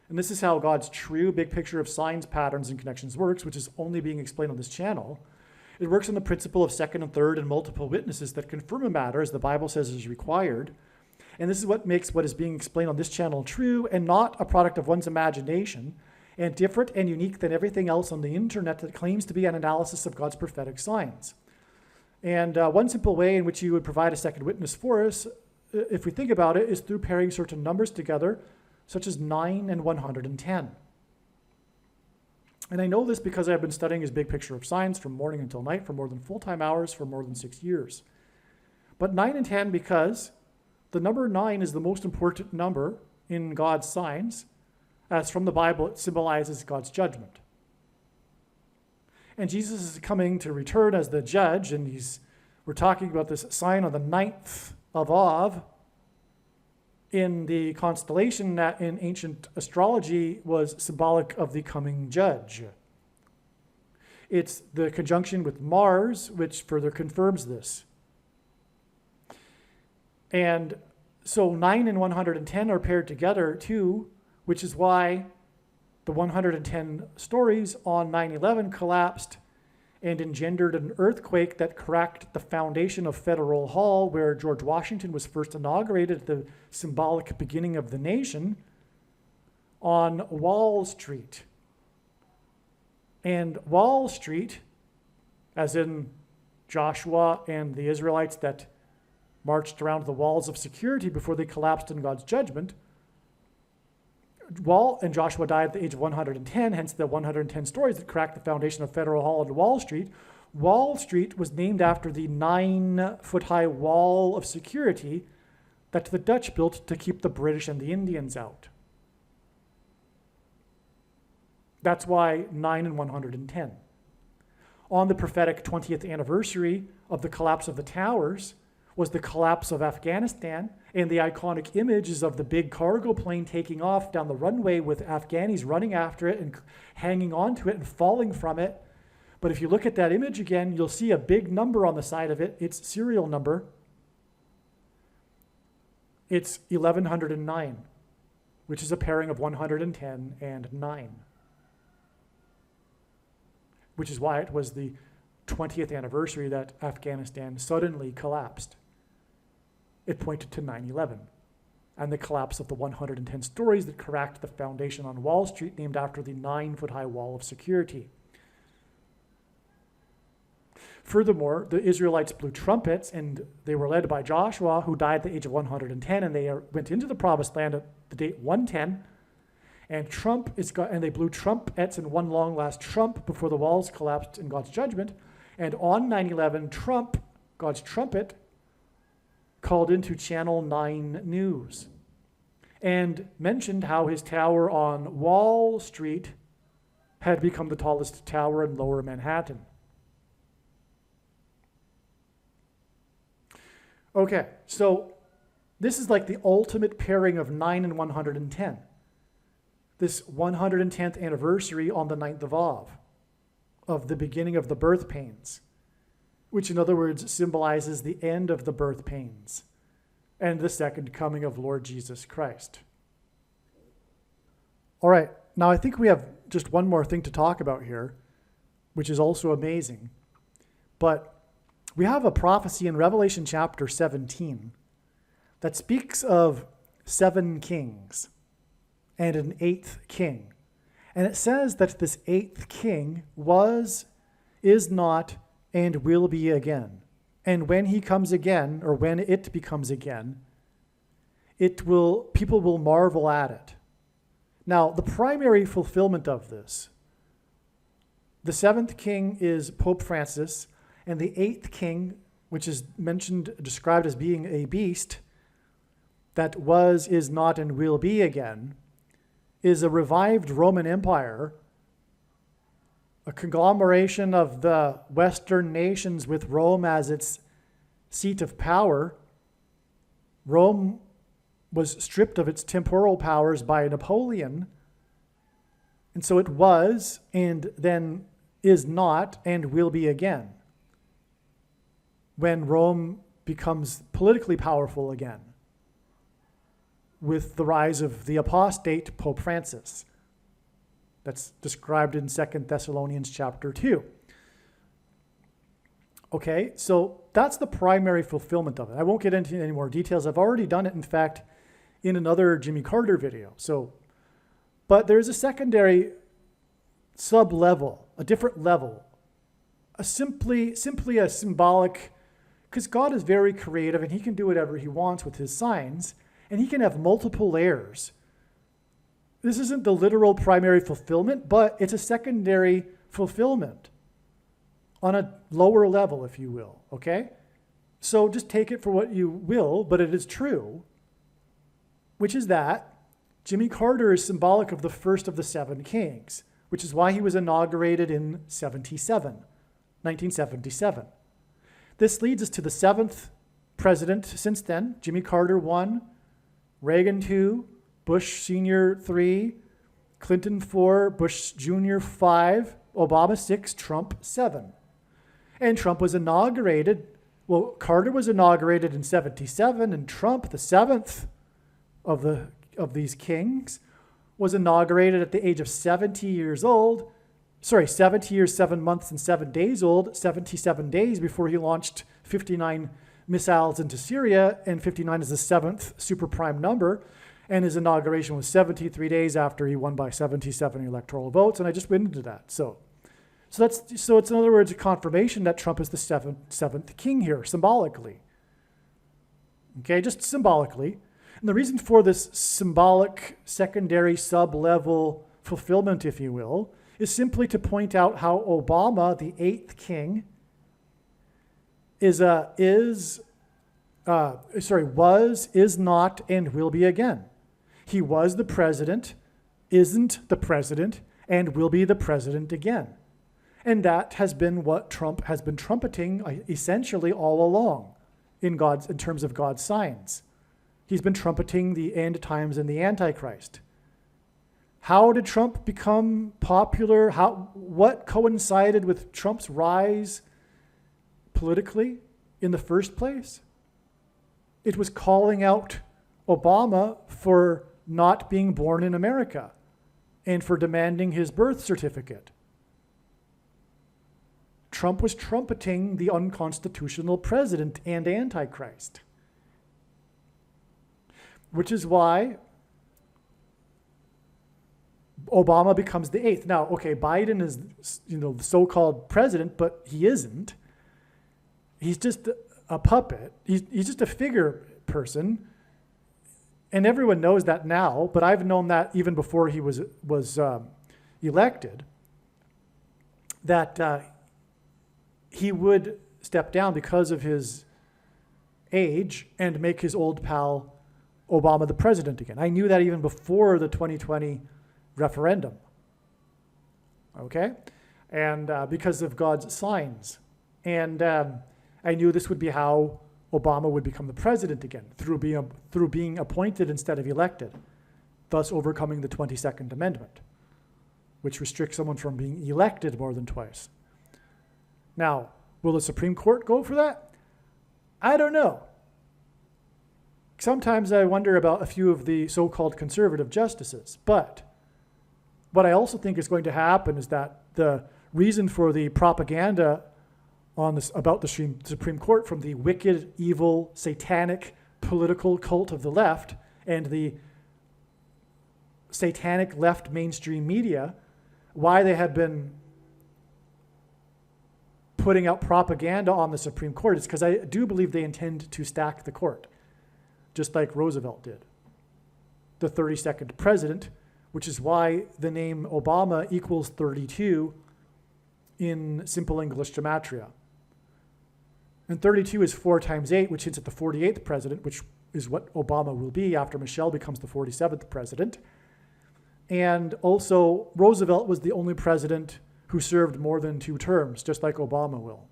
And this is how God's true big picture of signs, patterns, and connections works, which is only being explained on this channel. It works on the principle of second and third and multiple witnesses that confirm a matter, as the Bible says is required. And this is what makes what is being explained on this channel true and not a product of one's imagination, and different and unique than everything else on the internet that claims to be an analysis of God's prophetic signs. And one simple way in which you would provide a second witness for us, if we think about it, is through pairing certain numbers together, such as 9 and 110. And I know this because I've been studying his big picture of signs from morning until night for more than full-time hours for more than 6 years. But 9 and 10 because the number 9 is the most important number in God's signs, as from the Bible it symbolizes God's judgment. And Jesus is coming to return as the judge, and we're talking about this sign on the 9th of Av in the constellation that in ancient astrology was symbolic of the coming judge. It's the conjunction with Mars which further confirms this. And so 9 and 110 are paired together too, which is why the 110 stories on 9/11 collapsed and engendered an earthquake that cracked the foundation of Federal Hall, where George Washington was first inaugurated, the symbolic beginning of the nation, on Wall Street. And Wall Street, as in Joshua and the Israelites that marched around the walls of security before they collapsed in God's judgment, and Joshua died at the age of 110, hence the 110 stories that cracked the foundation of Federal Hall and Wall Street. Wall Street was named after the 9-foot-high wall of security that the Dutch built to keep the British and the Indians out. That's why 9 and 110. On the prophetic 20th anniversary of the collapse of the towers was the collapse of Afghanistan, and the iconic images of the big cargo plane taking off down the runway with Afghanis running after it and hanging onto it and falling from it. But if you look at that image again, you'll see a big number on the side of it. Its serial number. It's 1109, which is a pairing of 110 and 9. Which is why it was the 20th anniversary that Afghanistan suddenly collapsed. It pointed to 9/11 and the collapse of the 110 stories that cracked the foundation on Wall Street, named after the 9-foot-high wall of security. Furthermore, the Israelites blew trumpets, and they were led by Joshua, who died at the age of 110, and they went into the promised land at the date 110. And they blew trumpets in one long last trump before the walls collapsed in God's judgment. And on 9/11, Trump, God's trumpet, called into Channel 9 News and mentioned how his tower on Wall Street had become the tallest tower in Lower Manhattan. Okay, so this is like the ultimate pairing of 9 and 110. This 110th anniversary on the 9th of Av, of the beginning of the birth pains, which in other words symbolizes the end of the birth pains and the second coming of Lord Jesus Christ. All right, now I think we have just one more thing to talk about here, which is also amazing. But we have a prophecy in Revelation chapter 17 that speaks of 7 kings and an 8th king. And it says that this 8th king was, is not, and will be again. And when he comes again, or when it becomes again, people will marvel at it. Now, the primary fulfillment of this, the 7th king is Pope Francis, and the 8th king, which is described as being a beast that was, is not, and will be again, is a revived Roman Empire, a conglomeration of the Western nations with Rome as its seat of power. Rome was stripped of its temporal powers by Napoleon, and so it was, and then is not, and will be again, when Rome becomes politically powerful again, with the rise of the apostate Pope Francis. That's described in 2 Thessalonians chapter 2. Okay, so that's the primary fulfillment of it. I won't get into any more details. I've already done it, in fact, in another Jimmy Carter video. But there's a secondary sub-level, a different level, simply a symbolic, because God is very creative and he can do whatever he wants with his signs, and he can have multiple layers. This isn't the literal primary fulfillment, but it's a secondary fulfillment on a lower level, if you will, okay? So just take it for what you will, but it is true, which is that Jimmy Carter is symbolic of the first of the 7 kings, which is why he was inaugurated in 1977. This leads us to the 7th president since then, Jimmy Carter 1, Reagan 2, Bush Sr. 3, Clinton 4, Bush Jr. 5, Obama 6, Trump 7. And Trump was inaugurated, Carter was inaugurated in 77, and Trump, the 7th of these kings, was inaugurated at the age of 70 years old, 70 years, 7 months, and 7 days old, 77 days before he launched 59 missiles into Syria, and 59 is the 7th super prime number, and his inauguration was 73 days after he won by 77 electoral votes, and I just went into that. So it's in other words a confirmation that Trump is the seventh king here, symbolically. Okay, just symbolically. And the reason for this symbolic secondary sub-level fulfillment, if you will, is simply to point out how Obama, the 8th king, was, is not, and will be again. He was the president, isn't the president, and will be the president again. And that has been what Trump has been trumpeting essentially all along in terms of God's signs. He's been trumpeting the end times and the Antichrist. How did Trump become popular? What coincided with Trump's rise politically in the first place? It was calling out Obama for not being born in America and for demanding his birth certificate. Trump was trumpeting the unconstitutional president and Antichrist. Which is why Obama becomes the 8th. Now, okay, Biden is, the so-called president, but he isn't. He's just a puppet. He's just a figure person. And everyone knows that now, but I've known that even before he was elected, that he would step down because of his age and make his old pal Obama the president again. I knew that even before the 2020 referendum. Okay? And because of God's signs. And I knew this would be how Obama would become the president again, through being appointed instead of elected, thus overcoming the 22nd Amendment, which restricts someone from being elected more than twice. Now, will the Supreme Court go for that? I don't know. Sometimes I wonder about a few of the so-called conservative justices, but what I also think is going to happen is that the reason for the propaganda on this about the Supreme Court from the wicked, evil, satanic political cult of the left and the satanic left mainstream media, why they have been putting out propaganda on the Supreme Court is because I do believe they intend to stack the court, just like Roosevelt did, the 32nd president, which is why the name Obama equals 32 in simple English gematria. And 32 is 4 times 8, which hints at the 48th president, which is what Obama will be after Michelle becomes the 47th president. And also, Roosevelt was the only president who served more than 2 terms, just like Obama will.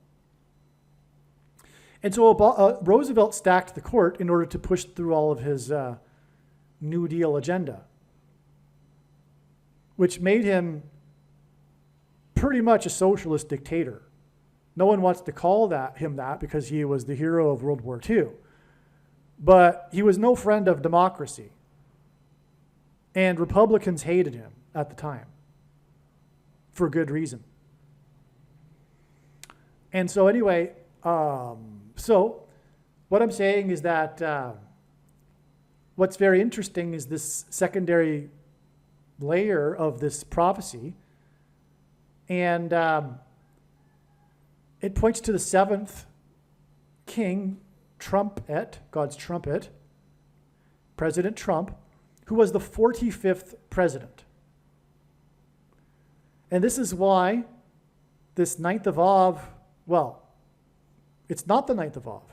And so Roosevelt stacked the court in order to push through all of his New Deal agenda, which made him pretty much a socialist dictator. No one wants to call him that because he was the hero of World War II. But he was no friend of democracy. And Republicans hated him at the time for good reason. And so anyway, so what I'm saying is that what's very interesting is this secondary layer of this prophecy. And it points to the 7th king, Trump-et, God's trumpet, President Trump, who was the 45th president. And this is why this 9th of Av, well, it's not the 9th of Av.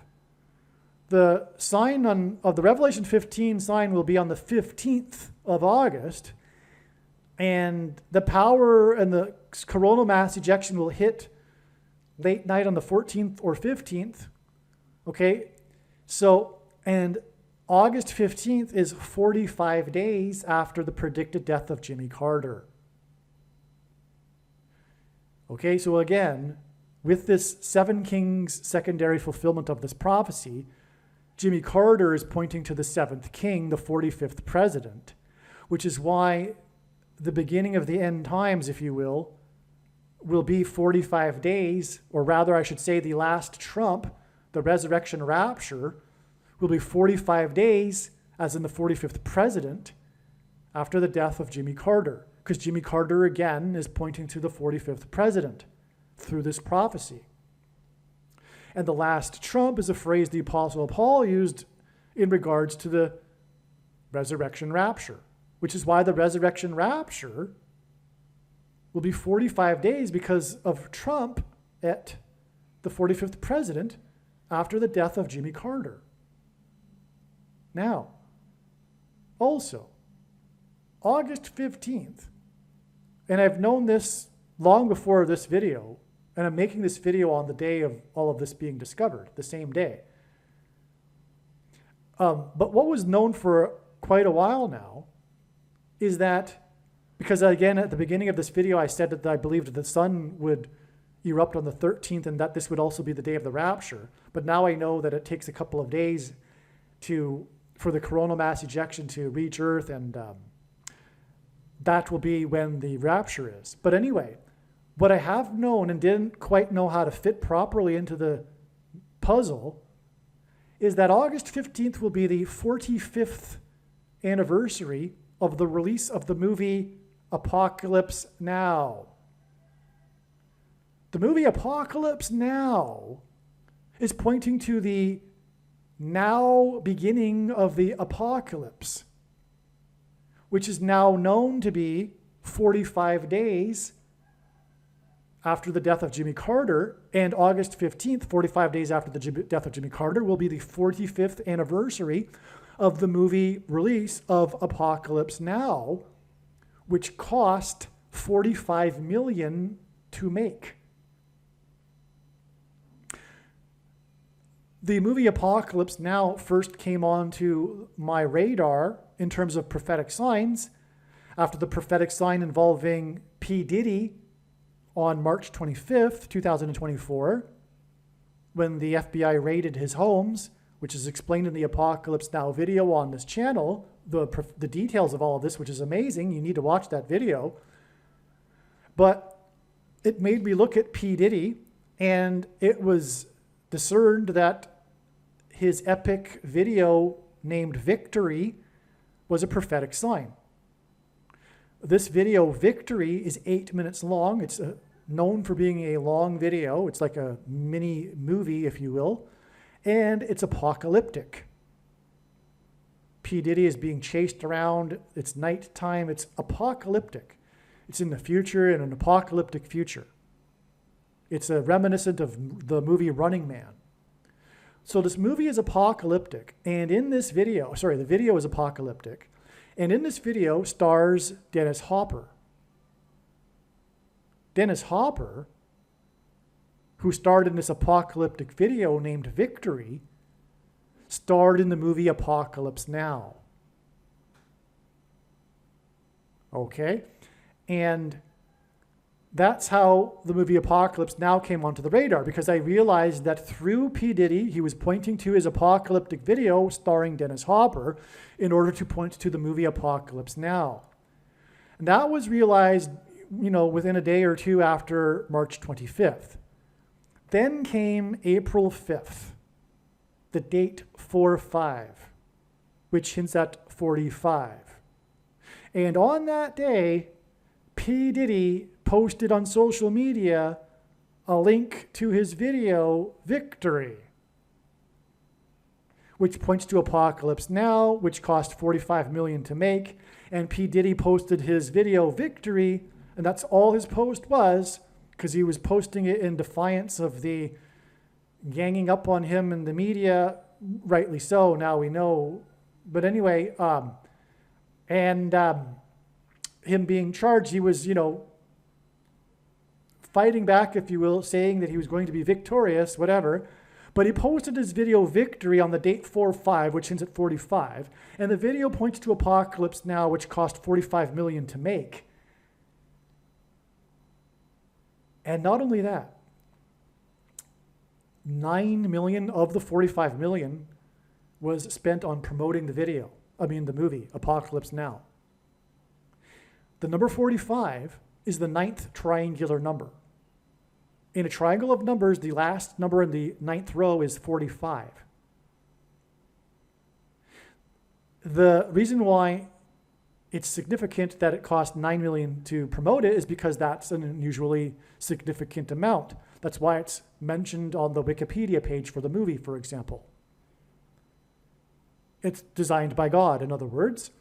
The sign of the Revelation 15 sign will be on the 15th of August, and the power and the coronal mass ejection will hit late night on the 14th or 15th, okay? So, and August 15th is 45 days after the predicted death of Jimmy Carter. Okay, so again, with this 7 kings secondary fulfillment of this prophecy, Jimmy Carter is pointing to the 7th king, the 45th president, which is why the beginning of the end times, if you will be 45 days, or rather I should say the last trump, the resurrection rapture, will be 45 days, as in the 45th president, after the death of Jimmy Carter. Because Jimmy Carter, again, is pointing to the 45th president through this prophecy. And the last trump is a phrase the Apostle Paul used in regards to the resurrection rapture, which is why the resurrection rapture will be 45 days because of Trump at the 45th president after the death of Jimmy Carter. Now, also, August 15th, and I've known this long before this video, and I'm making this video on the day of all of this being discovered, the same day. But what was known for quite a while now is that, because again, at the beginning of this video, I said that I believed the sun would erupt on the 13th and that this would also be the day of the rapture. But now I know that it takes a couple of days for the coronal mass ejection to reach Earth, and that will be when the rapture is. But anyway, What I have known and didn't quite know how to fit properly into the puzzle is that August 15th will be the 45th anniversary of the release of the movie Apocalypse Now. The movie Apocalypse Now is pointing to the now beginning of the apocalypse, which is now known to be 45 days after the death of Jimmy Carter, and August 15th, 45 days after the death of Jimmy Carter, will be the 45th anniversary of the movie release of Apocalypse Now, which cost $45 million to make. The movie Apocalypse Now first came onto my radar in terms of prophetic signs after the prophetic sign involving P. Diddy on March 25th, 2024, when the FBI raided his homes, which is explained in the Apocalypse Now video on this channel, the details of all of this, which is amazing. You need to watch that video. But it made me look at P. Diddy, and it was discerned that his epic video named Victory was a prophetic sign. This video, Victory, is 8 minutes long. It's known for being a long video. It's like a mini movie, if you will, and it's apocalyptic. P. Diddy is being chased around. It's nighttime. It's apocalyptic. It's in the future, in an apocalyptic future. It's a reminiscent of the movie Running Man. So this movie is apocalyptic, and in this video, the video is apocalyptic, and in this video stars Dennis Hopper. Dennis Hopper, who starred in this apocalyptic video named Victory, starred in the movie Apocalypse Now. Okay? And that's how the movie Apocalypse Now came onto the radar, because I realized that through P. Diddy, he was pointing to his apocalyptic video starring Dennis Hopper in order to point to the movie Apocalypse Now. And that was realized, within a day or two after March 25th. Then came April 5th, the date 4-5, which hints at 45. And on that day, P. Diddy posted on social media a link to his video, Victory, which points to Apocalypse Now, which cost $45 million to make. And P. Diddy posted his video, Victory, and that's all his post was, because he was posting it in defiance of the ganging up on him in the media, rightly so, now we know. But anyway, him being charged, he was, fighting back, if you will, saying that he was going to be victorious, whatever. But he posted his video Victory on the date 4-5, which ends at 45. And the video points to Apocalypse Now, which cost $45 million to make. And not only that, $9 million of the $45 million was spent on promoting the movie, Apocalypse Now. The number 45 is the 9th triangular number. In a triangle of numbers, the last number in the 9th row is 45. The reason why it's significant that it cost $9 million to promote it is because that's an unusually significant amount. That's why it's mentioned on the Wikipedia page for the movie, for example. It's designed by God, in other words.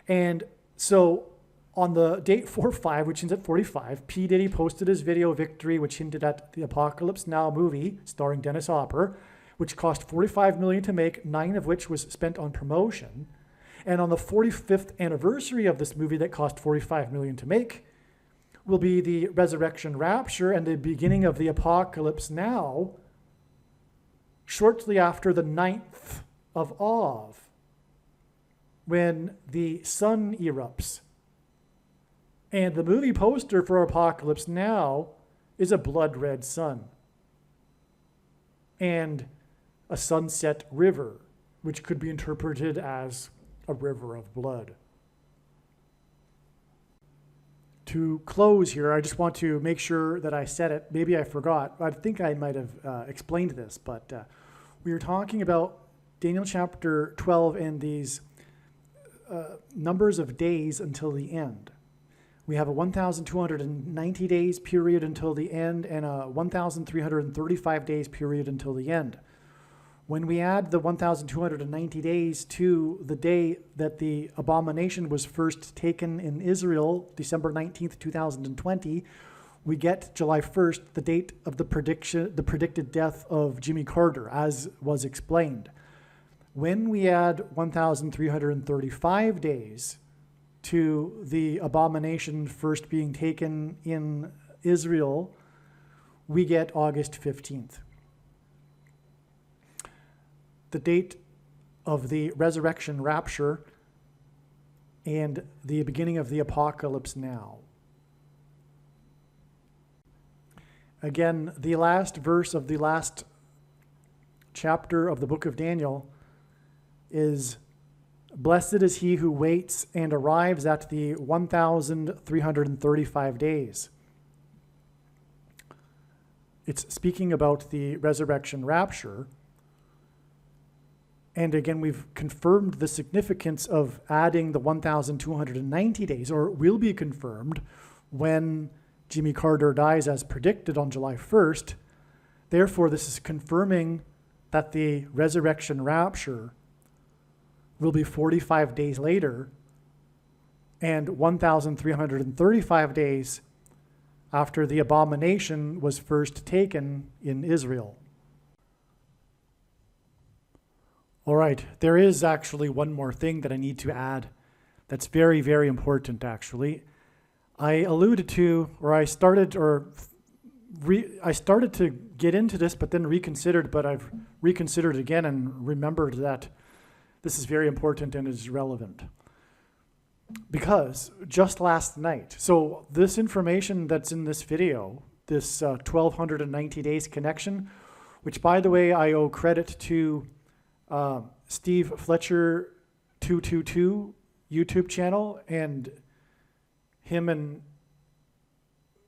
And so on the date 4-5, which ends at 45, P. Diddy posted his video Victory, which hinted at the Apocalypse Now movie starring Dennis Hopper, which cost $45 million to make, 9 of which was spent on promotion. And on the 45th anniversary of this movie that cost $45 million to make will be the Resurrection Rapture and the beginning of the Apocalypse Now, shortly after the 9th of Av, when the sun erupts. And the movie poster for Apocalypse Now is a blood red sun and a sunset river, which could be interpreted as a river of blood. To close here, I just want to make sure that I said it. Maybe I forgot. I think I might have explained this, but we were talking about Daniel chapter 12 and these numbers of days until the end. We have a 1,290 days period until the end and a 1,335 days period until the end. When we add the 1,290 days to the day that the abomination was first taken in Israel, December 19th, 2020, we get July 1st, the date of the predicted death of Jimmy Carter, as was explained. When we add 1,335 days to the abomination first being taken in Israel, we get August 15th. The date of the resurrection rapture and the beginning of the apocalypse now. Again, the last verse of the last chapter of the book of Daniel is, "Blessed is he who waits and arrives at the 1,335 days." It's speaking about the resurrection rapture. And again, we've confirmed the significance of adding the 1,290 days, or will be confirmed when Jimmy Carter dies as predicted on July 1st. Therefore, this is confirming that the resurrection rapture will be 45 days later and 1,335 days after the abomination was first taken in Israel. All right, there is actually one more thing that I need to add that's very, very important, actually. I alluded to, or I started to get into this, but then reconsidered, but I've reconsidered again and remembered that this is very important and is relevant. Because just last night, so this information that's in this video, this 1,290 days connection, which by the way, I owe credit to Steve Fletcher 222 YouTube channel, and him and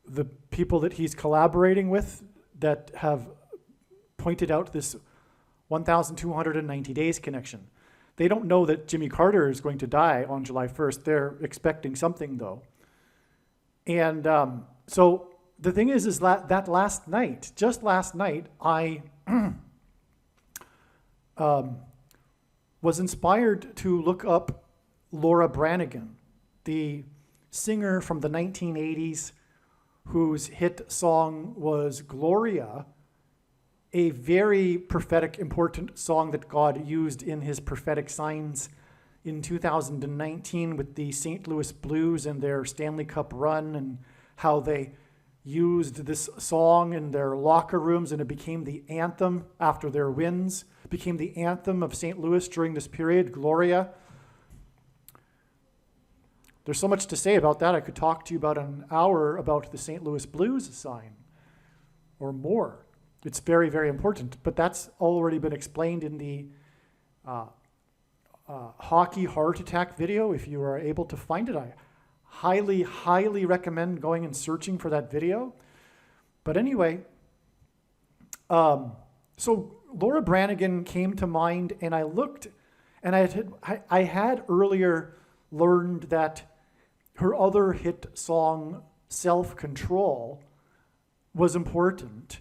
the people that he's collaborating with that have pointed out this 1,290 days connection. They don't know that Jimmy Carter is going to die on July 1st. They're expecting something though. And so the thing is that last night, just last night, I was inspired to look up Laura Branigan, the singer from the 1980s whose hit song was Gloria, a very prophetic, important song that God used in his prophetic signs in 2019 with the St. Louis Blues and their Stanley Cup run, and how they used this song in their locker rooms, and it became the anthem after their wins, became the anthem of St. Louis during this period, Gloria. There's so much to say about that. I could talk to you about an hour about the St. Louis Blues sign or more. It's very, very important, but that's already been explained in the hockey heart attack video. If you are able to find it, I highly, highly recommend going and searching for that video. But anyway, so Laura Branigan came to mind, and I looked, and I had earlier learned that her other hit song, Self-Control, was important.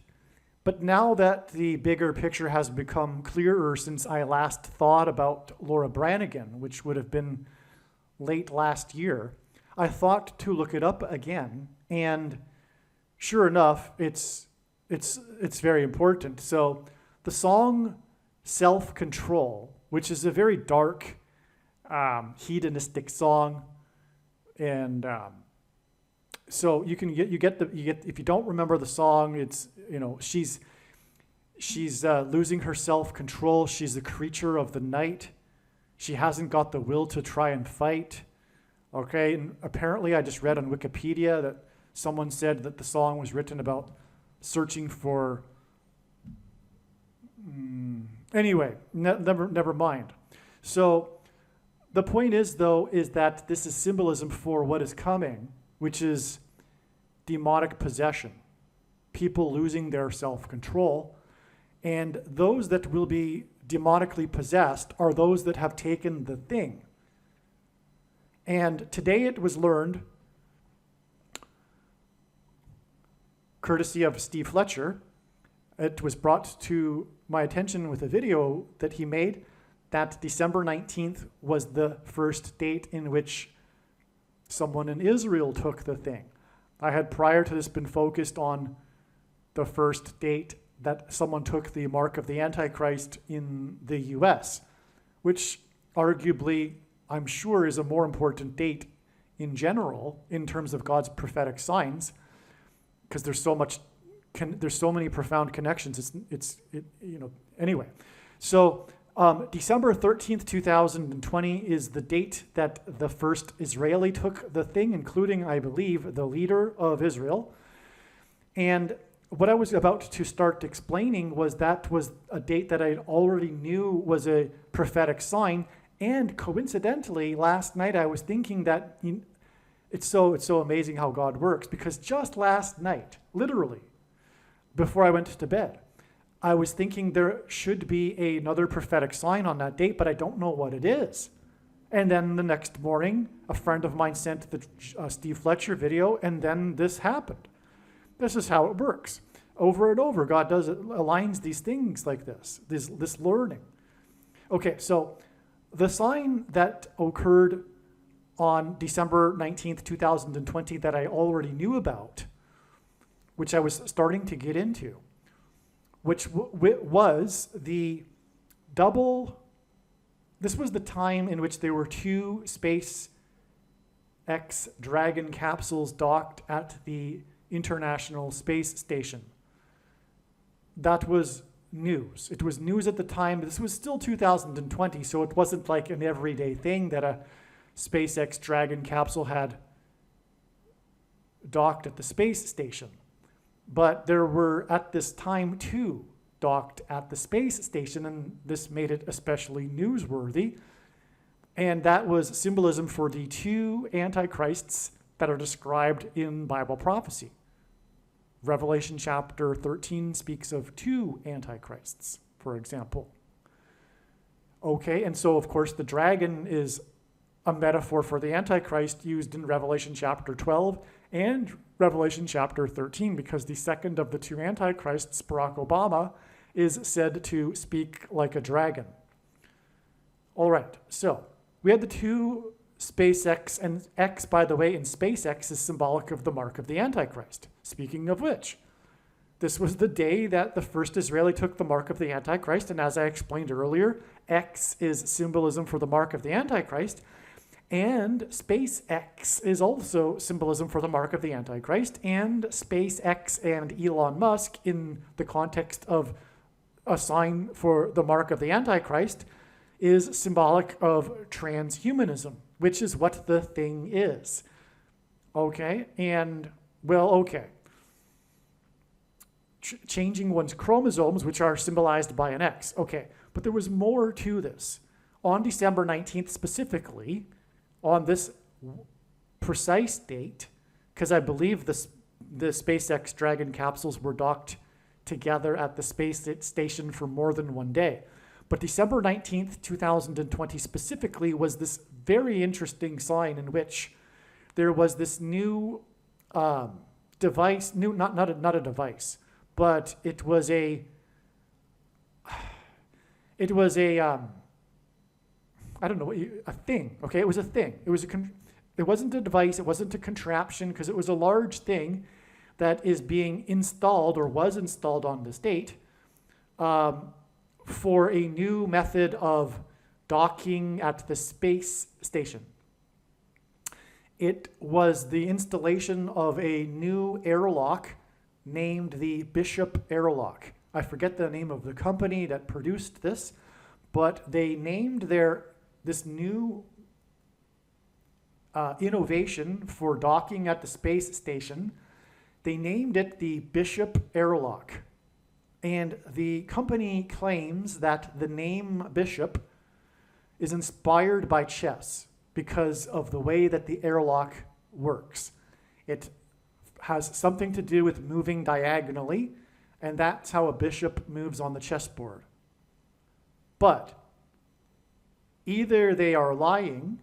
But now that the bigger picture has become clearer since I last thought about Laura Branigan, which would have been late last year, I thought to look it up again, and sure enough, it's very important. So the song Self-Control, which is a very dark, hedonistic song, and so you get if you don't remember the song, it's, you know, she's losing her self-control. She's a creature of the night. She hasn't got the will to try and fight. Okay, and apparently I just read on Wikipedia that someone said that the song was written about searching for. Anyway, never mind. So the point is, though, is that this is symbolism for what is coming. which is demonic possession, people losing their self-control. And those that will be demonically possessed are those that have taken the thing. And today it was learned, courtesy of Steve Fletcher, it was brought to my attention with a video that he made that December 19th was the first date in which someone in Israel took the thing. I had prior to this been focused on the first date that someone took the mark of the Antichrist in the US, which arguably, I'm sure, is a more important date in general in terms of God's prophetic signs, because there's so many profound connections. Anyway. So December 13th, 2020 is the date that the first Israeli took the thing, including, I believe, the leader of Israel. And what I was about to start explaining was that was a date that I already knew was a prophetic sign. And coincidentally, last night I was thinking that it's so amazing how God works, because just last night, literally, before I went to bed, I was thinking there should be another prophetic sign on that date, but I don't know what it is. And then the next morning, a friend of mine sent the Steve Fletcher video, and then this happened. This is how it works. Over and over, God aligns these things like this learning. Okay, so the sign that occurred on December 19th, 2020 that I already knew about, which I was starting to get into, which was the double, this was the time in which there were two SpaceX Dragon capsules docked at the International Space Station. That was news. It was news at the time. This was still 2020, so it wasn't like an everyday thing that a SpaceX Dragon capsule had docked at the space station. But there were, at this time, two docked at the space station, and this made it especially newsworthy. And that was symbolism for the two antichrists that are described in Bible prophecy. Revelation chapter 13 speaks of two antichrists, for example. Okay, and so of course the dragon is a metaphor for the Antichrist used in Revelation chapter 12 and Revelation chapter 13, because the second of the two Antichrists, Barack Obama, is said to speak like a dragon. All right, so we had the two SpaceX, and X, by the way, in SpaceX is symbolic of the mark of the Antichrist. Speaking of which, this was the day that the first Israeli took the mark of the Antichrist, and as I explained earlier, X is symbolism for the mark of the Antichrist, and SpaceX is also symbolism for the mark of the Antichrist, and SpaceX and Elon Musk, in the context of a sign for the mark of the Antichrist, is symbolic of transhumanism, which is what the thing is. Okay, and, well, okay. Changing one's chromosomes, which are symbolized by an X. Okay, but there was more to this. On December 19th specifically, on this precise date, because I believe the SpaceX Dragon capsules were docked together at the space station for more than one day. But December 19th, 2020 specifically was this very interesting sign in which there was this new device, not a device, but it was a I don't know, a thing, okay? It was a thing. It wasn't a device, it wasn't a contraption, because it was a large thing that is being installed or was installed on this date for a new method of docking at the space station. It was the installation of a new airlock named the Bishop Airlock. I forget the name of the company that produced this, but they named this new innovation for docking at the space station. They named it the Bishop Airlock. And the company claims that the name Bishop is inspired by chess because of the way that the airlock works. It has something to do with moving diagonally, and that's how a bishop moves on the chessboard. But either they are lying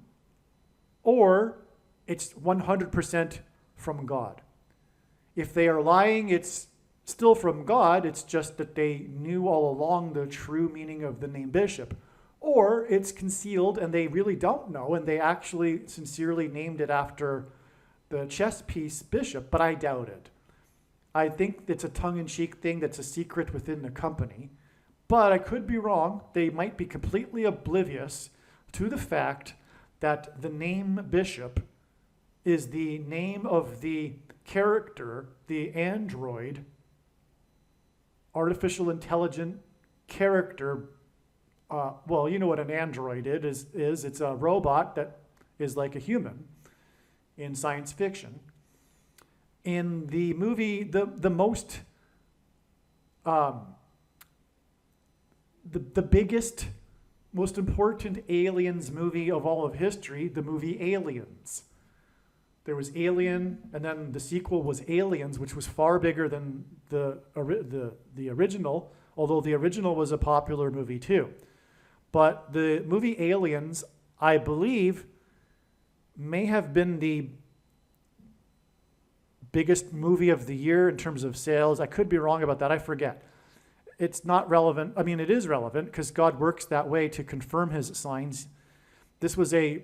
or it's 100% from God. If they are lying, it's still from God. It's just that they knew all along the true meaning of the name bishop. Or it's concealed and they really don't know, and they actually sincerely named it after the chess piece bishop, but I doubt it. I think it's a tongue-in-cheek thing that's a secret within the company, but I could be wrong. They might be completely oblivious to the fact that the name bishop is the name of the character, the android, artificial intelligent character. Well, you know what an android is. It's a robot that is like a human in science fiction. In the movie, the most, the biggest, most important aliens movie of all of history, the movie Aliens. There was Alien, and then the sequel was Aliens, which was far bigger than the original, although the original was a popular movie too. But the movie Aliens, I believe, may have been the biggest movie of the year in terms of sales. I could be wrong about that. I forget. It's not relevant. I mean, it is relevant because God works that way to confirm his signs. This was a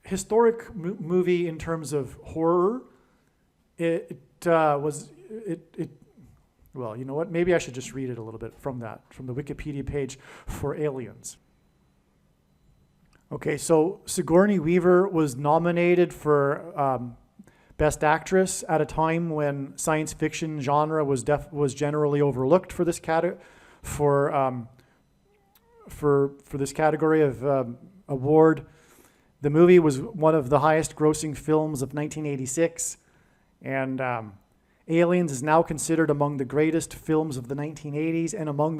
historic movie in terms of horror. Well, you know what? Maybe I should just read it a little bit from the Wikipedia page for Aliens. Okay, so Sigourney Weaver was nominated for Best Actress at a time when science fiction genre was generally overlooked for this this category of award. The movie was one of the highest-grossing films of 1986, and Aliens is now considered among the greatest films of the 1980s and among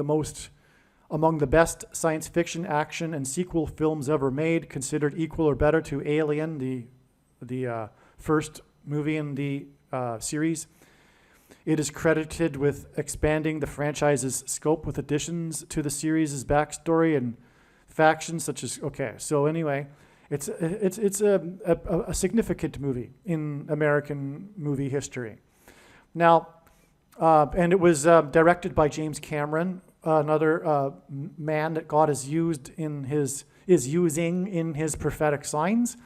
the best science fiction, action, and sequel films ever made, considered equal or better to Alien, the first movie in the series. It is credited with expanding the franchise's scope with additions to the series' backstory and factions such as, so anyway, it's a significant movie in American movie history. Now, and it was directed by James Cameron, another man that God is using in his prophetic signs,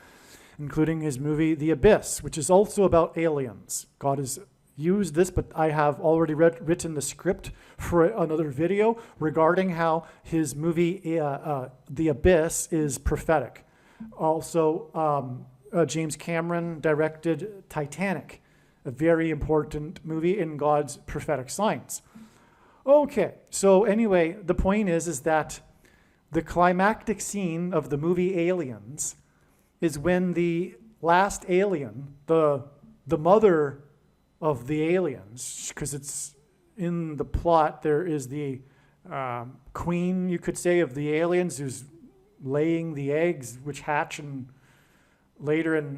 including his movie The Abyss, which is also about aliens. God has used this, but I have already written the script for another video regarding how his movie The Abyss is prophetic. Also, James Cameron directed Titanic, a very important movie in God's prophetic signs. Okay, so anyway, the point is that the climactic scene of the movie Aliens is when the last alien, the mother of the aliens, because it's in the plot, there is the queen, you could say, of the aliens who's laying the eggs which hatch and later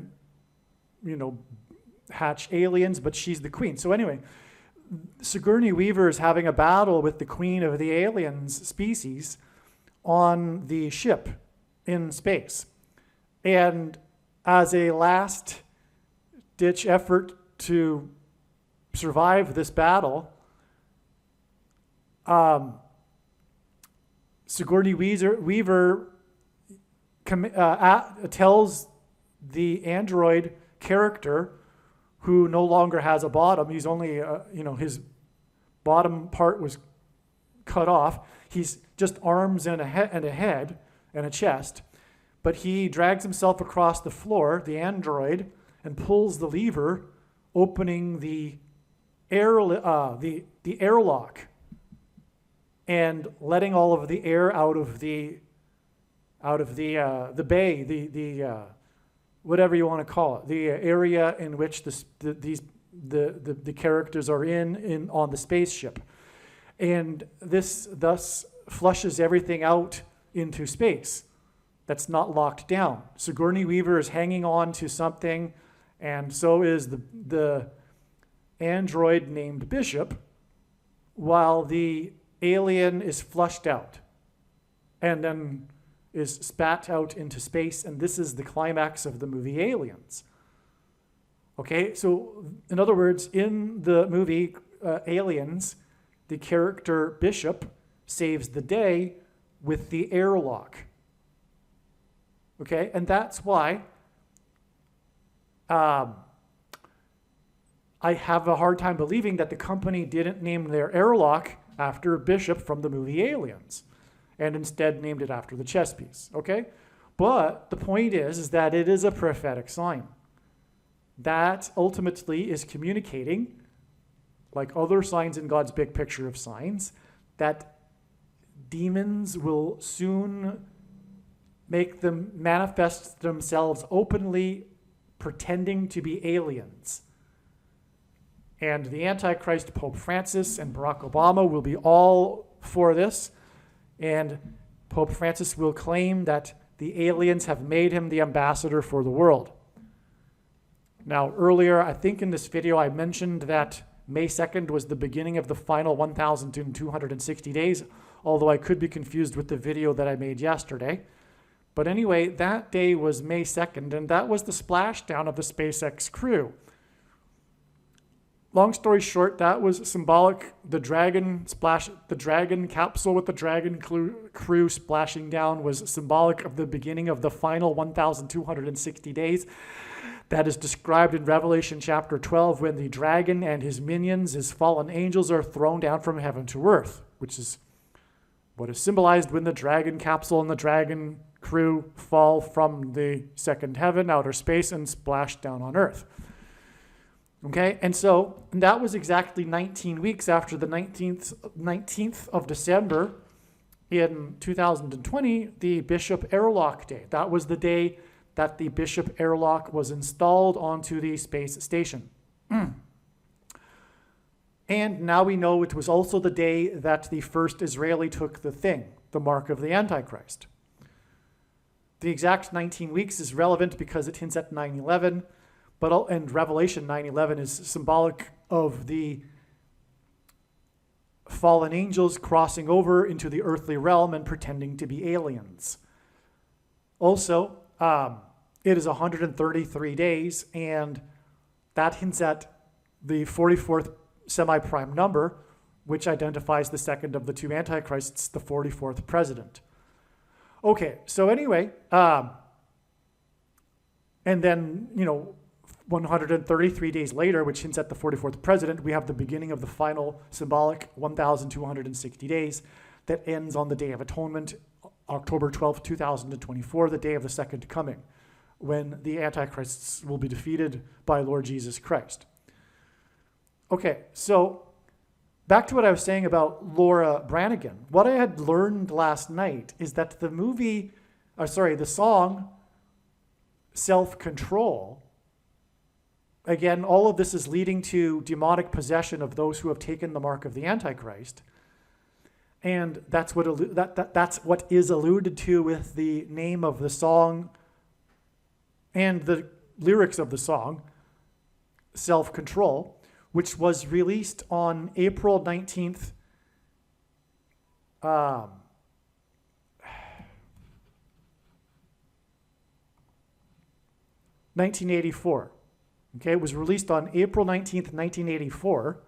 hatch aliens, but she's the queen. So anyway, Sigourney Weaver is having a battle with the queen of the aliens species on the ship in space. And as a last-ditch effort to survive this battle, Sigourney Weaver tells the android character, who no longer has a bottom. He's only, his bottom part was cut off. He's just arms and a head and a chest. But he drags himself across the floor, the android, and pulls the lever, opening the airlock and letting all of the air out of the bay, the whatever you want to call it, the area in which the characters are in on the spaceship. And this thus flushes everything out into space that's not locked down. Sigourney Weaver is hanging on to something, And so is the android named Bishop, while the alien is flushed out and then is spat out into space. And this is the climax of the movie Aliens. Okay, so in other words, in the movie Aliens, the character Bishop saves the day with the airlock. Okay, and that's why I have a hard time believing that the company didn't name their airlock after Bishop from the movie Aliens and instead named it after the chess piece, okay? But the point is that it is a prophetic sign. That ultimately is communicating, like other signs in God's big picture of signs, that demons will soon make them manifest themselves openly, pretending to be aliens. And the Antichrist, Pope Francis and Barack Obama will be all for this. And Pope Francis will claim that the aliens have made him the ambassador for the world. Now, earlier, I think in this video, I mentioned that May 2nd was the beginning of the final 1,260 days, although I could be confused with the video that I made yesterday. But anyway, that day was May 2nd, and that was the splashdown of the SpaceX crew. Long story short, that was symbolic. The Dragon capsule with the Dragon crew splashing down was symbolic of the beginning of the final 1,260 days. That is described in Revelation chapter 12 when the dragon and his minions, his fallen angels, are thrown down from heaven to earth, which is what is symbolized when the Dragon capsule and the Dragon crew fall from the second heaven, outer space, and splash down on earth. Okay, and that was exactly 19 weeks after the 19th of December in 2020, the Bishop Airlock Day. That was the day that the Bishop Airlock was installed onto the space station. And now we know it was also the day that the first Israeli took the thing, the mark of the Antichrist. The exact 19 weeks is relevant because it hints at 9/11, and Revelation 9/11 is symbolic of the fallen angels crossing over into the earthly realm and pretending to be aliens. Also, it is 133 days, and that hints at the 44th semi-prime number, which identifies the second of the two antichrists, the 44th president. Okay, so anyway, and then, 133 days later, which hints at the 44th president, we have the beginning of the final symbolic 1,260 days that ends on the Day of Atonement, October 12th, 2024, the day of the second coming, when the antichrists will be defeated by Lord Jesus Christ. Okay, so back to what I was saying about Laura Branigan. What I had learned last night is that the song Self-Control, again, all of this is leading to demonic possession of those who have taken the mark of the Antichrist. And that's what is alluded to with the name of the song and the lyrics of the song, Self-Control, which was released on April 19th, 1984. Okay, it was released on April 19th, 1984,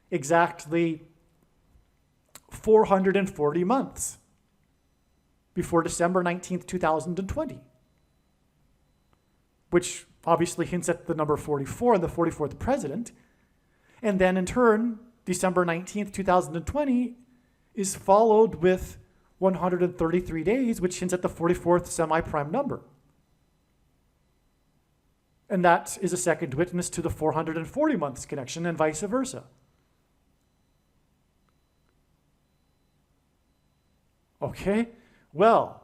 exactly 440 months before December 19th, 2020, which obviously hints at the number 44 and the 44th president. And then in turn, December 19th, 2020 is followed with 133 days, which hints at the 44th semi-prime number. And that is a second witness to the 440 months connection and vice versa. Okay, well,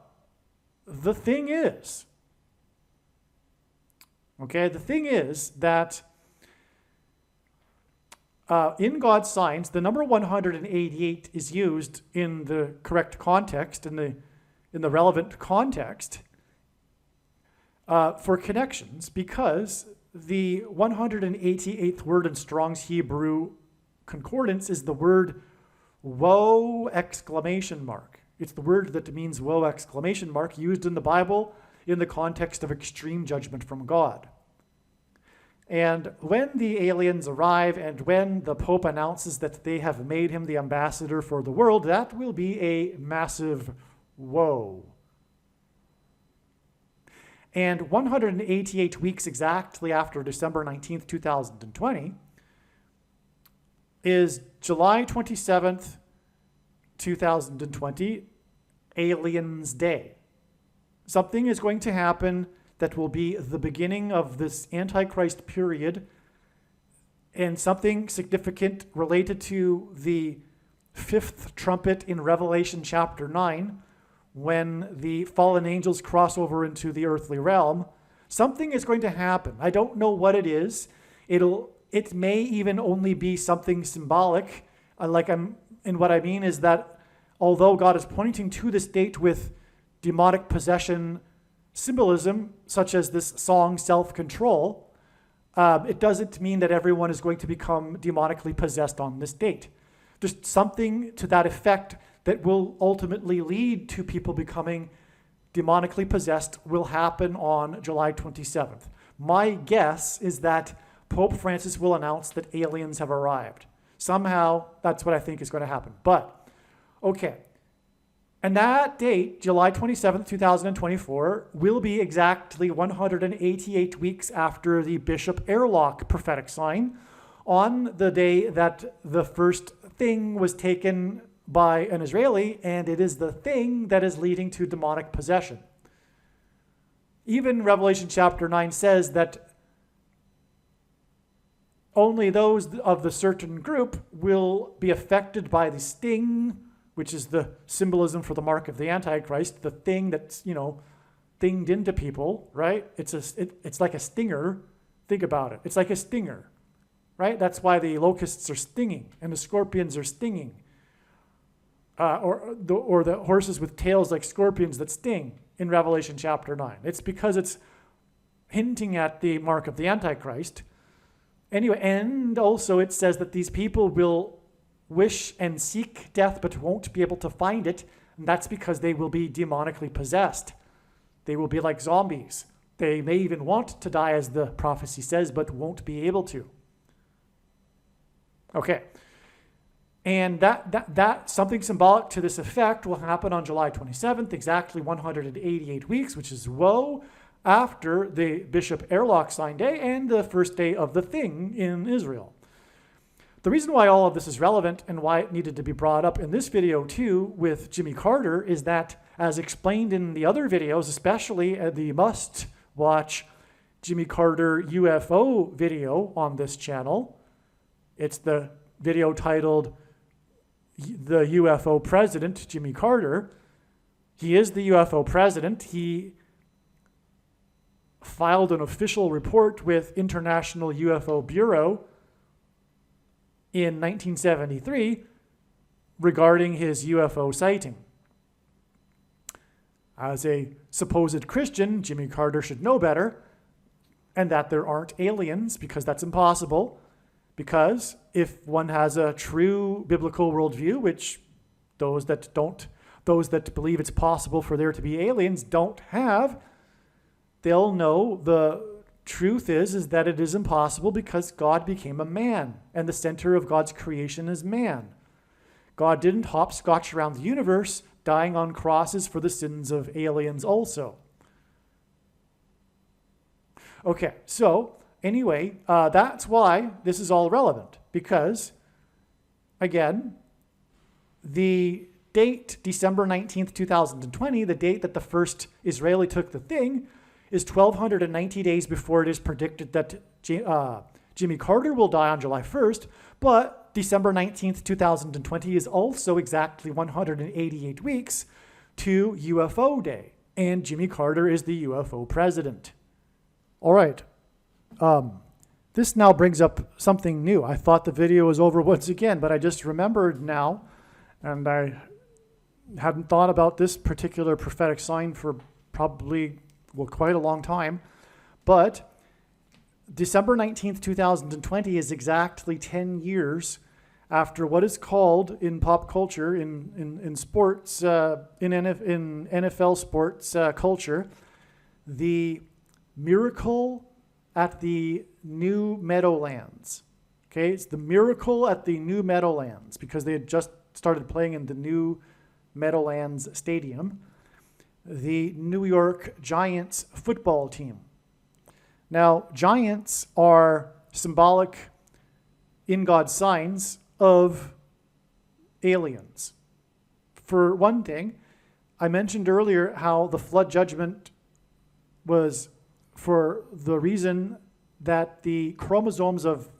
the thing is that in God's signs, the number 188 is used in the correct context, in the relevant context, for connections, because the 188th word in Strong's Hebrew Concordance is the word woe exclamation mark. It's the word that means woe exclamation mark, used in the Bible in the context of extreme judgment from God. And when the aliens arrive and when the Pope announces that they have made him the ambassador for the world, that will be a massive woe. And 188 weeks exactly after December 19th, 2020, is July 27th, 2020, Aliens Day. Something is going to happen that will be the beginning of this Antichrist period, and something significant related to the fifth trumpet in Revelation chapter 9, when the fallen angels cross over into the earthly realm. Something is going to happen. I don't know what it is. It may even only be something symbolic. And what I mean is that although God is pointing to this date with demonic possession symbolism, such as this song, Self-Control, it doesn't mean that everyone is going to become demonically possessed on this date. Just something to that effect that will ultimately lead to people becoming demonically possessed will happen on July 27th. My guess is that Pope Francis will announce that aliens have arrived. Somehow, that's what I think is going to happen. But, okay. And that date, July 27th, 2024, will be exactly 188 weeks after the Bishop Airlock prophetic sign, on the day that the first thing was taken by an Israeli, and it is the thing that is leading to demonic possession. Even Revelation chapter 9 says that only those of the certain group will be affected by the sting, which is the symbolism for the mark of the Antichrist, the thing that's, thinged into people, right? It's like a stinger. Think about it. It's like a stinger, right? That's why the locusts are stinging and the scorpions are stinging. Or the horses with tails like scorpions that sting in Revelation chapter 9. It's because it's hinting at the mark of the Antichrist. Anyway, and also it says that these people will wish and seek death but won't be able to find it, and that's because they will be demonically possessed. They will be like zombies. They may even want to die, as the prophecy says, but won't be able to. Okay. And that something symbolic to this effect will happen on July 27th, exactly 188 weeks, which is woe, after the Bishop Airlock sign day and the first day of the thing in Israel. The reason why all of this is relevant and why it needed to be brought up in this video too with Jimmy Carter is that, as explained in the other videos, especially the must-watch Jimmy Carter UFO video on this channel, it's the video titled The UFO President, Jimmy Carter. He is the UFO president. He filed an official report with International UFO Bureau in 1973 regarding his UFO sighting. As a supposed Christian, Jimmy Carter should know better, and that there aren't aliens, because that's impossible. Because if one has a true biblical worldview, which those that believe it's possible for there to be aliens don't have, they'll know the truth is that it is impossible because God became a man, and the center of God's creation is man. God didn't hopscotch around the universe, dying on crosses for the sins of aliens also. Okay, so anyway, that's why this is all relevant, because, again, the date, December 19th, 2020, the date that the first Israeli took the thing, is 1,290 days before it is predicted that Jimmy Carter will die on July 1st, but December 19th, 2020 is also exactly 188 weeks to UFO Day, and Jimmy Carter is the UFO president. All right. This now brings up something new. I thought the video was over once again, but I just remembered now, and I hadn't thought about this particular prophetic sign for probably quite a long time. But December 19th, 2020 is exactly 10 years after what is called in pop culture, in sports, in NFL sports culture, the miracle at the New Meadowlands. Okay, it's the miracle at the New Meadowlands because they had just started playing in the New Meadowlands Stadium. The New York Giants football team. Now, giants are symbolic in God's signs of aliens. For one thing, I mentioned earlier how the flood judgment was for the reason that the chromosomes of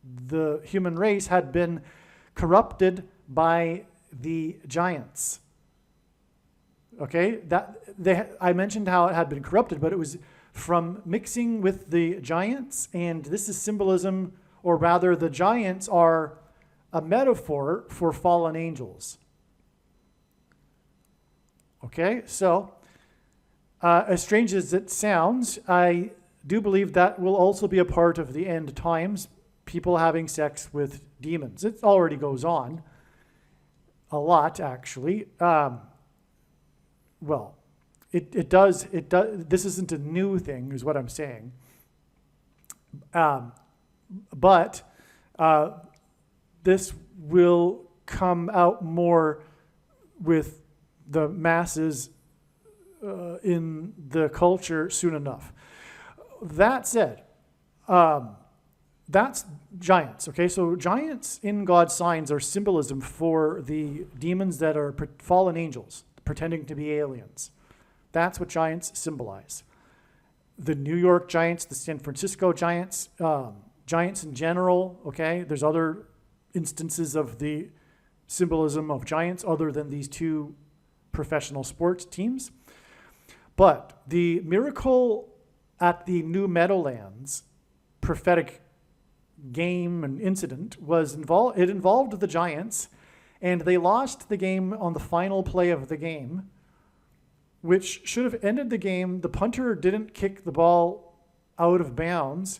the human race had been corrupted by the giants. Okay, I mentioned how it had been corrupted, but it was from mixing with the giants, and this is symbolism, or rather the giants are a metaphor for fallen angels. Okay, so as strange as it sounds, I do believe that will also be a part of the end times, people having sex with demons. It already goes on a lot, actually. Well, it does. This isn't a new thing, is what I'm saying. But this will come out more with the masses in the culture soon enough. That said, that's giants, okay? So giants in God's signs are symbolism for the demons that are fallen angels, pretending to be aliens. That's what giants symbolize. The New York Giants, the San Francisco Giants, giants in general, okay? There's other instances of the symbolism of giants other than these two professional sports teams. But the miracle at the New Meadowlands prophetic game and incident involved the Giants, and they lost the game on the final play of the game, which should have ended the game. The punter didn't kick the ball out of bounds,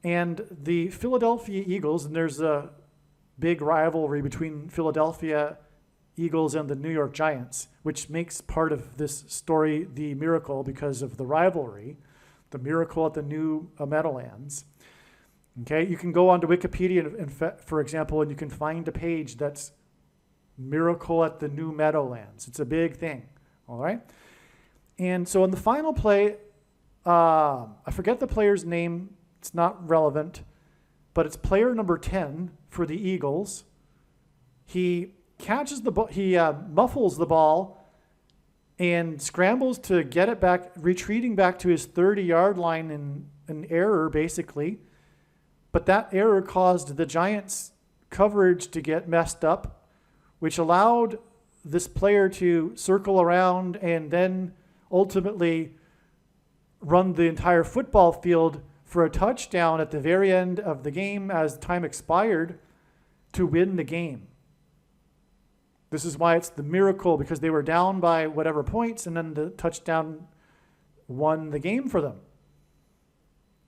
and the Philadelphia Eagles, and there's a big rivalry between Philadelphia Eagles and the New York Giants, which makes part of this story the miracle because of the rivalry, the miracle at the New Meadowlands. Okay, you can go onto Wikipedia, for example, and you can find a page that's miracle at the New Meadowlands. It's a big thing, all right? And so in the final play, I forget the player's name. It's not relevant, but it's player number 10 for the Eagles. He catches the ball, he muffles the ball and scrambles to get it back, retreating back to his 30-yard line in an error, basically. But that error caused the Giants' coverage to get messed up, which allowed this player to circle around and then ultimately run the entire football field for a touchdown at the very end of the game as time expired to win the game. This is why it's the miracle, because they were down by whatever points, and then the touchdown won the game for them.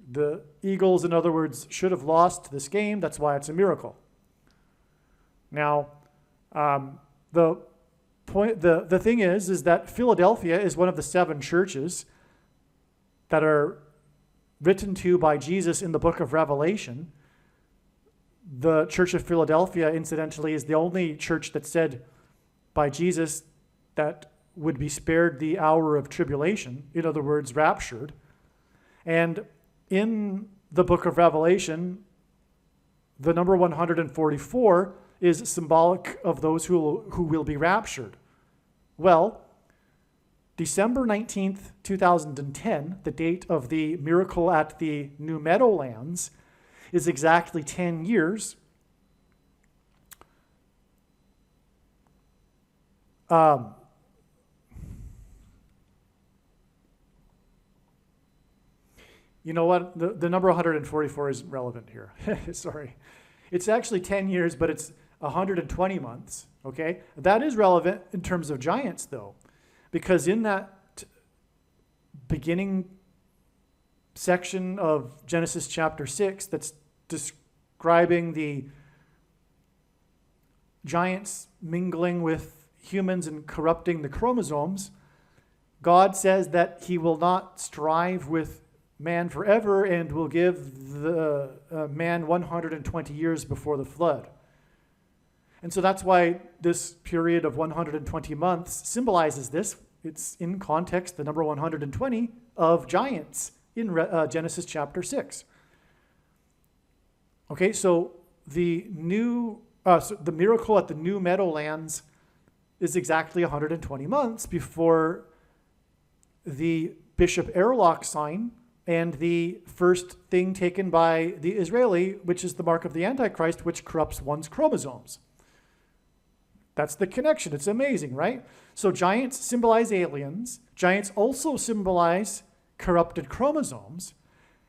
The Eagles, in other words, should have lost this game. That's why it's a miracle. Now, the thing is that Philadelphia is one of the 7 churches that are written to by Jesus in the book of Revelation. The Church of Philadelphia, incidentally, is the only church that said by Jesus that would be spared the hour of tribulation, in other words, raptured. And in the book of Revelation, the number 144 is symbolic of those who will be raptured. Well, December 19th, 2010, the date of the miracle at the New Meadowlands, is exactly 10 years. You know what? The number 144 isn't relevant here. Sorry. It's actually 10 years, but it's 120 months, okay? That is relevant in terms of giants, though, because in that beginning section of Genesis chapter 6 that's describing the giants mingling with humans and corrupting the chromosomes, God says that he will not strive with man forever and will give the man 120 years before the flood. And so that's why this period of 120 months symbolizes this. It's in context, the number 120 of giants in Genesis chapter 6. Okay, so the miracle at the New Meadowlands is exactly 120 months before the Bishop Airlock sign and the first thing taken by the Israeli, which is the mark of the Antichrist, which corrupts one's chromosomes. That's the connection. It's amazing, right? So giants symbolize aliens. Giants also symbolize corrupted chromosomes.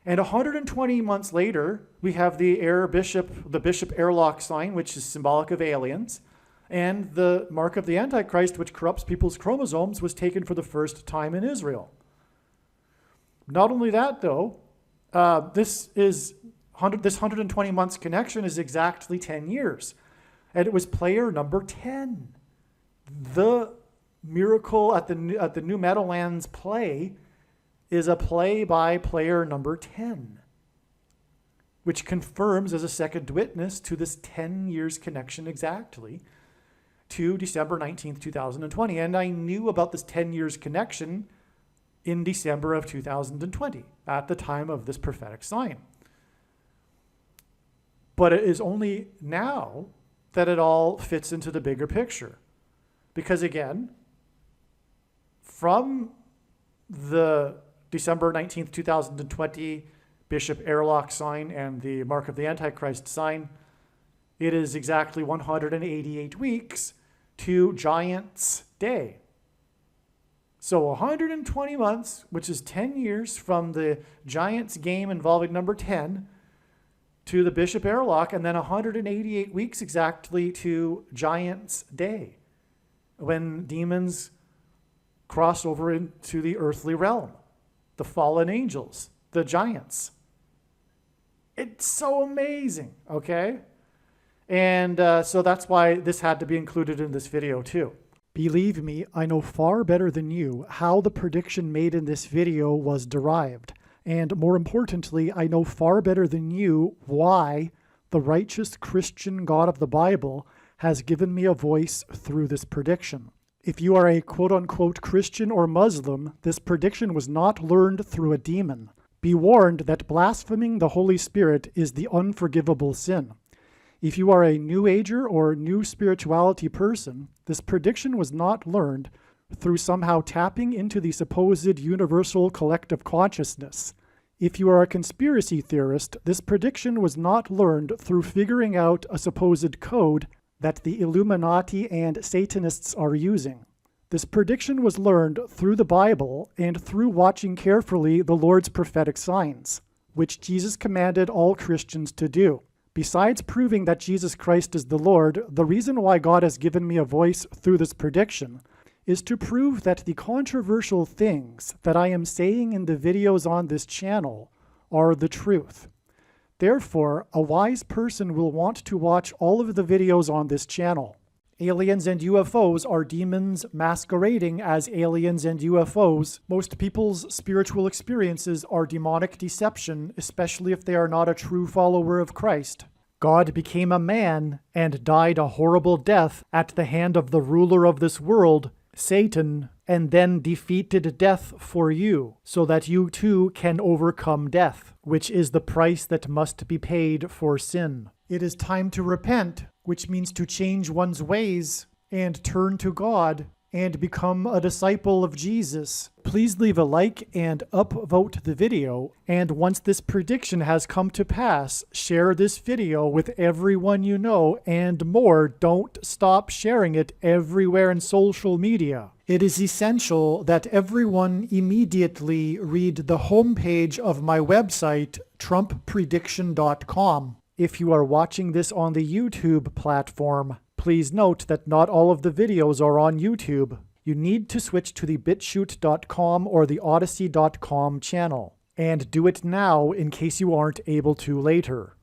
And 120 months later, we have the Bishop Airlock sign, which is symbolic of aliens. And the mark of the Antichrist, which corrupts people's chromosomes, was taken for the first time in Israel. Not only that, though, this 120 months connection is exactly 10 years. And it was player number 10. The miracle at the New Meadowlands play is a play by player number 10, which confirms as a second witness to this 10 years connection exactly to December 19th, 2020. And I knew about this 10 years connection in December of 2020 at the time of this prophetic sign. But it is only now that it all fits into the bigger picture. Because again, from the December 19th, 2020 Bishop Airlock sign and the mark of the Antichrist sign, it is exactly 188 weeks to Giants' Day. So 120 months, which is 10 years from the Giants game involving number 10 to the Bishop Airlock, and then 188 weeks exactly to Giants' Day, when demons cross over into the earthly realm, the fallen angels, the giants. It's so amazing, okay? And so that's why this had to be included in this video too. Believe me, I know far better than you how the prediction made in this video was derived. And more importantly, I know far better than you why the righteous Christian God of the Bible has given me a voice through this prediction. If you are a quote-unquote Christian or Muslim, this prediction was not learned through a demon. Be warned that blaspheming the Holy Spirit is the unforgivable sin. If you are a New Ager or New Spirituality person, this prediction was not learned through somehow tapping into the supposed universal collective consciousness. If you are a conspiracy theorist, this prediction was not learned through figuring out a supposed code that the Illuminati and Satanists are using. This prediction was learned through the Bible and through watching carefully the Lord's prophetic signs, which Jesus commanded all Christians to do. Besides proving that Jesus Christ is the Lord, the reason why God has given me a voice through this prediction is to prove that the controversial things that I am saying in the videos on this channel are the truth. Therefore, a wise person will want to watch all of the videos on this channel. Aliens and UFOs are demons masquerading as aliens and UFOs. Most people's spiritual experiences are demonic deception, especially if they are not a true follower of Christ. God became a man and died a horrible death at the hand of the ruler of this world, Satan, and then defeated death for you, so that you too can overcome death, which is the price that must be paid for sin. It is time to repent, which means to change one's ways and turn to God and become a disciple of Jesus. Please leave a like and upvote the video, and once this prediction has come to pass, share this video with everyone you know, and more, don't stop sharing it everywhere in social media. It is essential that everyone immediately read the homepage of my website, Trump-prediction.com. If you are watching this on the YouTube platform, please note that not all of the videos are on YouTube. You need to switch to the BitChute.com or the Odyssey.com channel. And do it now in case you aren't able to later.